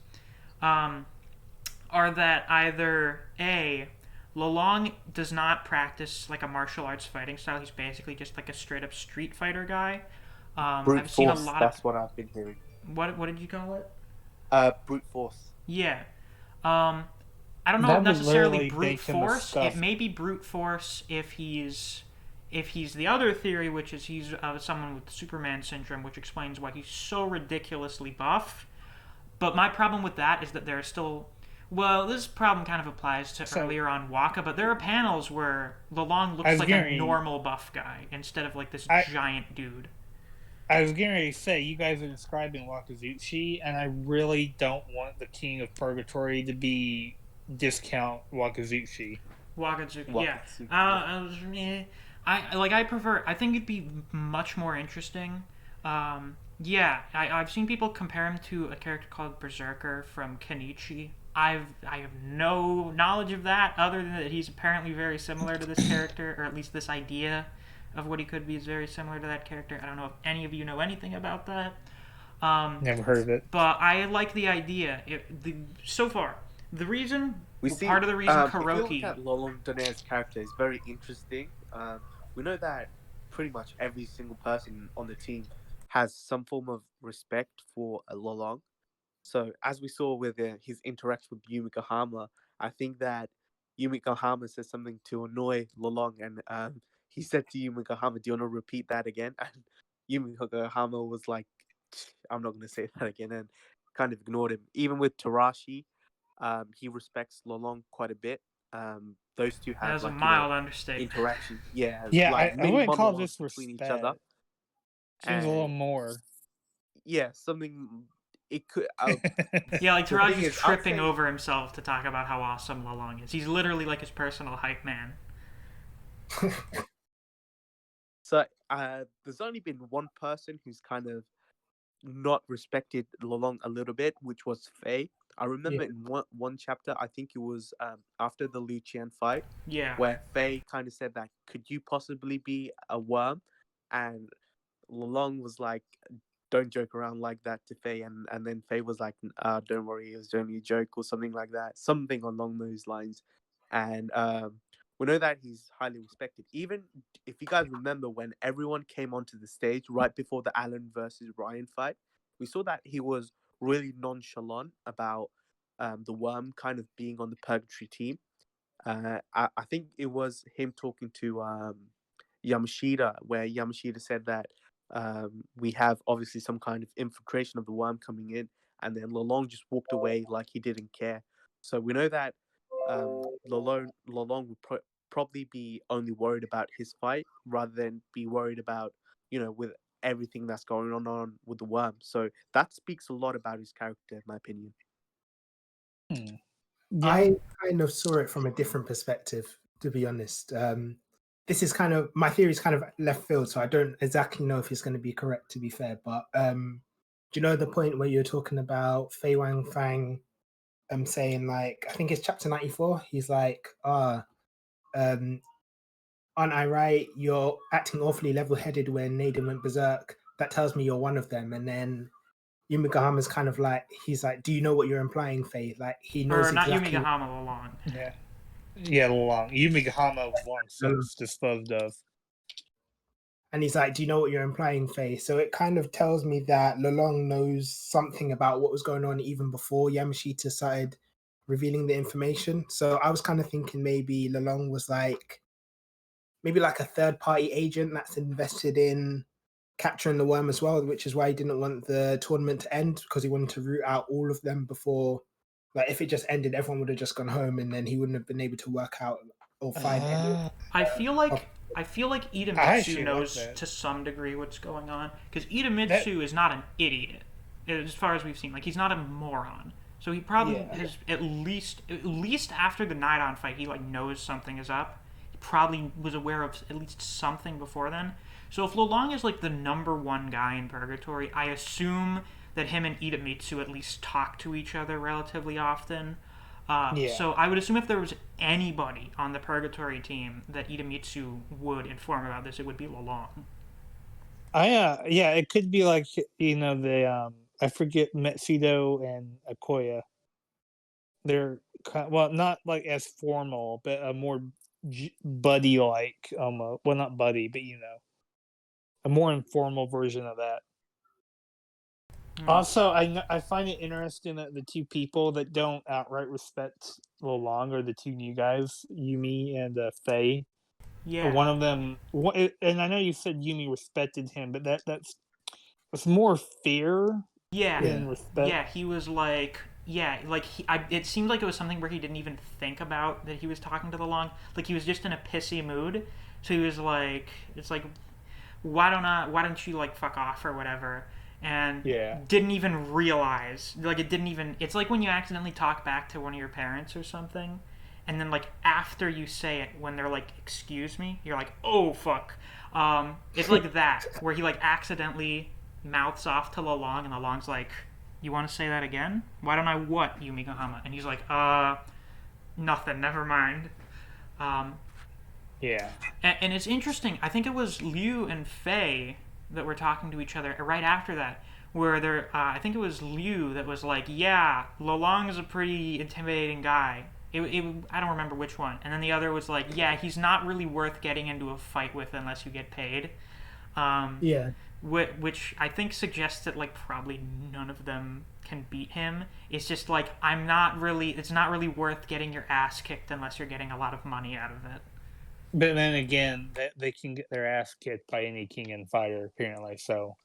[SPEAKER 1] are that either A, Lolong does not practice like a martial arts fighting style. He's basically just like a straight up street fighter guy.
[SPEAKER 4] Brute
[SPEAKER 1] I've seen a
[SPEAKER 4] force,
[SPEAKER 1] lot
[SPEAKER 4] that's
[SPEAKER 1] of
[SPEAKER 4] what I've been hearing.
[SPEAKER 1] what did you call it?
[SPEAKER 4] Brute force.
[SPEAKER 1] Yeah. I don't know
[SPEAKER 3] That
[SPEAKER 1] if
[SPEAKER 3] would
[SPEAKER 1] necessarily
[SPEAKER 3] literally
[SPEAKER 1] brute
[SPEAKER 3] make him a
[SPEAKER 1] force.
[SPEAKER 3] scuff.
[SPEAKER 1] It may be brute force if he's the other theory, which is he's someone with Superman syndrome, which explains why he's so ridiculously buff. But my problem with that is that there are still. Well, this problem kind of applies to earlier on Waka, but there are panels where Lolong looks like a normal buff guy instead of like this giant dude.
[SPEAKER 3] I was getting ready to say, you guys are describing Wakazuchi, and I really don't want the King of Purgatory to be discount Wakazuchi.
[SPEAKER 1] Wakazuki, yeah. I prefer. I think it'd be much more interesting. Yeah, I've seen people compare him to a character called Berserker from Kenichi. I have no knowledge of that other than that he's apparently very similar to this character, or at least this idea of what he could be is very similar to that character. I don't know if any of you know anything about that.
[SPEAKER 3] Never heard of it.
[SPEAKER 1] But I like the idea. So far, the reason part of the reason
[SPEAKER 4] If you
[SPEAKER 1] Kuroki.
[SPEAKER 4] look at Lolong Donair's character, is very interesting. We know that pretty much every single person on the team has some form of respect for Lolong. So as we saw with his interaction with Yumigahama, I think that Yumigahama said something to annoy Lolong, and he said to Yumigahama, "Do you want to repeat that again?" And Yumigahama was like, "I'm not going to say that again," and kind of ignored him. Even with Tarashi, he respects Lolong quite a bit. Those two have
[SPEAKER 1] That was
[SPEAKER 4] like
[SPEAKER 1] a mild understatement.
[SPEAKER 4] interaction. Yeah,
[SPEAKER 3] Yeah,
[SPEAKER 4] like
[SPEAKER 3] I wouldn't call
[SPEAKER 4] monologues
[SPEAKER 3] this
[SPEAKER 4] between each
[SPEAKER 3] respect.
[SPEAKER 4] other.
[SPEAKER 3] Seems a little more.
[SPEAKER 4] Yeah, something it could.
[SPEAKER 1] Yeah, like
[SPEAKER 4] The thing
[SPEAKER 1] Taraji's
[SPEAKER 4] is, I'd
[SPEAKER 1] tripping
[SPEAKER 4] say-
[SPEAKER 1] over himself to talk about how awesome Lolong is. He's literally like his personal hype man.
[SPEAKER 4] So there's only been one person who's kind of not respected Lolong a little bit, which was Faye. I remember in one chapter, I think it was after the Liu Qian fight,
[SPEAKER 1] Yeah.
[SPEAKER 4] where Faye kind of said that, "Could you possibly be a worm?" And Lolong was like, "Don't joke around like that to Faye," and then Faye was like, "Don't worry, it was only a joke," or something like that, something along those lines. And we know that he's highly respected. Even if you guys remember when everyone came onto the stage right before the Alan versus Ryan fight, we saw that he was really nonchalant about the worm kind of being on the Purgatory team. I think it was him talking to Yamashita, where Yamashita said that we have obviously some kind of infiltration of the worm coming in, and then Lolong just walked away like he didn't care. So we know that Lolong would probably be only worried about his fight rather than be worried about, with everything that's going on with the worm. So that speaks a lot about his character, in my opinion.
[SPEAKER 3] Yeah.
[SPEAKER 2] I kind of saw it from a different perspective, to be honest. This is kind of my theory is kind of left field, so I don't exactly know if it's going to be correct, to be fair. But do you know the point where you're talking about Fei Wang Fang saying, like, I think it's chapter 94, he's like, aren't I right? You're acting awfully level-headed when Naden went berserk. That tells me you're one of them. And then Yumigahama's kind of like, he's like, do you know what you're implying, Faye? Like, he knows
[SPEAKER 1] Or not
[SPEAKER 2] exactly.
[SPEAKER 1] Yumigahama, Lolong.
[SPEAKER 3] Yeah, Lolong. Yumigahama was long since disposed of.
[SPEAKER 2] And he's like, do you know what you're implying, Faye? So it kind of tells me that Lolong knows something about what was going on even before Yamashita started revealing the information. So I was kind of thinking maybe Lolong was like, maybe like a third-party agent that's invested in capturing the worm as well, which is why he didn't want the tournament to end, because he wanted to root out all of them before Like if it just ended, everyone would have just gone home, and then he wouldn't have been able to work out or find any.
[SPEAKER 1] I feel like
[SPEAKER 3] I
[SPEAKER 1] Itamitsu
[SPEAKER 3] actually like
[SPEAKER 1] knows
[SPEAKER 3] that.
[SPEAKER 1] to some degree what's going on, because Itamitsu is not an idiot, as far as we've seen. Like, he's not a moron. So he probably has at least after the Nidon fight, he like knows something is up. He probably was aware of at least something before then. So if Lolong is like the number one guy in Purgatory, I assume that him and Itamitsu at least talk to each other relatively often. So I would assume if there was anybody on the Purgatory team that Itamitsu would inform about this, it would be Lolong.
[SPEAKER 3] Yeah, it could be like the I forget Metsudo and Akoya. They're well, not like as formal, but a more buddy like almost. Well, not buddy, but a more informal version of that. Also, I find it interesting that the two people that don't outright respect Lolong are the two new guys, Yumi and Faye.
[SPEAKER 1] Yeah.
[SPEAKER 3] One of them, and I know you said Yumi respected him, but that's more fear than respect.
[SPEAKER 1] Yeah, he was like, it seemed like it was something where he didn't even think about that he was talking to Lolong. Like, he was just in a pissy mood. So he was like, it's like, why don't you like fuck off or whatever? And didn't even realize, like, it's like when you accidentally talk back to one of your parents or something, and then like after you say it, when they're like, excuse me, you're like, oh fuck. It's like that, where he like accidentally mouths off to Lolong, and Lolong's like, you want to say that again? Why don't I what, Yumigahama? And he's like, nothing, never mind. And it's interesting, I think it was Liu and Faye that were talking to each other right after that, where I think it was Liu that was like, yeah, Lolong is a pretty intimidating guy. I don't remember which one. And then the other was like, yeah, he's not really worth getting into a fight with unless you get paid. Which I think suggests that like probably none of them can beat him. It's just like, it's not really worth getting your ass kicked unless you're getting a lot of money out of it.
[SPEAKER 3] But then again, they can get their ass kicked by any Kengan fighter, apparently, so.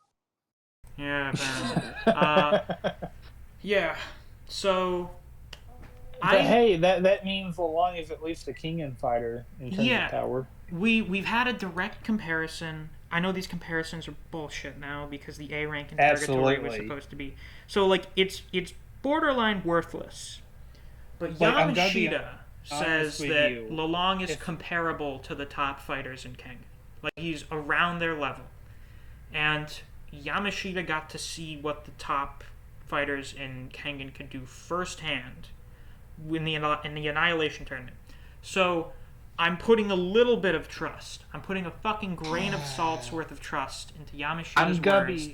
[SPEAKER 1] Yeah, apparently. Yeah, so...
[SPEAKER 3] But hey, that means Lolong is at least a Kengan fighter in terms of power.
[SPEAKER 1] We've had a direct comparison. I know these comparisons are bullshit now because the A rank in Purgatory was supposed to be... So, like, it's borderline worthless. But Yamashita says that Lolong is comparable to the top fighters in Kengan. Like, he's around their level. And Yamashita got to see what the top fighters in Kengan could do firsthand in the Annihilation tournament. So, I'm putting a little bit of trust. I'm putting a fucking grain of salt's worth of trust into Yamashita's words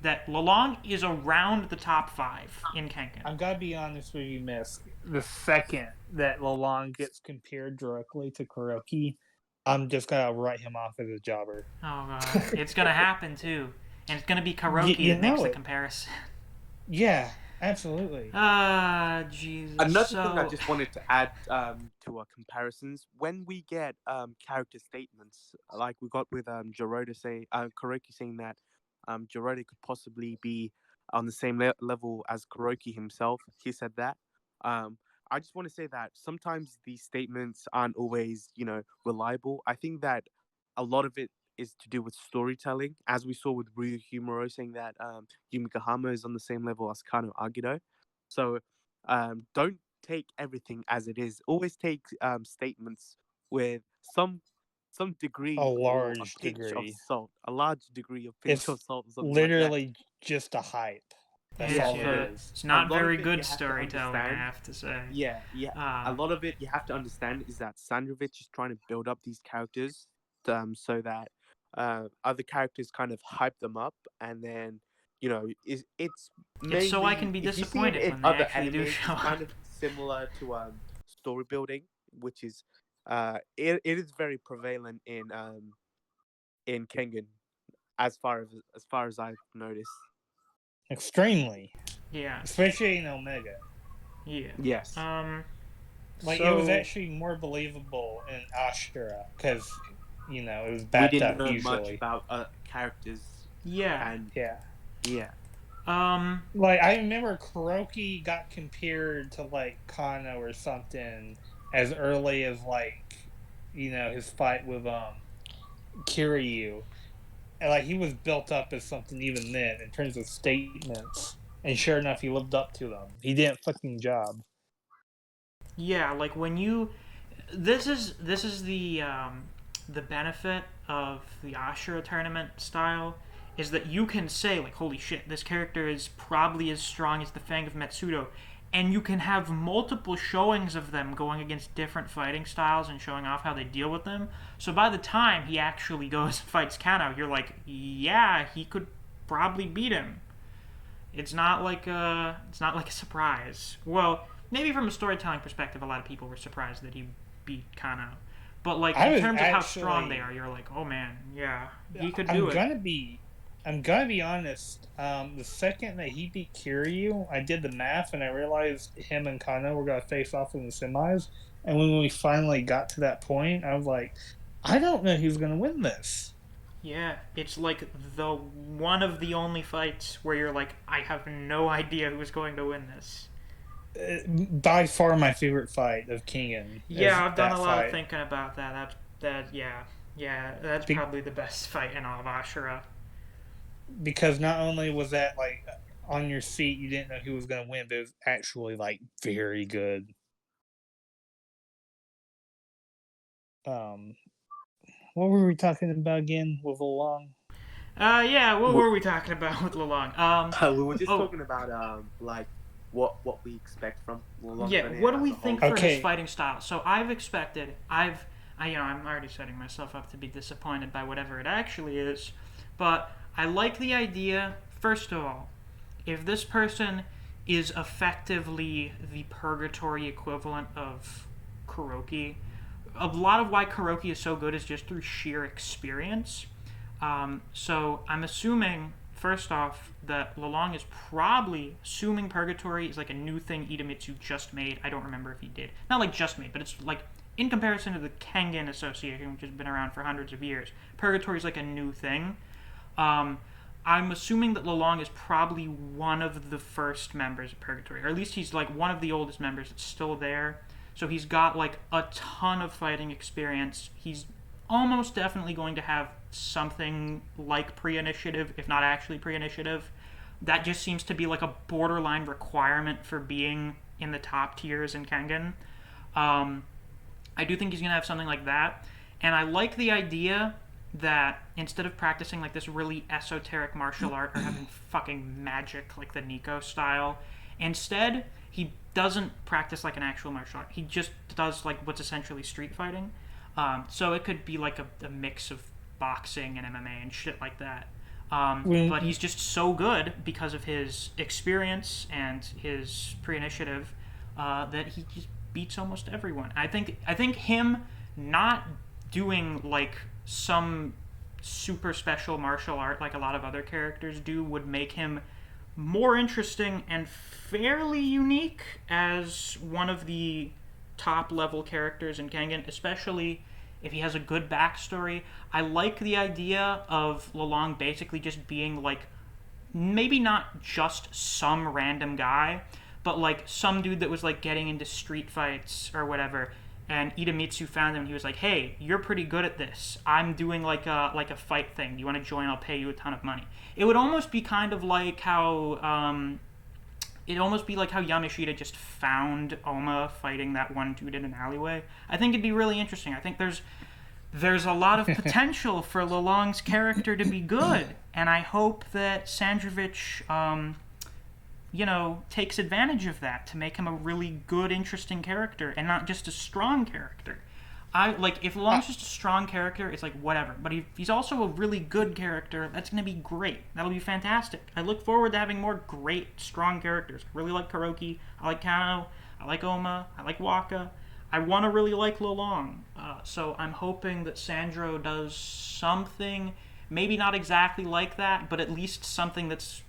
[SPEAKER 1] that Lolong is around the top 5 in Kengan.
[SPEAKER 3] I'm gonna be honest with you, Miss. The second that Lolong gets compared directly to Kuroki, I'm just gonna write him off as a jobber.
[SPEAKER 1] Oh god, it's gonna happen too, and it's gonna be Kuroki that makes the comparison.
[SPEAKER 3] Yeah, absolutely.
[SPEAKER 1] Jesus.
[SPEAKER 4] Another thing I just wanted to add to our comparisons, when we get character statements, like we got with Jurota saying, Kuroki saying that Jurota could possibly be on the same level as Kuroki himself. He said that. I just want to say that sometimes these statements aren't always, reliable. I think that a lot of it is to do with storytelling, as we saw with Ryu Humoro saying that Yumigahama is on the same level as Kano Agido. So don't take everything as it is. Always take statements with some degree,
[SPEAKER 3] a large
[SPEAKER 4] pinch
[SPEAKER 3] degree
[SPEAKER 4] of salt, a large degree of pinch of salt.
[SPEAKER 3] Literally
[SPEAKER 4] like
[SPEAKER 3] just a hype.
[SPEAKER 1] That's all it is. It's not very good storytelling, I have to say.
[SPEAKER 4] Yeah. A lot of it you have to understand is that Sandrovich is trying to build up these characters so that other characters kind of hype them up, and then it's
[SPEAKER 1] so I can be disappointed when they actually do show up.
[SPEAKER 4] Kind of similar to story building, which is it is very prevalent in Kengan, as far as I've noticed.
[SPEAKER 3] Extremely.
[SPEAKER 1] Yeah.
[SPEAKER 3] Especially in Omega.
[SPEAKER 1] Yeah.
[SPEAKER 4] Yes.
[SPEAKER 3] It was actually more believable in Ashura because, it was backed up usually.
[SPEAKER 4] We didn't know much about characters.
[SPEAKER 1] Yeah.
[SPEAKER 4] And yeah.
[SPEAKER 3] Like I remember Kuroki got compared to like Kano or something as early as like his fight with Kiryu. And like he was built up as something even then in terms of statements. And sure enough he lived up to them. He did a fucking job.
[SPEAKER 1] Yeah, like when you this is the benefit of the Ashura tournament style is that you can say like, holy shit, this character is probably as strong as the Fang of Metsudo, and you can have multiple showings of them going against different fighting styles and showing off how they deal with them. So by the time he actually goes and fights Kano, you're like, yeah, he could probably beat him. It's not like a surprise. Well, maybe from a storytelling perspective, a lot of people were surprised that he beat Kano. But like
[SPEAKER 3] I
[SPEAKER 1] in
[SPEAKER 3] was
[SPEAKER 1] terms of how strong
[SPEAKER 3] actually
[SPEAKER 1] they are, you're like, oh man, yeah, he could
[SPEAKER 3] I'm
[SPEAKER 1] do it.
[SPEAKER 3] gonna be I'm gonna be honest. The second that he beat Kiryu, I did the math and I realized him and Kano were gonna face off in the semis. And when we finally got to that point, I was like, I don't know who's gonna win this.
[SPEAKER 1] Yeah, it's like the one of the only fights where you're like, I have no idea who's going to win this.
[SPEAKER 3] By far my favorite fight of Kengan
[SPEAKER 1] Yeah,
[SPEAKER 3] is
[SPEAKER 1] I've done
[SPEAKER 3] that
[SPEAKER 1] a lot of
[SPEAKER 3] fight.
[SPEAKER 1] thinking about that. Yeah, that's
[SPEAKER 3] Be-
[SPEAKER 1] probably the best fight in all of Ashura.
[SPEAKER 3] because not only was that like on your seat, you didn't know who was gonna win, but it was actually like very good. Um, what were we talking about again with Lolong?
[SPEAKER 1] Yeah, what
[SPEAKER 4] We,
[SPEAKER 1] were we talking about with Lolong?
[SPEAKER 4] we were just
[SPEAKER 1] Oh,
[SPEAKER 4] talking about like what we expect from Lolong
[SPEAKER 1] yeah, what do
[SPEAKER 4] as
[SPEAKER 1] we
[SPEAKER 4] a whole.
[SPEAKER 1] think for his
[SPEAKER 3] Okay,
[SPEAKER 1] fighting style? So I'm already setting myself up to be disappointed by whatever it actually is, but I like the idea. First of all, if this person is effectively the purgatory equivalent of Kuroki, a lot of why Kuroki is so good is just through sheer experience. So I'm assuming, first off, that Lolong is probably assuming Purgatory is like a new thing Idemitsu just made. I don't remember if he did. Not like just made, but it's like in comparison to the Kengan Association, which has been around for hundreds of years. Purgatory is like a new thing. Um, I'm assuming that Lolong is probably one of the first members of Purgatory, or at least he's like one of the oldest members that's still there. So he's got like a ton of fighting experience. He's almost definitely going to have something like pre-initiative, if not actually pre-initiative. That just seems to be like a borderline requirement for being in the top tiers in Kengan. Um, I do think he's going to have something like that. And I like the idea that instead of practicing like this really esoteric martial art or having fucking magic like the Niko style, instead he doesn't practice like an actual martial art. He just does like what's essentially street fighting. So it could be like a mix of boxing and MMA and shit like that. But
[SPEAKER 3] when
[SPEAKER 1] he's just so good because of his experience and his pre-initiative that he just beats almost everyone. I think him not doing like some super special martial art like a lot of other characters do would make him more interesting and fairly unique as one of the top level characters in Kengan, especially if he has a good backstory. I like the idea of Lolong basically just being like maybe not just some random guy, but like some dude that was like getting into street fights or whatever. And Idemitsu found him. And he was like, "Hey, you're pretty good at this. I'm doing like a fight thing. Do you want to join? I'll pay you a ton of money." It would almost be kind of like how it'd almost be like how Yamashita just found Oma fighting that one dude in an alleyway. I think it'd be really interesting. I think there's a lot of potential for Lolong's character to be good, and I hope that Sandrovich, takes advantage of that to make him a really good, interesting character, and not just a strong character. I like if
[SPEAKER 3] I,
[SPEAKER 1] Lolong's just a strong character, it's like whatever. But if he's also a really good character, that's gonna be great. That'll be fantastic. I look forward to having more great, strong characters. I really like Kuroki. I like Kano. I like Oma. I like Waka. I want to really like Lolong. So I'm hoping that Sandro does something, maybe not exactly like that, but at least something that's,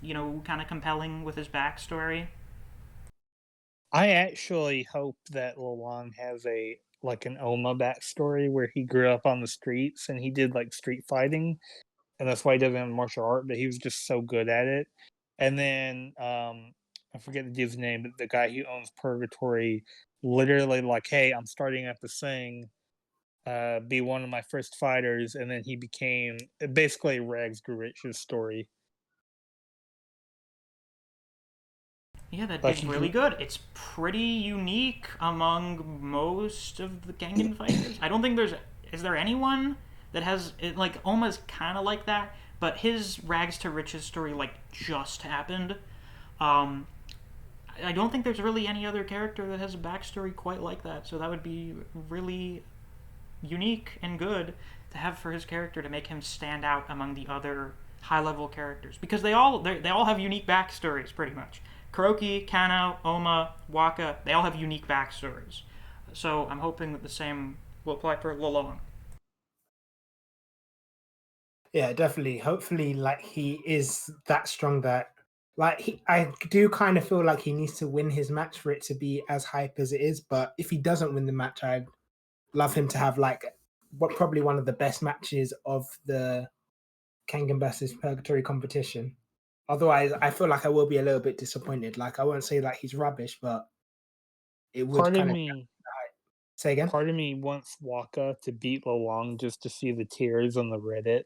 [SPEAKER 1] kind of compelling with his backstory.
[SPEAKER 3] I actually hope that Lolong has a like an Oma backstory where he grew up on the streets and he did like street fighting, and that's why he doesn't have martial art, but he was just so good at it. And then I forget the dude's name, but the guy who owns Purgatory, literally like, hey, I'm starting at the Sing, be one of my first fighters, and then he became basically Rags to Riches story.
[SPEAKER 1] Yeah, that
[SPEAKER 3] Like
[SPEAKER 1] is really good. It's pretty unique among most of the Kengan fighters. I don't think is there anyone that has it like almost kind of like that, but his Rags to Riches story like just happened. Um, I don't think there's really any other character that has a backstory quite like that. So that would be really unique and good to have for his character to make him stand out among the other high level characters because they all have unique backstories pretty much. Kuroki, Kano, Oma, Waka, they all have unique backstories. So I'm hoping that the same will apply for Lolong.
[SPEAKER 2] Yeah, definitely. Hopefully, like he is that strong that I do kind of feel like he needs to win his match for it to be as hype as it is. But if he doesn't win the match, I'd love him to have like probably one of the best matches of the Kengan versus Purgatory competition. Otherwise, I feel like I will be a little bit disappointed. Like I won't say like he's rubbish, but it would
[SPEAKER 3] part of
[SPEAKER 2] kind of
[SPEAKER 3] me
[SPEAKER 2] say again.
[SPEAKER 3] part of me wants Waka to beat Lolong just to see the tears on the Reddit.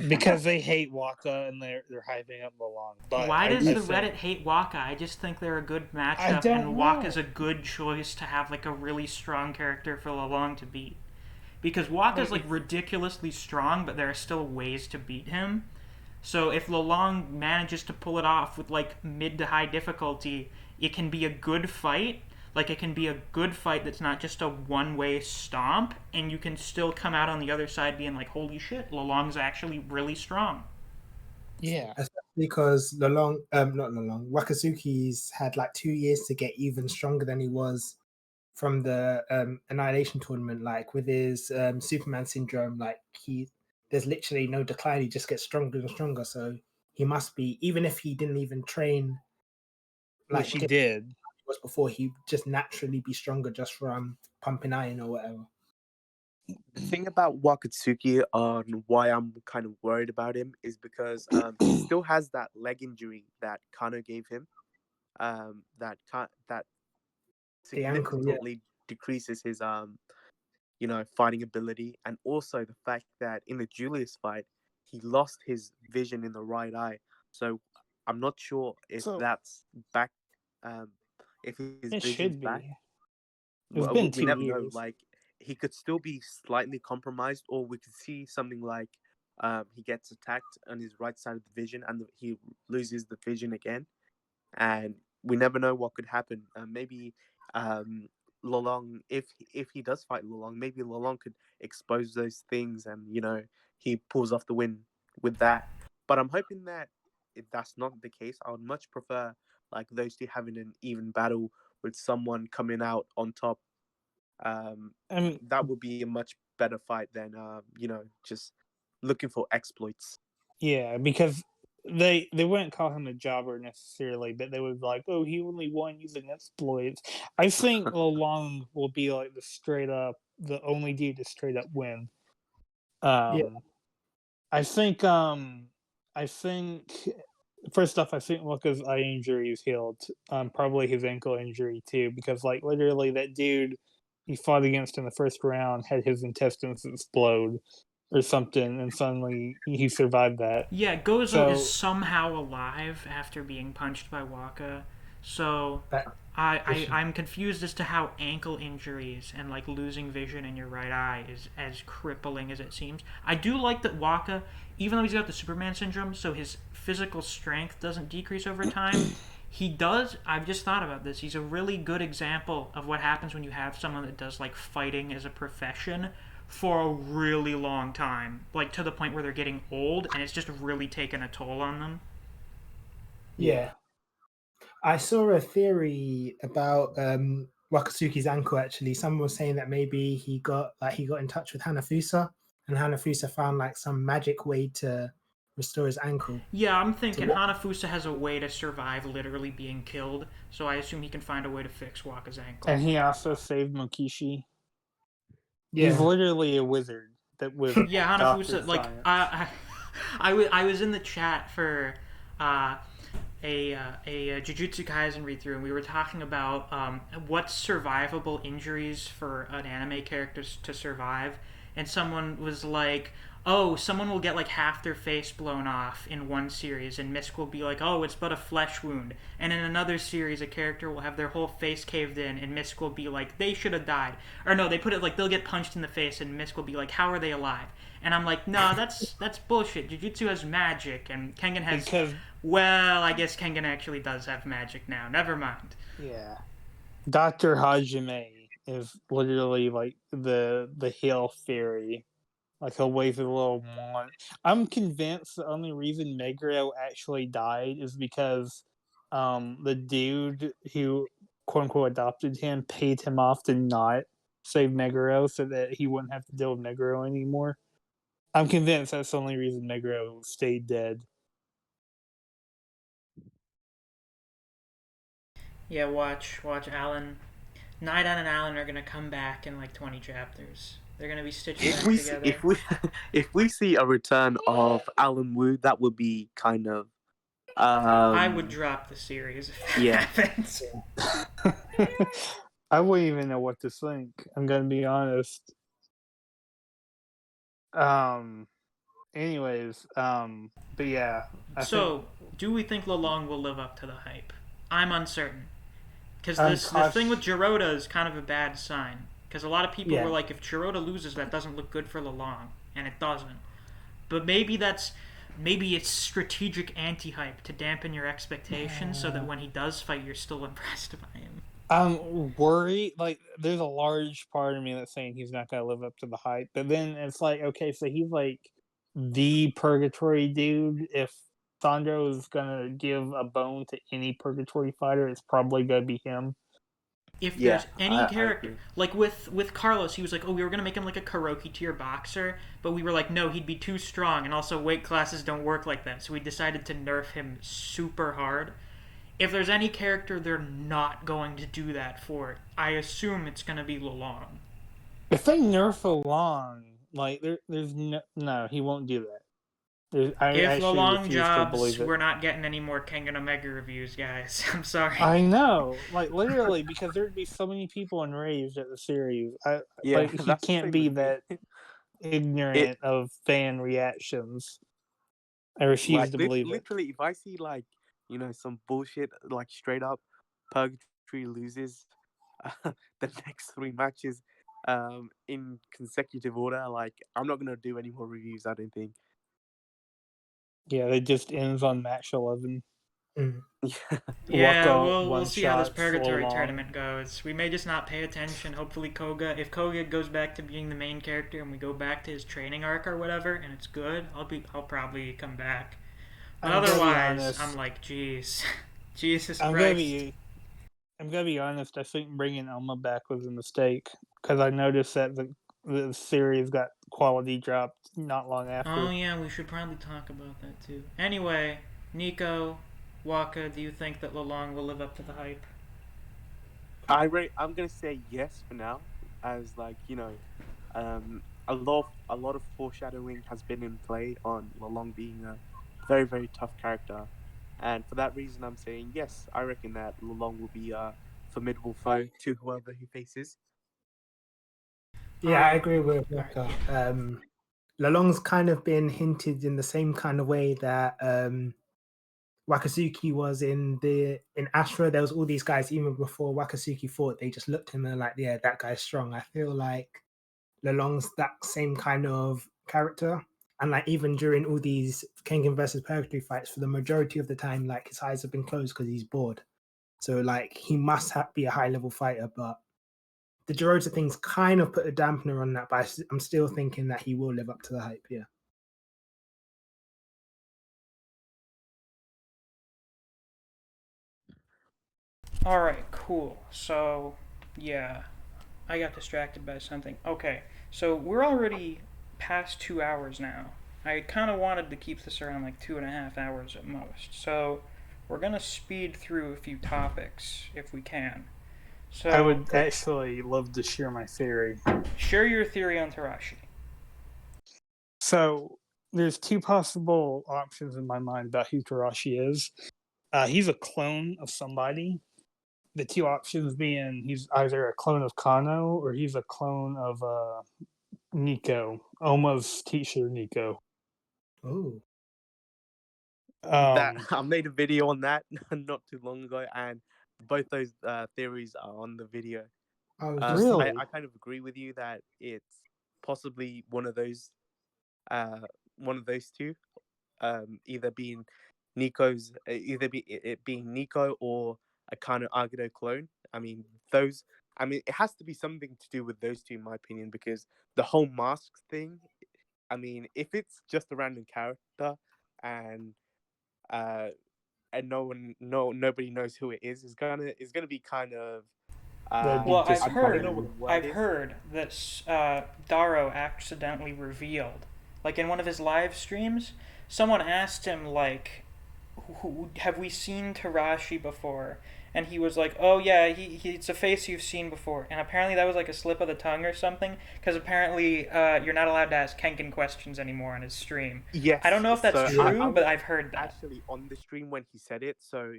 [SPEAKER 3] Because they hate Waka and they're hyping up Lolong. But
[SPEAKER 1] why does the Reddit hate Waka? I just think they're a good matchup, and Waka's a good choice to have like a really strong character for Lolong to beat. Because Waka's like ridiculously strong, but there are still ways to beat him. So if Lolong manages to pull it off with like mid to high difficulty, it can be a good fight. Like it can be a good fight that's not just a one-way stomp, and you can still come out on the other side being like, "Holy shit, Lolong's actually really strong."
[SPEAKER 3] Yeah,
[SPEAKER 2] especially because not Lolong, Wakazuki's had like 2 years to get even stronger than he was from the Annihilation tournament. Like with his Superman syndrome, like there's literally no decline. He just gets stronger and stronger. So he must be, even if he didn't even train, like
[SPEAKER 3] which he did.
[SPEAKER 2] was before, he just naturally be stronger just from pumping iron or whatever.
[SPEAKER 4] The thing about Wakatsuki on why I'm kind of worried about him is because he still has that leg injury that Kano gave him. That
[SPEAKER 2] The ankle, yeah.
[SPEAKER 4] significantly decreases his fighting ability, and also the fact that in the Julius fight he lost his vision in the right eye. So I'm not sure if that's back. If his
[SPEAKER 3] It
[SPEAKER 4] vision's
[SPEAKER 3] should
[SPEAKER 4] back.
[SPEAKER 3] be. It's been
[SPEAKER 4] We
[SPEAKER 3] 2
[SPEAKER 4] never know.
[SPEAKER 3] years.
[SPEAKER 4] Like he could still be slightly compromised, or we could see something like he gets attacked on his right side of the vision, and he loses the vision again. And we never know what could happen. Maybe Lolong, if he does fight Lolong, maybe Lolong could expose those things, and he pulls off the win with that. But I'm hoping that if that's not the case, I would much prefer like those two having an even battle with someone coming out on top. That would be a much better fight than just looking for exploits.
[SPEAKER 3] Yeah, because they wouldn't call him a jobber necessarily, but they would be like, "Oh, he only won using exploits." I think Lolong will be like the only dude to straight up win. I think first off, I think Waka's eye injury is healed. Probably his ankle injury too, because like literally that dude he fought against in the first round had his intestines explode or something, and suddenly he survived that.
[SPEAKER 1] Yeah, Gozo is somehow alive after being punched by Waka. So I'm confused as to how ankle injuries and like losing vision in your right eye is as crippling as it seems. I do like that Waka, even though he's got the Superman syndrome, so his physical strength doesn't decrease over time. He does. I've just thought about this. He's a really good example of what happens when you have someone that does like fighting as a profession for a really long time, like to the point where they're getting old, and it's just really taken a toll on them.
[SPEAKER 2] Yeah. I saw a theory about Wakatsuki's ankle. Actually, someone was saying that maybe he got in touch with Hanafusa, and Hanafusa found like some magic way to restore his ankle.
[SPEAKER 1] Yeah, I'm thinking Hanafusa has a way to survive literally being killed, so I assume he can find a way to fix Waka's ankle.
[SPEAKER 3] And he also saved Mokishi.
[SPEAKER 2] Yeah.
[SPEAKER 3] He's literally a wizard that with
[SPEAKER 1] Hanafusa. Like I was in the chat for a Jujutsu Kaisen read through, and we were talking about what's survivable injuries for an anime character to survive, and someone was like, "Oh, someone will get like half their face blown off in one series, and Misk will be like, oh, it's but a flesh wound," and in another series, a character will have their whole face caved in, and Misk will be like, "They should have died," or no, they put it like they'll get punched in the face, and Misk will be like, "How are they alive?" And I'm like, "No, that's bullshit. Jujutsu has magic, and Kengan has."
[SPEAKER 3] Because
[SPEAKER 1] Well, I guess Kengan actually does have magic now. Never mind.
[SPEAKER 3] yeah, Dr. Hajime is literally like the hill fairy. Like he'll wave a little wand. I'm convinced the only reason Meguro actually died is because the dude who quote unquote adopted him paid him off to not save Meguro so that he wouldn't have to deal with Meguro anymore. I'm convinced that's the only reason Meguro stayed dead.
[SPEAKER 1] Yeah, watch Alan. Naidan and Alan are gonna come back in like 20 chapters. They're gonna be stitched
[SPEAKER 4] If
[SPEAKER 1] back
[SPEAKER 4] we
[SPEAKER 1] together.
[SPEAKER 4] if we see a return of Alan Wu, that would be kind of
[SPEAKER 1] I would drop the series if that
[SPEAKER 4] yeah.
[SPEAKER 1] happens.
[SPEAKER 3] I wouldn't even know what to think. I'm gonna be honest. Anyways, but yeah.
[SPEAKER 1] So, do we think Lolong will live up to the hype? I'm uncertain. Because the
[SPEAKER 3] Kosh-
[SPEAKER 1] thing with Jurota is kind of a bad sign. Because a lot of people
[SPEAKER 2] Yeah.
[SPEAKER 1] were like, if Jurota loses, that doesn't look good for Lolong. And it doesn't. But maybe it's strategic anti-hype to dampen your expectations so that when he does fight, you're still impressed by him.
[SPEAKER 3] I'm worried. Like, there's a large part of me that's saying he's not gonna live up to the hype. But then it's like, okay, so he's like the purgatory dude. If Sandro is gonna give a bone to any purgatory fighter, it's probably gonna be him.
[SPEAKER 1] If
[SPEAKER 4] Yeah,
[SPEAKER 1] there's any
[SPEAKER 4] I
[SPEAKER 1] character,
[SPEAKER 4] agree.
[SPEAKER 1] like with Carlos, he was like, oh, we were gonna make him like a Kuroki tier boxer, but we were like, no, he'd be too strong, and also weight classes don't work like that, so we decided to nerf him super hard. If there's any character they're not going to do that for, I assume it's gonna be Lolong.
[SPEAKER 3] If they nerf Lolong, like there's no, he won't do that. I
[SPEAKER 1] If
[SPEAKER 3] actually
[SPEAKER 1] Lolong
[SPEAKER 3] refuse to
[SPEAKER 1] jobs,
[SPEAKER 3] believe it.
[SPEAKER 1] we're not getting any more Kengan Omega reviews, guys. I'm sorry.
[SPEAKER 3] I know, like literally, because there'd be so many people enraged at the series.
[SPEAKER 4] Yeah,
[SPEAKER 3] Like he
[SPEAKER 4] that's the
[SPEAKER 3] can't
[SPEAKER 4] thing
[SPEAKER 3] be
[SPEAKER 4] with me.
[SPEAKER 3] that ignorant of fan reactions. I refuse
[SPEAKER 4] Like
[SPEAKER 3] to believe it.
[SPEAKER 4] literally, if I see like some bullshit like straight up Purgatory loses the next 3 matches in consecutive order, like I'm not gonna do any more reviews. I don't think.
[SPEAKER 3] Yeah, it just ends on match 11.
[SPEAKER 2] Mm.
[SPEAKER 1] Yeah,
[SPEAKER 3] Waka
[SPEAKER 1] we'll see how this
[SPEAKER 3] one-shots
[SPEAKER 1] purgatory
[SPEAKER 3] Lolong.
[SPEAKER 1] tournament goes. We may just not pay attention. Hopefully, if Koga goes back to being the main character and we go back to his training arc or whatever, and it's good, I'll probably come back. But
[SPEAKER 3] I'm gonna be
[SPEAKER 1] otherwise,
[SPEAKER 3] honest.
[SPEAKER 1] I'm like, jeez, Jesus
[SPEAKER 3] I'm
[SPEAKER 1] Christ.
[SPEAKER 3] gonna be honest. I think bringing Elma back was a mistake because I noticed that the series got quality dropped not long after.
[SPEAKER 1] Oh yeah, we should probably talk about that too. Anyway, Niko, Waka, do you think that Lolong will live up to the hype?
[SPEAKER 4] I'm gonna say yes for now, as a lot of foreshadowing has been in play on Lolong being a very very tough character, and for that reason, I'm saying yes. I reckon that Lolong will be a formidable foe to whoever he faces.
[SPEAKER 2] Yeah, I
[SPEAKER 1] Alright.
[SPEAKER 2] agree with
[SPEAKER 1] Alright,
[SPEAKER 2] Waka. Lalong's kind of been hinted in the same kind of way that Wakazuki was in Ashura. There was all these guys even before Wakazuki fought. They just looked at him and like, yeah, that guy's strong. I feel like Lalong's that same kind of character. And like even during all these Kengan versus Purgatory fights, for the majority of the time, like his eyes have been closed because he's bored. So like he must be a high level fighter, but the Jurota things kind of put a dampener on that. But I'm still thinking that he will live up to the hype. Yeah.
[SPEAKER 1] Alright, cool. So, yeah. I got distracted by something. Okay, so we're already past 2 hours now. I kind of wanted to keep this around like 2.5 hours at most. So, we're going to speed through a few topics if we can. So,
[SPEAKER 3] I would actually love to share my theory.
[SPEAKER 1] share your theory on Tarashi.
[SPEAKER 3] So there's two possible options in my mind about who Tarashi is. He's a clone of somebody. The two options being he's either a clone of Kano or he's a clone of Niko, almost teacher Niko.
[SPEAKER 2] Oh,
[SPEAKER 4] That
[SPEAKER 3] Um,
[SPEAKER 4] I made a video on that not too long ago, and both those theories are on the video.
[SPEAKER 2] I was just
[SPEAKER 3] Really?
[SPEAKER 4] I kind of agree with you that it's possibly one of those two, either being it being Niko or a kind of Agado clone. I mean, it has to be something to do with those two, in my opinion, because the whole masks thing. I mean, if it's just a random character and uh nobody knows who it is, it's gonna be kind of
[SPEAKER 3] That'd be
[SPEAKER 1] Well, I've
[SPEAKER 4] I don't know
[SPEAKER 1] heard,
[SPEAKER 4] what the
[SPEAKER 3] disappointing.
[SPEAKER 4] word
[SPEAKER 1] I've
[SPEAKER 4] is.
[SPEAKER 1] heard that Darrow accidentally revealed, like in one of his live streams, someone asked him like, "Have we seen Tarashi before?" And he was like, "Oh yeah, it's a face you've seen before." And apparently that was like a slip of the tongue or something, because apparently you're not allowed to ask Kengan questions anymore on his stream.
[SPEAKER 4] Yes,
[SPEAKER 1] I don't know if that's
[SPEAKER 4] so
[SPEAKER 1] true,
[SPEAKER 4] I
[SPEAKER 1] but
[SPEAKER 4] was
[SPEAKER 1] I've heard that.
[SPEAKER 4] actually on the stream when he said it. So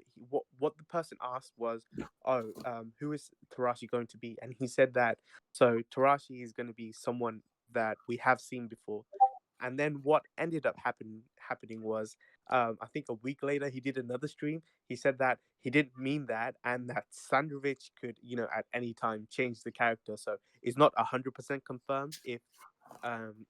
[SPEAKER 4] what the person asked was, "Oh, who is Tarashi going to be?" And he said that so Tarashi is going to be someone that we have seen before. And then what ended up happening was, I think a week later he did another stream. He said that he didn't mean that, and that Sandrovich could, at any time change the character. So it's not 100% confirmed if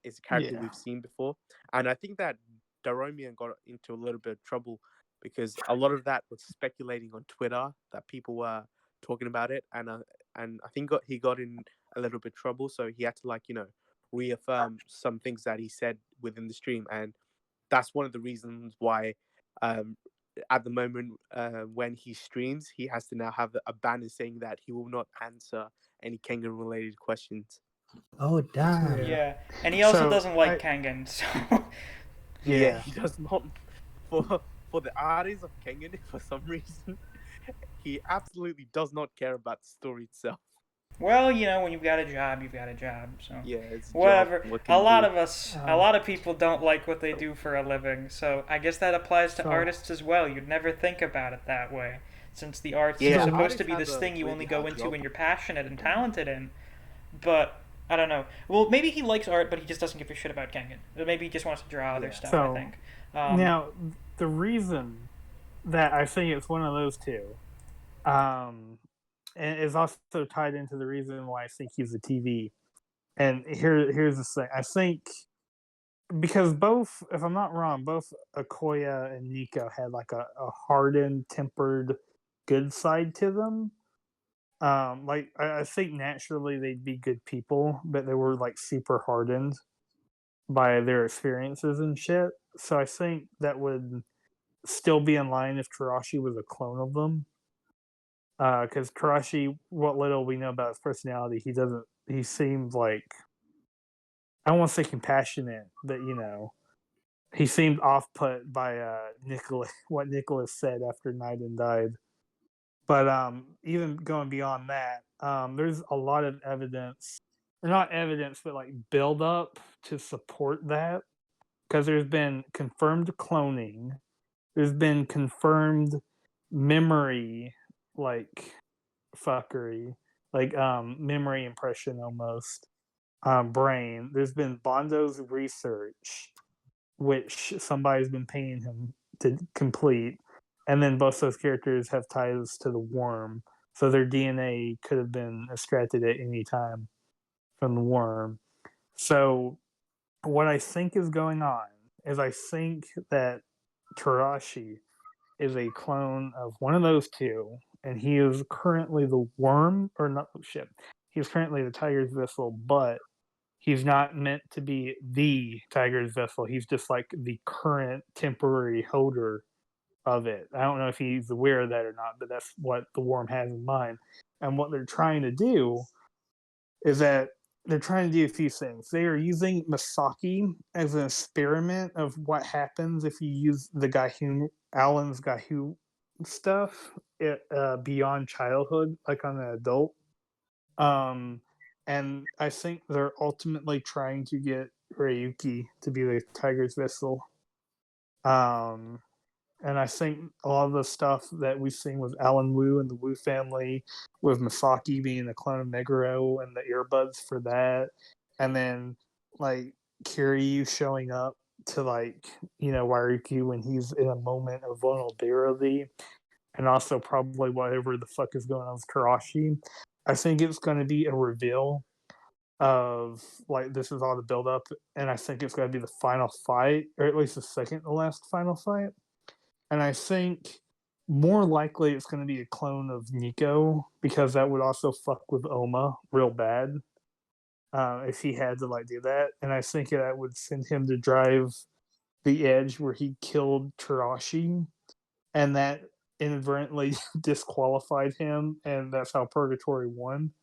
[SPEAKER 4] it's a character
[SPEAKER 3] Yeah.
[SPEAKER 4] we've seen before. And I think that Daromian got into a little bit of trouble because a lot of that was speculating on Twitter that people were talking about it, and I think he got in a little bit of trouble, so he had to reaffirm some things that he said within the stream, and that's one of the reasons why at the moment when he streams, he has to now have a banner saying that he will not answer any Kengan related questions.
[SPEAKER 2] oh damn.
[SPEAKER 3] Yeah.
[SPEAKER 1] Yeah, and he also
[SPEAKER 3] So,
[SPEAKER 1] doesn't like Kengan, so
[SPEAKER 4] Yeah,
[SPEAKER 3] Yeah.
[SPEAKER 4] he does not. For the artists of Kengan, for some reason, he absolutely does not care about the story itself.
[SPEAKER 1] well, when you've got a job, you've got a job. So
[SPEAKER 4] Yeah, it's a job.
[SPEAKER 1] whatever.
[SPEAKER 4] What can
[SPEAKER 1] A
[SPEAKER 4] you
[SPEAKER 1] lot
[SPEAKER 4] do?
[SPEAKER 1] of us, a lot of people don't like what they do for a living. So I guess that applies to
[SPEAKER 3] So-
[SPEAKER 1] artists as well. You'd never think about it that way, since the arts
[SPEAKER 4] Yeah,
[SPEAKER 1] is supposed
[SPEAKER 4] artists
[SPEAKER 1] to be
[SPEAKER 4] have
[SPEAKER 1] this
[SPEAKER 4] a
[SPEAKER 1] thing you
[SPEAKER 4] really
[SPEAKER 1] only go
[SPEAKER 4] hard
[SPEAKER 1] into
[SPEAKER 4] job.
[SPEAKER 1] when you're passionate and talented in. But I don't know. Well, maybe he likes art, but he just doesn't give a shit about Kengan. Or maybe he just wants to draw other
[SPEAKER 4] Yeah.
[SPEAKER 1] stuff.
[SPEAKER 3] So,
[SPEAKER 1] I think.
[SPEAKER 3] now, the reason that I think it's one of those two, and is also tied into the reason why I think he's a TV. And here's the thing. I think because both, if I'm not wrong, both Okoya and Niko had like a hardened, tempered, good side to them. I think naturally they'd be good people, but they were like super hardened by their experiences and shit. So I think that would still be in line if Tarashi was a clone of them. Because Tarashi, what little we know about his personality, he seemed like, I don't want to say compassionate, but he seemed off put by Nicholas, what Nicholas said after Naiden died. But even going beyond that, there's a lot of evidence, or not evidence, but like build up to support that. Because there's been confirmed cloning, there's been confirmed memory, like fuckery, like memory impression almost, brain. There's been Bondo's research, which somebody's been paying him to complete, and then both those characters have ties to the worm, so their DNA could have been extracted at any time from the worm. So what I think is going on is I think that Tarashi is a clone of one of those two, and he is currently the worm, or not, shit. He's currently the tiger's vessel, but he's not meant to be the tiger's vessel. He's just like the current temporary holder of it. I don't know if he's aware of that or not, but that's what the worm has in mind. And what they're trying to do is that they're trying to do a few things. They are using Misaki as an experiment of what happens if you use the Alan's Gahu stuff beyond childhood, like on an adult. And I think they're ultimately trying to get Ryuki to be the Tiger's vessel. And I think a lot of the stuff that we've seen with Alan Wu and the Wu family, with Misaki being a clone of Meguro and the earbuds for that, and then like Kiryu showing up to Waruki when he's in a moment of vulnerability, and also probably whatever the fuck is going on with Tarashi. I think it's going to be a reveal of like this is all the build up, and I think it's going to be the final fight, or at least the second to last final fight. And I think more likely it's going to be a clone of Niko, because that would also fuck with Oma real bad if he had to do that. And I think that would send him to drive the edge where he killed Tarashi, and that inadvertently disqualified him, and that's how Purgatory won.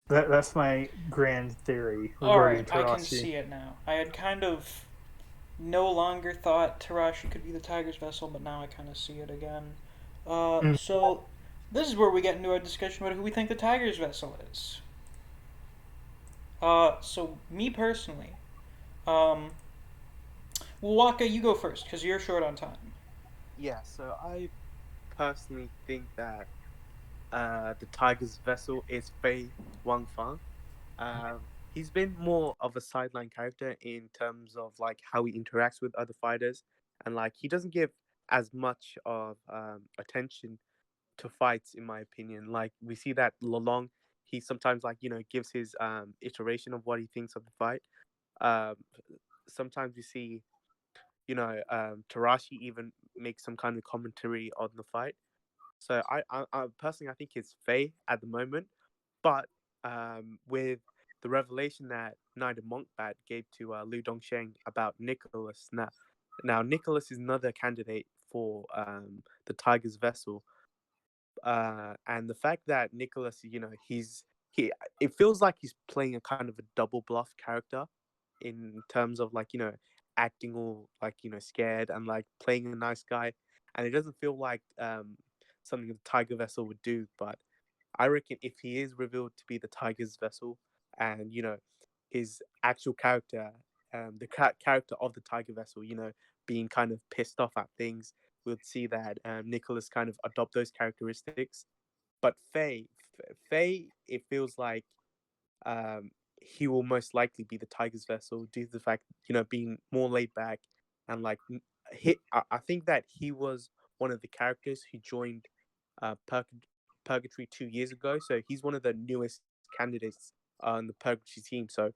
[SPEAKER 3] That's my grand theory regarding
[SPEAKER 1] Alright,
[SPEAKER 3] Tarashi.
[SPEAKER 1] I can see it now. I had kind of no longer thought Tarashi could be the Tiger's vessel, but now I kind of see it again. So this is where we get into our discussion about who we think the Tiger's vessel is. So me personally, Waka, you go first because you're short on time.
[SPEAKER 4] Yeah, so I personally think that the Tiger's vessel is Fei Wangfang. He's been more of a sideline character in terms of how he interacts with other fighters, and he doesn't give as much of attention to fights, in my opinion. We see that Lolong, he sometimes gives his iteration of what he thinks of the fight. Sometimes we see Tarashi even make some kind of commentary on the fight. So I personally I think it's Fei at the moment, but with the revelation that Knight of Monkbat gave to Liu Dongsheng about Nicholas, now Nicholas is another candidate for the Tiger's vessel, and the fact that Nicholas, it feels like he's playing a kind of a double bluff character in terms of acting all scared and playing a nice guy, and it doesn't feel like something the Tiger vessel would do. But I reckon if he is revealed to be the Tiger's vessel, and his actual character, the character of the Tiger vessel, being kind of pissed off at things, we'll see that Nicholas kind of adopt those characteristics. But Fei, it feels like he will most likely be the Tiger's vessel due to the fact being more laid back and I think that he was one of the characters who joined Purgatory 2 years ago, so he's one of the newest candidates on the Purgatory team. So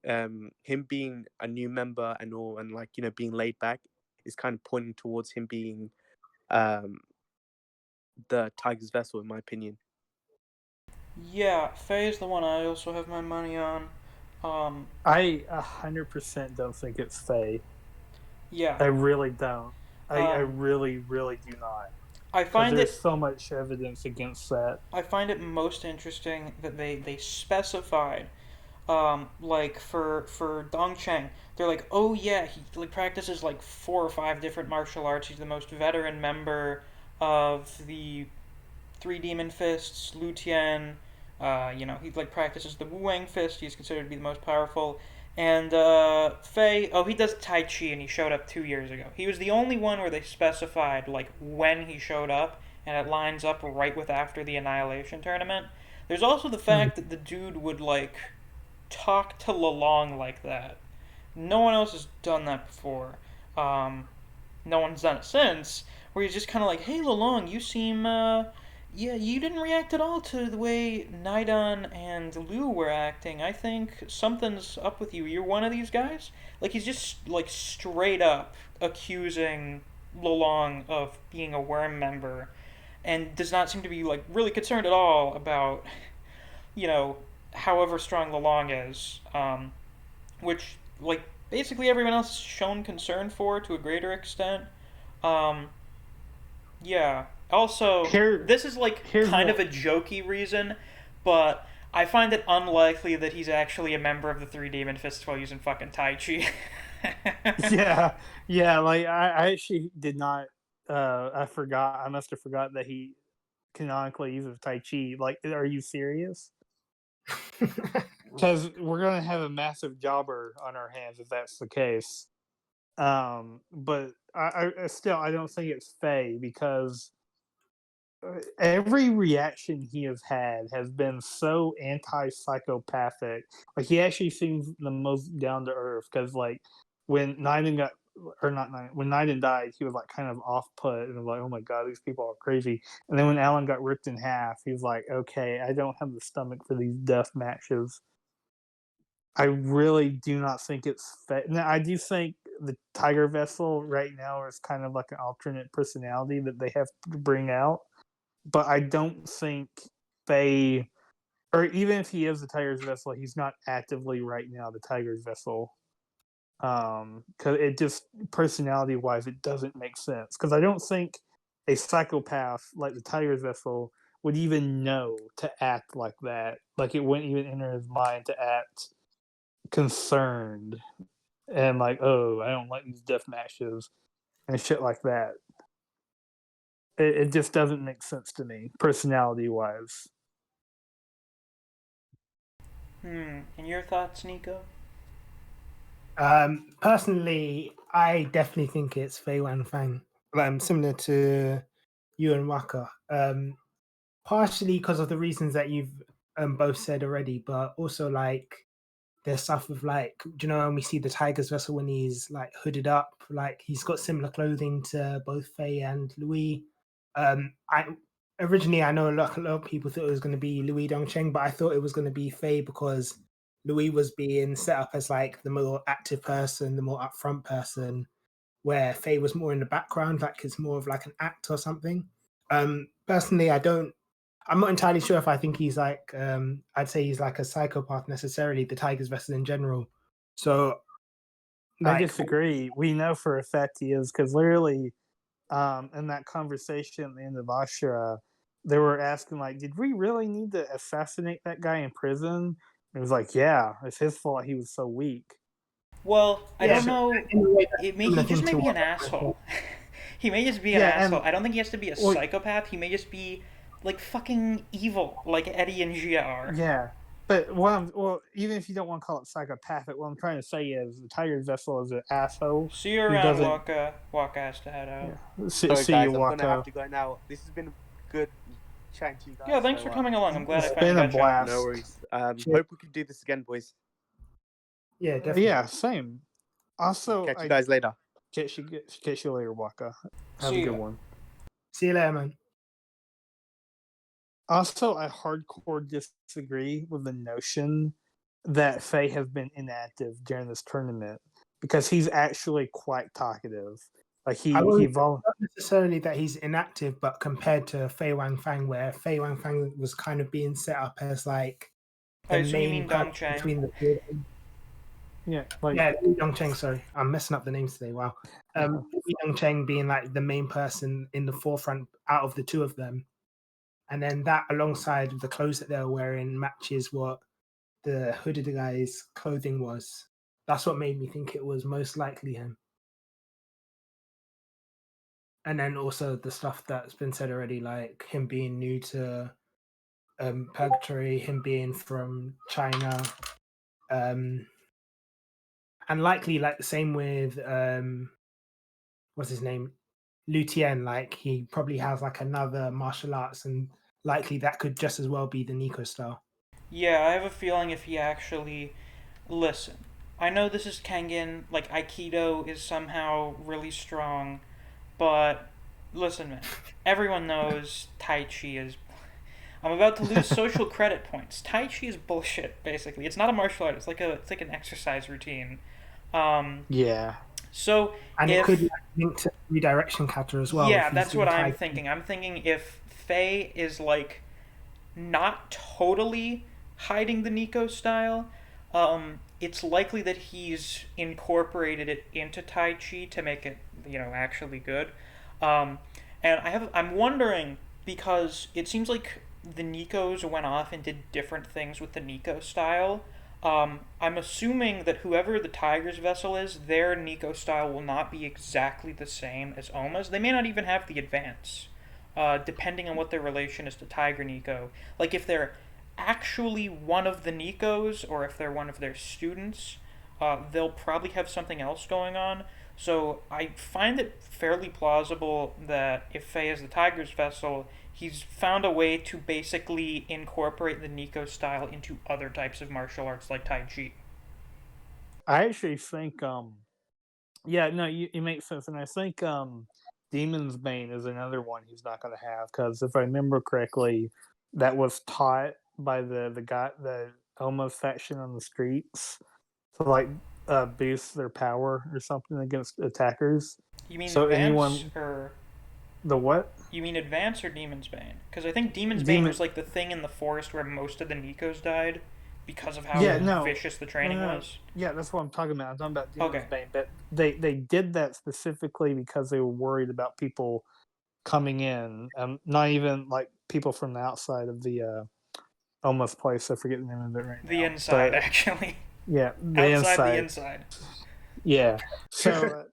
[SPEAKER 4] him being a new member and all, and being laid back is kind of pointing towards him being the Tiger's vessel, in my opinion.
[SPEAKER 1] Yeah, Faye is the one I also have my money on.
[SPEAKER 3] I 100% don't think it's Fei.
[SPEAKER 1] Yeah.
[SPEAKER 3] I really don't. I really, really do not.
[SPEAKER 1] I find
[SPEAKER 3] there's so much evidence against that.
[SPEAKER 1] I find it most interesting that they specified, for Dongcheng, they're like, oh yeah, he practices 4 or 5 different martial arts. He's the most veteran member of the Three Demon Fists, Lu Tian. He practices the Wu Wang Fist. He's considered to be the most powerful. And Fei, he does Tai Chi, and he showed up 2 years ago. He was the only one where they specified when he showed up, and it lines up right with after the Annihilation tournament. There's also the fact that the dude would talk to Lolong like that. No one else has done that before. No one's done it since. Where he's just kind of like, "Hey, Lolong, you seem yeah, you didn't react at all to the way Naidan and Liu were acting. I think something's up with you. You're one of these guys?" He's just, straight up accusing Lolong of being a worm member and does not seem to be, really concerned at all about, however strong Lolong is. Which, basically everyone else has shown concern for to a greater extent. Yeah. Also, this is kind of a jokey reason, but I find it unlikely that he's actually a member of the Three Demon Fists while using fucking Tai Chi.
[SPEAKER 3] yeah. I actually did not. I forgot. I must have forgot that he canonically uses Tai Chi. Are you serious? Because we're gonna have a massive jobber on our hands if that's the case. But I still I don't think it's Faye because every reaction he has had has been so anti-psychopathic. Like he actually seems the most down to earth because like when Nyden got or not Nyden, when Nyden died, he was like kind of off put and was like, oh my god, these people are crazy. And then when Alan got ripped in half, he was like, okay, I don't have the stomach for these death matches. I really do not think it's now, I do think the Tiger Vessel right now is kind of like an alternate personality that they have to bring out. But I don't think Faye, or even if he is the Tiger's Vessel, he's not actively right now the Tiger's Vessel. Because it just personality wise, it doesn't make sense. Because I don't think a psychopath like the Tiger's Vessel would even know to act like that. Like it wouldn't even enter his mind to act concerned and like, oh, I don't like these death matches and shit like that. It just doesn't make sense to me, personality wise.
[SPEAKER 1] And your thoughts, Niko?
[SPEAKER 2] Personally, I definitely think it's Fei Wan Fang. Similar to you and Waka. Partially because of the reasons that you've both said already, but also like there's stuff with like, do you know when we see the Tiger's Vessel when he's like hooded up, like he's got similar clothing to both Faye and Louis. I originally I know a lot of people thought it was going to be Louis Dongcheng, but I thought it was going to be Faye because Louis was being set up as like the more active person, the more upfront person, where Faye was more in the background, like it's more of like an act or something. Personally, I'm not entirely sure if I think he's like I'd say he's like a psychopath necessarily, the Tiger's Vessel in general. So
[SPEAKER 3] I
[SPEAKER 2] like
[SPEAKER 3] disagree. We know for a fact he is because literally in that conversation at the end of Ashura, they were asking like, did we really need to assassinate that guy in prison? And it was like, yeah, it's his fault he was so weak.
[SPEAKER 1] Well, I
[SPEAKER 2] yeah,
[SPEAKER 1] don't know.
[SPEAKER 2] in a way,
[SPEAKER 1] He
[SPEAKER 2] similar
[SPEAKER 1] just
[SPEAKER 2] thing
[SPEAKER 1] may
[SPEAKER 2] to
[SPEAKER 1] be
[SPEAKER 2] what
[SPEAKER 1] an asshole. He may just be an
[SPEAKER 3] Yeah,
[SPEAKER 1] asshole.
[SPEAKER 3] and
[SPEAKER 1] I don't think he has to be a
[SPEAKER 3] well,
[SPEAKER 1] psychopath. He may just be like fucking evil, like Eddie and Gia are.
[SPEAKER 3] yeah. But even if you don't want to call it psychopathic, what I'm trying to say is the Tiger's Vessel is an asshole
[SPEAKER 1] See you
[SPEAKER 3] who
[SPEAKER 1] around,
[SPEAKER 3] doesn't.
[SPEAKER 1] Waka. Waka has to head out.
[SPEAKER 3] Yeah.
[SPEAKER 4] Sorry,
[SPEAKER 3] See you,
[SPEAKER 4] guys, I'm gonna have
[SPEAKER 3] Waka.
[SPEAKER 4] to go now. This has been good chatting to you guys.
[SPEAKER 1] Yeah, thanks
[SPEAKER 4] so,
[SPEAKER 1] for coming along. I'm glad I
[SPEAKER 3] It's
[SPEAKER 1] finally
[SPEAKER 3] been a
[SPEAKER 1] got you on.
[SPEAKER 3] blast.
[SPEAKER 4] No worries.
[SPEAKER 2] Sure.
[SPEAKER 4] Hope we can do this again, boys.
[SPEAKER 2] Yeah, definitely.
[SPEAKER 3] Yeah, same. Also,
[SPEAKER 4] Catch you guys later.
[SPEAKER 3] Catch you later, Waka. Have
[SPEAKER 1] See
[SPEAKER 3] a good
[SPEAKER 1] ya.
[SPEAKER 3] one.
[SPEAKER 2] See you later, man.
[SPEAKER 3] Also, I hardcore disagree with the notion that Faye has been inactive during this tournament because he's actually quite talkative. Like
[SPEAKER 2] I
[SPEAKER 3] he
[SPEAKER 2] won't
[SPEAKER 3] vol-
[SPEAKER 2] not necessarily that he's inactive, but compared to Fei Wang Fang, where Fei Wang Fang was kind of being set up as like the
[SPEAKER 1] Oh, so you
[SPEAKER 2] main
[SPEAKER 1] mean
[SPEAKER 2] person
[SPEAKER 1] Dongcheng?
[SPEAKER 2] between the two of them.
[SPEAKER 3] yeah, like
[SPEAKER 2] Yeah, Li Dongcheng, sorry. I'm messing up the names today. Wow.
[SPEAKER 3] uh-huh.
[SPEAKER 2] Li Dongcheng being like the main person in the forefront out of the two of them. And then that alongside the clothes that they were wearing matches what the hooded guy's clothing was. That's what made me think it was most likely him. And then also the stuff that's been said already, like him being new to purgatory, him being from China, and likely like the same with what's his name, Lutien. Like he probably has like another martial arts, and likely that could just as well be the Niko style.
[SPEAKER 1] Yeah, I have a feeling if he actually listen. I know this is Kengan, like Aikido is somehow really strong, but listen, man. Everyone knows Tai Chi is. I'm about to lose social credit points. Tai Chi is bullshit, basically. It's not a martial art. It's like an exercise routine. Um,
[SPEAKER 3] Yeah.
[SPEAKER 1] so
[SPEAKER 2] And it could
[SPEAKER 1] if
[SPEAKER 2] like, link to redirection kata as well.
[SPEAKER 1] yeah,
[SPEAKER 2] if he's
[SPEAKER 1] that's
[SPEAKER 2] doing
[SPEAKER 1] what I'm
[SPEAKER 2] Tai Chi.
[SPEAKER 1] thinking. I'm thinking if Faye is like not totally hiding the Niko style, it's likely that he's incorporated it into Tai Chi to make it, actually good. Um, and I'm wondering because it seems like the Nikos went off and did different things with the Niko style. I'm assuming that whoever the Tiger's Vessel is, their Niko style will not be exactly the same as Oma's. They may not even have the advance, depending on what their relation is to Tiger Niko. Like if they're actually one of the Nikos, or if they're one of their students, they'll probably have something else going on. So I find it fairly plausible that if Faye is the Tiger's vessel, he's found a way to basically incorporate the Niko style into other types of martial arts like Tai Chi.
[SPEAKER 3] I actually think, yeah, no, it makes sense, and I think Demon's Bane is another one he's not going to have because if I remember correctly, that was taught by the almost faction on the streets to like boost their power or something against attackers.
[SPEAKER 1] You mean
[SPEAKER 3] So
[SPEAKER 1] Advance or
[SPEAKER 3] the what?
[SPEAKER 1] you mean Advance or Demon's Bane? Because I think Demon's Bane was like the thing in the forest where most of the Nikos died because of how vicious the training was.
[SPEAKER 3] Yeah, that's what I'm talking about. I'm talking about Demon's
[SPEAKER 1] Okay.
[SPEAKER 3] Bane, but they did that specifically because they were worried about people coming in, not even like people from the outside of the almost place. I forget the name of it right now.
[SPEAKER 1] The inside, actually.
[SPEAKER 3] Yeah, the
[SPEAKER 1] outside
[SPEAKER 3] inside.
[SPEAKER 1] the inside.
[SPEAKER 3] Yeah. So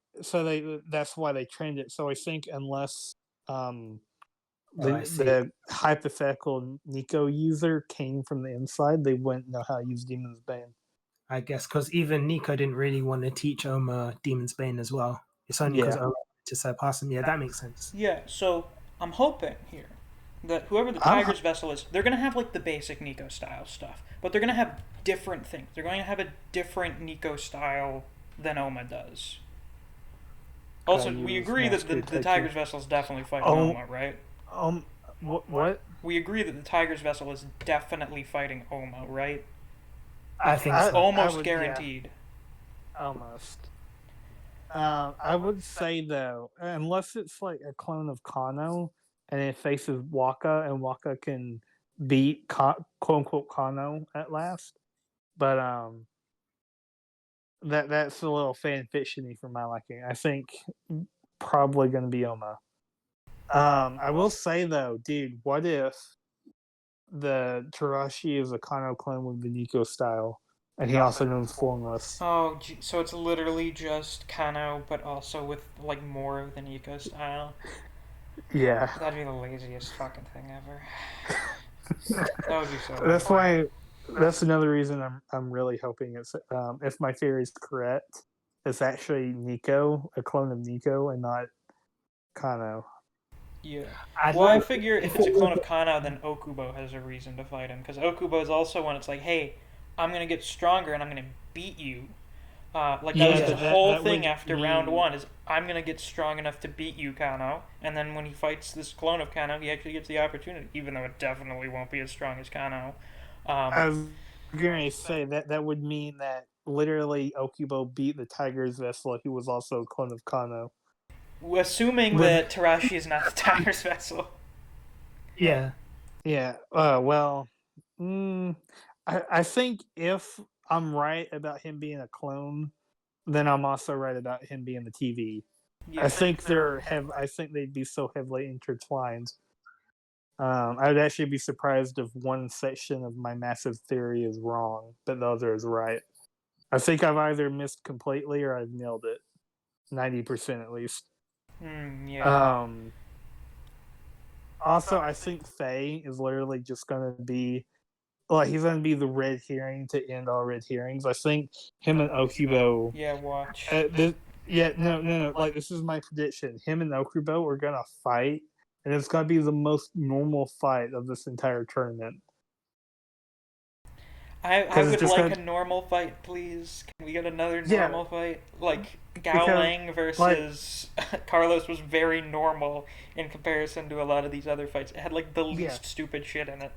[SPEAKER 3] that's why they trained it. So I think unless the hypothetical Niko user came from the inside, they wouldn't know how to use Demon's Bane.
[SPEAKER 2] I guess because even Niko didn't really want to teach Oma Demon's Bane as well. It's only because Oma wanted to surpass him. Yeah, that makes sense.
[SPEAKER 1] Yeah, so I'm hoping here that whoever the Tiger's vessel is, they're going to have like the basic Niko style stuff, but they're going to have different things. They're going to have a different Niko style than Oma does. Also, we agree that the Tiger's vessel is definitely fighting Oma, right?
[SPEAKER 3] What?
[SPEAKER 1] We agree that the Tiger's vessel is definitely fighting Oma, right?
[SPEAKER 2] I think
[SPEAKER 1] it's
[SPEAKER 2] so.
[SPEAKER 1] Almost guaranteed.
[SPEAKER 3] Yeah. Almost. I would say though, unless it's like a clone of Kano and it faces Waka and Waka can beat quote unquote Kano at last, but that's a little fan fictiony for my liking. I think probably going to be Oma. I will say though, dude, what if the Tarashi is a Kano clone with the Niko style, and he also knows Formless?
[SPEAKER 1] Oh, so it's literally just Kano, but also with like more of the Niko style.
[SPEAKER 3] Yeah,
[SPEAKER 1] that'd be the laziest fucking thing ever. That would be so.
[SPEAKER 3] That's why. That's another reason I'm really hoping it's if my theory is correct, it's actually Niko, a clone of Niko, and not Kano.
[SPEAKER 1] Yeah. Well, I figure if it's a clone of Kano, then Okubo has a reason to fight him. Because Okubo is also when it's like, hey, I'm going to get stronger and I'm going to beat you. That was the whole thing after round one, is I'm going to get strong enough to beat you, Kano. And then when he fights this clone of Kano, he actually gets the opportunity, even though it definitely won't be as strong as Kano.
[SPEAKER 3] I was going to say that would mean that literally Okubo beat the Tiger's vessel. He was also a clone of Kano.
[SPEAKER 1] Assuming that Tarashi is not the Tiger's vessel.
[SPEAKER 2] Yeah.
[SPEAKER 3] Yeah. Well, I think if I'm right about him being a clone, then I'm also right about him being the TV. Yeah, I think they'd be so heavily intertwined. I would actually be surprised if one section of my massive theory is wrong, but the other is right. I think I've either missed completely or I've nailed it. 90% at least.
[SPEAKER 1] Yeah.
[SPEAKER 3] Also, I think Faye is literally just going to be... Like, he's going to be the red herring to end all red herrings. I think him and Okubo...
[SPEAKER 1] Yeah, watch.
[SPEAKER 3] No. Like, this is my prediction. Him and Okubo are going to fight, and it's going to be the most normal fight of this entire tournament.
[SPEAKER 1] I would like a normal fight, please. Can we get another normal fight? Like, Gao Lang versus Carlos was very normal in comparison to a lot of these other fights. It had, like, the least stupid shit in it.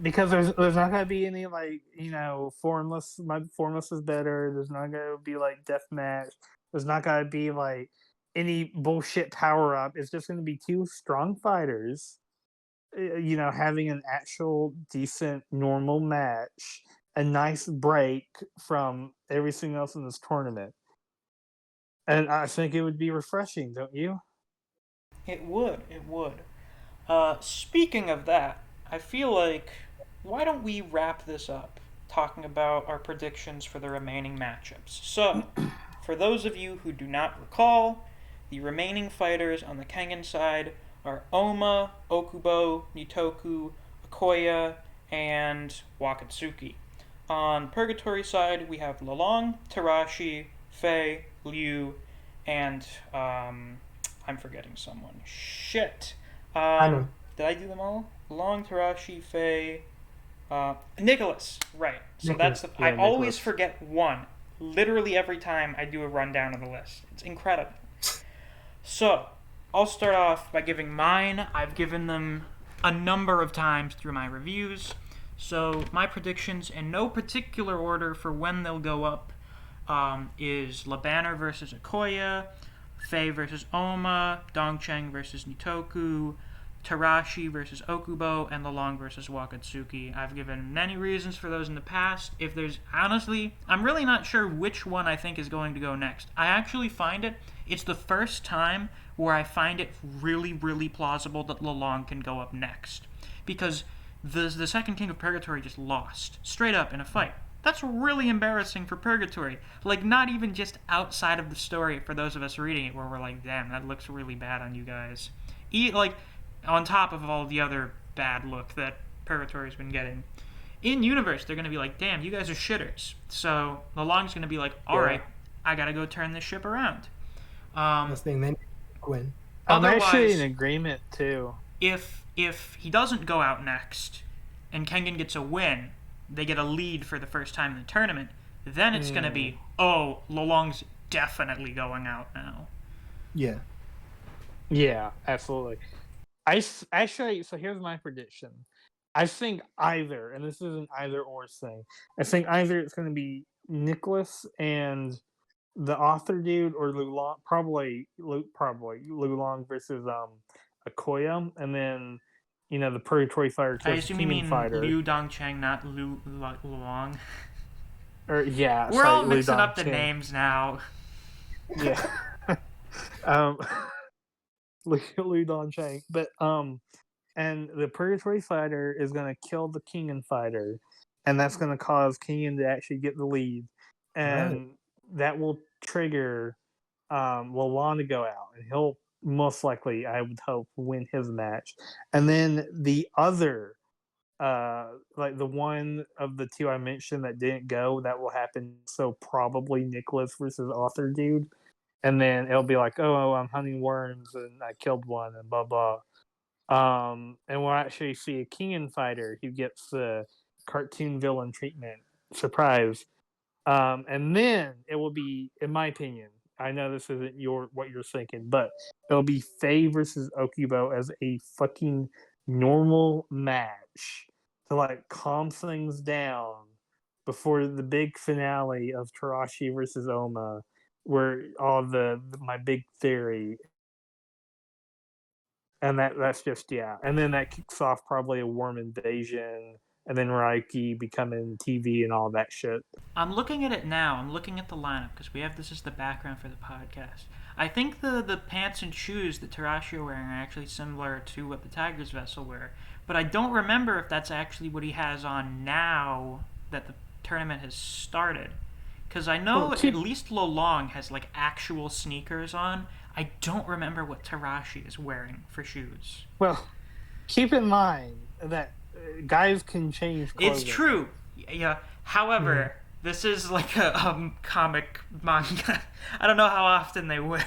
[SPEAKER 3] Because there's not gonna be any, like, formless. My formless is better. There's not gonna be like deathmatch. There's not gonna be like any bullshit power up. It's just gonna be two strong fighters, having an actual decent normal match, a nice break from everything else in this tournament. And I think it would be refreshing, don't you?
[SPEAKER 1] It would. Speaking of that, I feel like, why don't we wrap this up talking about our predictions for the remaining matchups? So, for those of you who do not recall, the remaining fighters on the Kengan side are Oma, Okubo, Nitoku, Okoya, and Wakatsuki. On Purgatory side, we have Lolong, Tarashi, Fei, Liu, and I'm forgetting someone. Shit.
[SPEAKER 2] I know.
[SPEAKER 1] Did I do them all? Lolong, Tarashi, Fei, Nicholas. Right. So
[SPEAKER 2] Nicholas.
[SPEAKER 1] that's
[SPEAKER 3] Yeah,
[SPEAKER 1] I always
[SPEAKER 3] Nicholas.
[SPEAKER 1] forget one. Literally every time I do a rundown of the list. It's incredible. So, I'll start off by giving mine. I've given them a number of times through my reviews. So, my predictions in no particular order for when they'll go up is Labanner versus Okoye, Fei versus Oma, Dongcheng versus Nitoku, Tarashi versus Okubo, and Lolong versus Wakatsuki. I've given many reasons for those in the past. If there's, honestly, I'm really not sure which one I think is going to go next. I actually find it's the first time where I find it really, really plausible that Lolong can go up next. Because the second King of Purgatory just lost, straight up in a fight. That's really embarrassing for Purgatory. Like, not even just outside of the story for those of us reading it, where we're like, damn, that looks really bad on you guys. On top of all the other bad look that Purgatory's been getting. In universe, they're going to be like, damn, you guys are shitters. So Lolong's going to be like, alright, I got to go turn this ship around.
[SPEAKER 2] That's the thing. Then win.
[SPEAKER 3] I'm actually
[SPEAKER 1] Otherwise,
[SPEAKER 3] in agreement too.
[SPEAKER 1] if he doesn't go out next and Kengan gets a win, they get a lead for the first time in the tournament, then it's going to be, oh, Lolong's definitely going out now.
[SPEAKER 2] Yeah.
[SPEAKER 3] Yeah, absolutely. Actually, so here's my prediction. I think either, and this is an either or thing. I think either it's going to be Nicholas and the author dude, or Lulong, probably Lulong versus Okoye, and then the Purgatory Fighter
[SPEAKER 1] I
[SPEAKER 3] kills
[SPEAKER 1] assume
[SPEAKER 3] the
[SPEAKER 1] you
[SPEAKER 3] Kengan
[SPEAKER 1] mean
[SPEAKER 3] Fighter.
[SPEAKER 1] Liu Dongcheng, not Lolong.
[SPEAKER 3] Or yeah,
[SPEAKER 1] We're all
[SPEAKER 3] Liu
[SPEAKER 1] mixing up the
[SPEAKER 3] Dongcheng.
[SPEAKER 1] names now.
[SPEAKER 3] Yeah. Liu Dongcheng. But and the Purgatory Fighter is gonna kill the Kengan Fighter, and that's gonna cause Kengan to actually get the lead. And that will trigger Lolong to go out, and he'll most likely, I would hope, win his match. And then the other like the one of the two I mentioned that didn't go, that will happen. So probably Nicholas versus author dude. And then it'll be like, oh, I'm hunting worms and I killed one and blah blah. And we'll actually see a Kengan fighter who gets the cartoon villain treatment. Surprise. And then it will be, in my opinion, I know this isn't what you're thinking, but it'll be Fei versus Okubo as a fucking normal match to like calm things down before the big finale of Tarashi versus Oma, where all my big theory, and that's just and then that kicks off probably a worm invasion, and then Raiki becoming TV and all that shit.
[SPEAKER 1] I'm looking at it now. I'm looking at the lineup because we have this as the background for the podcast. I think the pants and shoes that Tarashi are wearing are actually similar to what the Tiger's Vessel wear, but I don't remember if that's actually what he has on now that the tournament has started. Because I know at least Lolong has like actual sneakers on. I don't remember what Tarashi is wearing for shoes.
[SPEAKER 3] Well, keep in mind that guys can change clothing.
[SPEAKER 1] It's true. Yeah. However, this is like a comic manga. I don't know how often they will.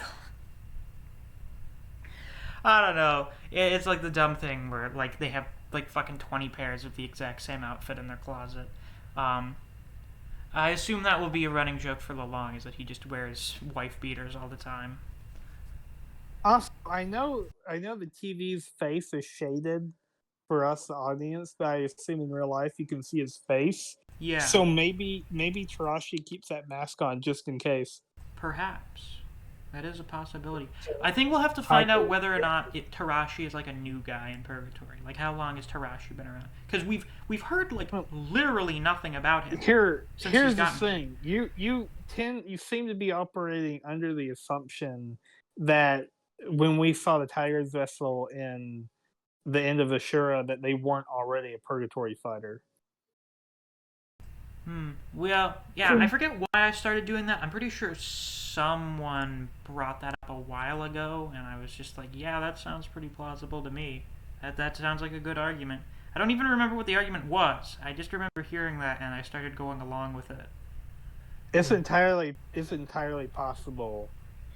[SPEAKER 1] I don't know. It's like the dumb thing where like they have like fucking 20 pairs of the exact same outfit in their closet. I assume that will be a running joke for Lolong, is that he just wears wife beaters all the time.
[SPEAKER 3] Also, I know the TV's face is shaded for us, the audience, but I assume in real life you can see his face.
[SPEAKER 1] Yeah.
[SPEAKER 3] So maybe Tarashi keeps that mask on just in case.
[SPEAKER 1] Perhaps. That is a possibility. I think we'll have to find out whether or not Tarashi is like a new guy in Purgatory. Like, how long has Tarashi been around? Because we've heard like literally nothing about him.
[SPEAKER 3] Here's the thing. You seem to be operating under the assumption that when we saw the Tiger's Vessel in the end of Ashura, that they weren't already a Purgatory fighter.
[SPEAKER 1] Well, yeah, I forget why I started doing that. I'm pretty sure someone brought that up a while ago, and I was just like, yeah, that sounds pretty plausible to me. That sounds like a good argument. I don't even remember what the argument was. I just remember hearing that, and I started going along with it.
[SPEAKER 3] It's entirely possible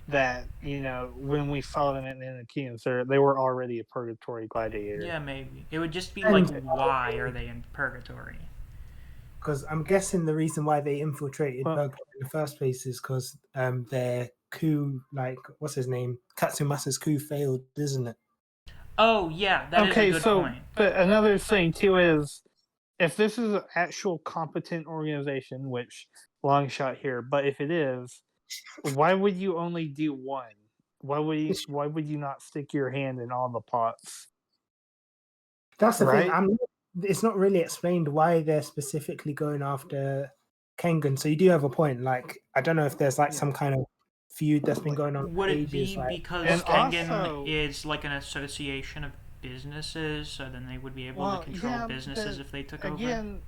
[SPEAKER 3] that, when we saw them at the end of Kingdom Third, they were already a purgatory gladiator.
[SPEAKER 1] Yeah, maybe. It would just be
[SPEAKER 2] And-
[SPEAKER 1] like, why are they in purgatory?
[SPEAKER 2] Because I'm guessing the reason why they infiltrated Purgatory in the first place is because their coup, like, what's his name? Katsumasa's coup failed, isn't it?
[SPEAKER 1] Oh, yeah, that is a good point.
[SPEAKER 3] But another thing, too, is if this is an actual competent organization, which long shot here, but if it is, why would you only do one? Why would you not stick your hand in all the pots?
[SPEAKER 2] That's the
[SPEAKER 3] Right?
[SPEAKER 2] thing. It's not really explained why they're specifically going after Kengan. So you do have a point. Like, I don't know if there's like some kind of feud that's been going on for
[SPEAKER 1] Would it
[SPEAKER 2] ages.
[SPEAKER 1] be
[SPEAKER 2] Like,
[SPEAKER 1] because
[SPEAKER 3] And
[SPEAKER 1] Kengan
[SPEAKER 3] also-
[SPEAKER 1] is like an association of businesses, so then they would be able
[SPEAKER 3] Well,
[SPEAKER 1] to control
[SPEAKER 3] yeah,
[SPEAKER 1] businesses
[SPEAKER 3] but
[SPEAKER 1] if they took over?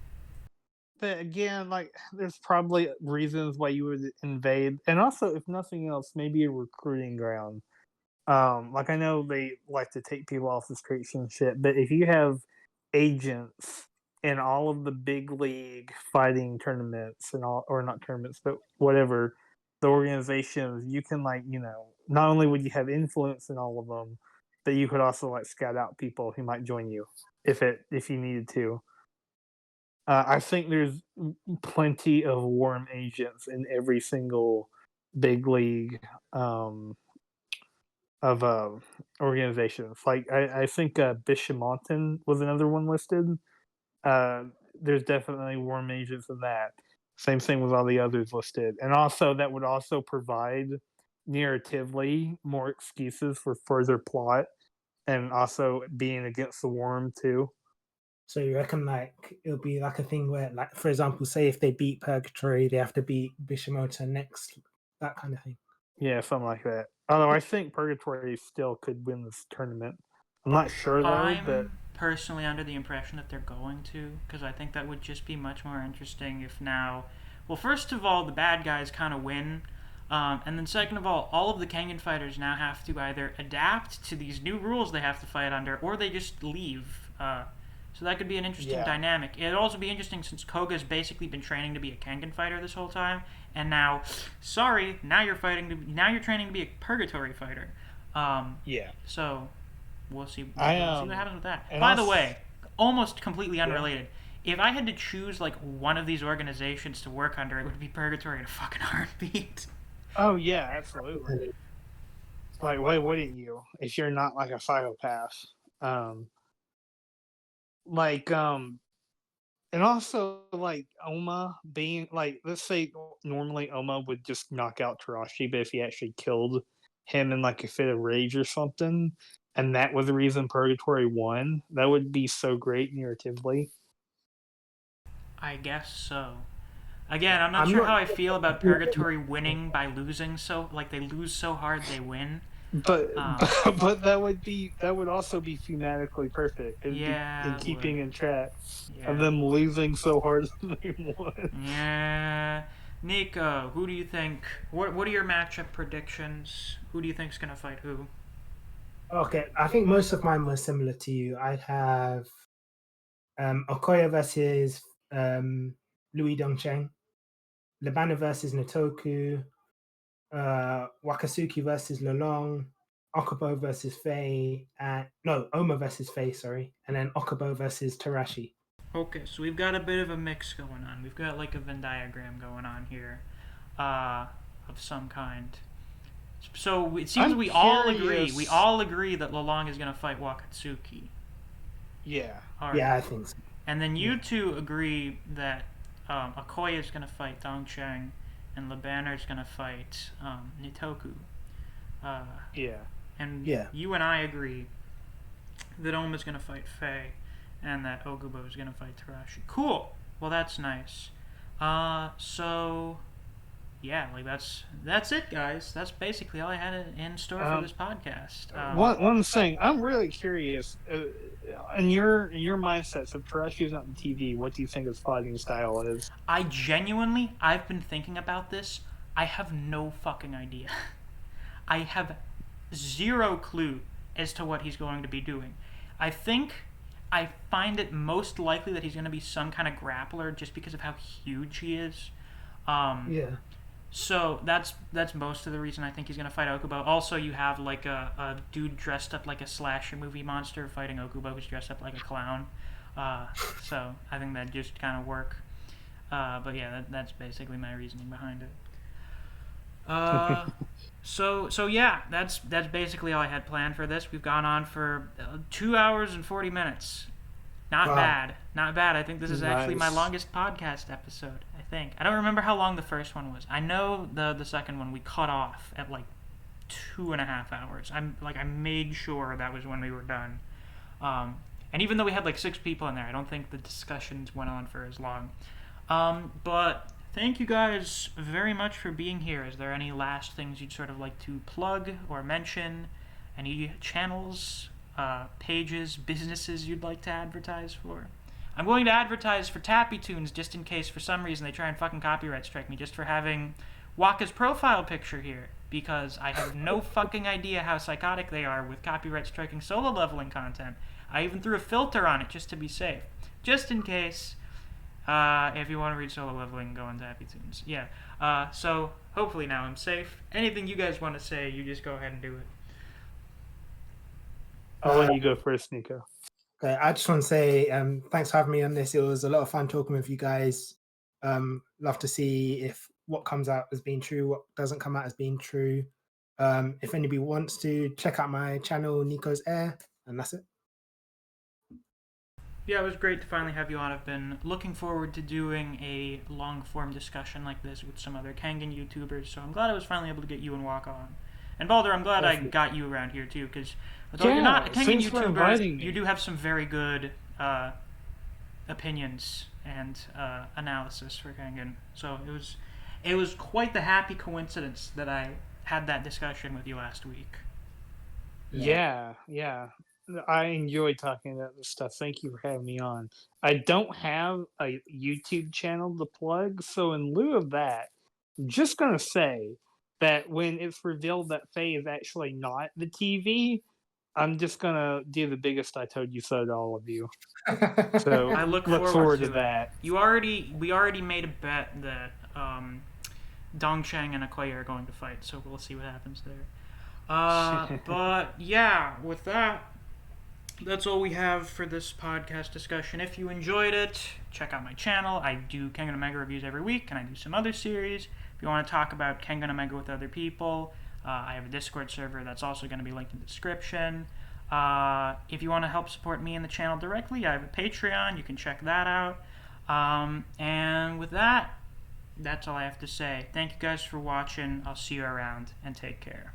[SPEAKER 3] But again, like, there's probably reasons why you would invade, and also, if nothing else, maybe a recruiting ground. Like, I know they like to take people off the streets and shit, but if you have agents in all of the big league fighting tournaments and all, or not tournaments, but whatever the organizations, you can, like, not only would you have influence in all of them, but you could also, like, scout out people who might join you if you needed to. I think there's plenty of warm agents in every single big league of organizations. Like, I think Bishamonten was another one listed. There's definitely warm agents in that. Same thing with all the others listed. And also, that would also provide narratively more excuses for further plot, and also being against the worm too.
[SPEAKER 2] so you reckon like it'll be like a thing where, like, for example, say if they beat Purgatory, they have to beat Bishimoto next, that kind of thing.
[SPEAKER 3] Yeah, something like that. Although I think Purgatory still could win this tournament. I'm not sure though,
[SPEAKER 1] I'm
[SPEAKER 3] but
[SPEAKER 1] personally under the impression that they're going to, because I think that would just be much more interesting if now... Well, first of all, the bad guys kind of win. And then second of all of the Kengan fighters now have to either adapt to these new rules they have to fight under, or they just leave. So that could be an interesting dynamic. It'd also be interesting since Koga's basically been training to be a Kengan fighter this whole time, and now, now you're training to be a Purgatory fighter.
[SPEAKER 3] yeah.
[SPEAKER 1] So we'll see. We'll see what happens with that.
[SPEAKER 3] and
[SPEAKER 1] By the
[SPEAKER 3] also-
[SPEAKER 1] way, almost completely unrelated. If I had to choose like one of these organizations to work under, it would be Purgatory in a fucking heartbeat.
[SPEAKER 3] Oh yeah, absolutely. Like, why wouldn't you? If you're not like a psychopath. And also, like, Oma being, like, let's say normally Oma would just knock out Tarashi, but if he actually killed him in, like, a fit of rage or something, and that was the reason Purgatory won, that would be so great narratively.
[SPEAKER 1] I guess so. Again, I'm not sure how I feel about Purgatory winning by losing so, like, they lose so hard they win.
[SPEAKER 3] But that would also be thematically perfect in keeping in track of them losing so hard they won.
[SPEAKER 1] Yeah. Niko, who do you think? What are your matchup predictions? Who do you think's gonna fight who?
[SPEAKER 2] Okay, I think most of mine were similar to you. I'd have Okoya versus Louis Dongcheng, Labana versus Natoku, Wakasuki versus Lolong, Okubo versus Faye, and Oma versus Faye, sorry, and then Okubo versus Tarashi.
[SPEAKER 1] Okay, so we've got a bit of a mix going on. We've got like a Venn diagram going on here, of some kind. So it seems we all agree that Lolong is gonna fight Wakatsuki.
[SPEAKER 3] Yeah.
[SPEAKER 1] All right.
[SPEAKER 2] Yeah, I think so.
[SPEAKER 1] And then you two agree that Okoya is gonna fight Dongcheng, and Labana is gonna fight Nitoku.
[SPEAKER 3] Yeah.
[SPEAKER 1] And
[SPEAKER 2] Yeah.
[SPEAKER 1] you and I agree that Oma's gonna fight Faye, and that Okubo is gonna fight Tarashi. Cool. Well, that's nice. So yeah, like that's it, guys. That's basically all I had in store for this podcast.
[SPEAKER 3] One thing, I'm really curious. In your mindset, so Tarashi's not on TV, what do you think his fighting style is?
[SPEAKER 1] I've been thinking about this. I have no fucking idea. I have zero clue as to what he's going to be doing. I think I find it most likely that he's going to be some kind of grappler just because of how huge he is.
[SPEAKER 2] Yeah.
[SPEAKER 1] So that's most of the reason I think he's going to fight Okubo. Also, you have like a dude dressed up like a slasher movie monster fighting Okubo who's dressed up like a clown. So I think that just kind of work. But yeah, that's basically my reasoning behind it. So yeah, that's basically all I had planned for this. We've gone on for 2 hours and 40 minutes. Not
[SPEAKER 2] Wow.
[SPEAKER 1] bad. Not bad. I think this is actually my
[SPEAKER 3] Nice.
[SPEAKER 1] longest podcast episode, I think. I don't remember how long the first one was. I know the second one we cut off at like 2.5 hours. I made sure that was when we were done. And even though we had like 6 people in there, I don't think the discussions went on for as long. But thank you guys very much for being here. Is there any last things you'd sort of like to plug or mention? Any channels, pages, businesses you'd like to advertise for? I'm going to advertise for Tappy Tunes just in case for some reason they try and fucking copyright strike me just for having Waka's profile picture here, because I have no fucking idea how psychotic they are with copyright striking solo leveling content. I even threw a filter on it just to be safe. Just in case. If you want to read solo leveling, go on Tappy Tunes. Yeah. So hopefully now I'm safe. Anything you guys want to say, you just go ahead and do it.
[SPEAKER 3] I'll let you go first, Niko.
[SPEAKER 2] Okay, I just want to say thanks for having me on this. It was a lot of fun talking with you guys. Love to see if what comes out as being true, what doesn't come out as being true. If anybody wants to check out my channel, Niko's Heir, and that's it.
[SPEAKER 1] Yeah, it was great to finally have you on. I've been looking forward to doing a long-form discussion like this with some other Kengan YouTubers, so I'm glad I was finally able to get you and Walk on. And Baldur, I'm glad
[SPEAKER 2] Definitely.
[SPEAKER 1] I got you around here too, because although
[SPEAKER 3] Yeah,
[SPEAKER 1] you're not a Kengan
[SPEAKER 3] thanks for
[SPEAKER 1] YouTuber,
[SPEAKER 3] inviting me.
[SPEAKER 1] you do have some very good opinions and analysis for Kengan. So it was quite the happy coincidence that I had that discussion with you last week.
[SPEAKER 3] Yeah. I enjoy talking about this stuff. Thank you for having me on. I don't have a YouTube channel to plug, so in lieu of that, I'm just gonna say that when it's revealed that Faye is actually not the TV, I'm just gonna do the biggest I told you so to all of you. So
[SPEAKER 1] I look
[SPEAKER 3] forward to
[SPEAKER 1] it.
[SPEAKER 3] that.
[SPEAKER 1] We already made a bet that Dongcheng and Okoye are going to fight, so we'll see what happens there. But yeah, with that, that's all we have for this podcast discussion. If you enjoyed it, check out my channel. I do Kengan Omega reviews every week, and I do some other series. If you want to talk about Kengan Omega with other people, I have a Discord server that's also going to be linked in the description. If you want to help support me and the channel directly, I have a Patreon. You can check that out. And with that, that's all I have to say. Thank you guys for watching. I'll see you around, and take care.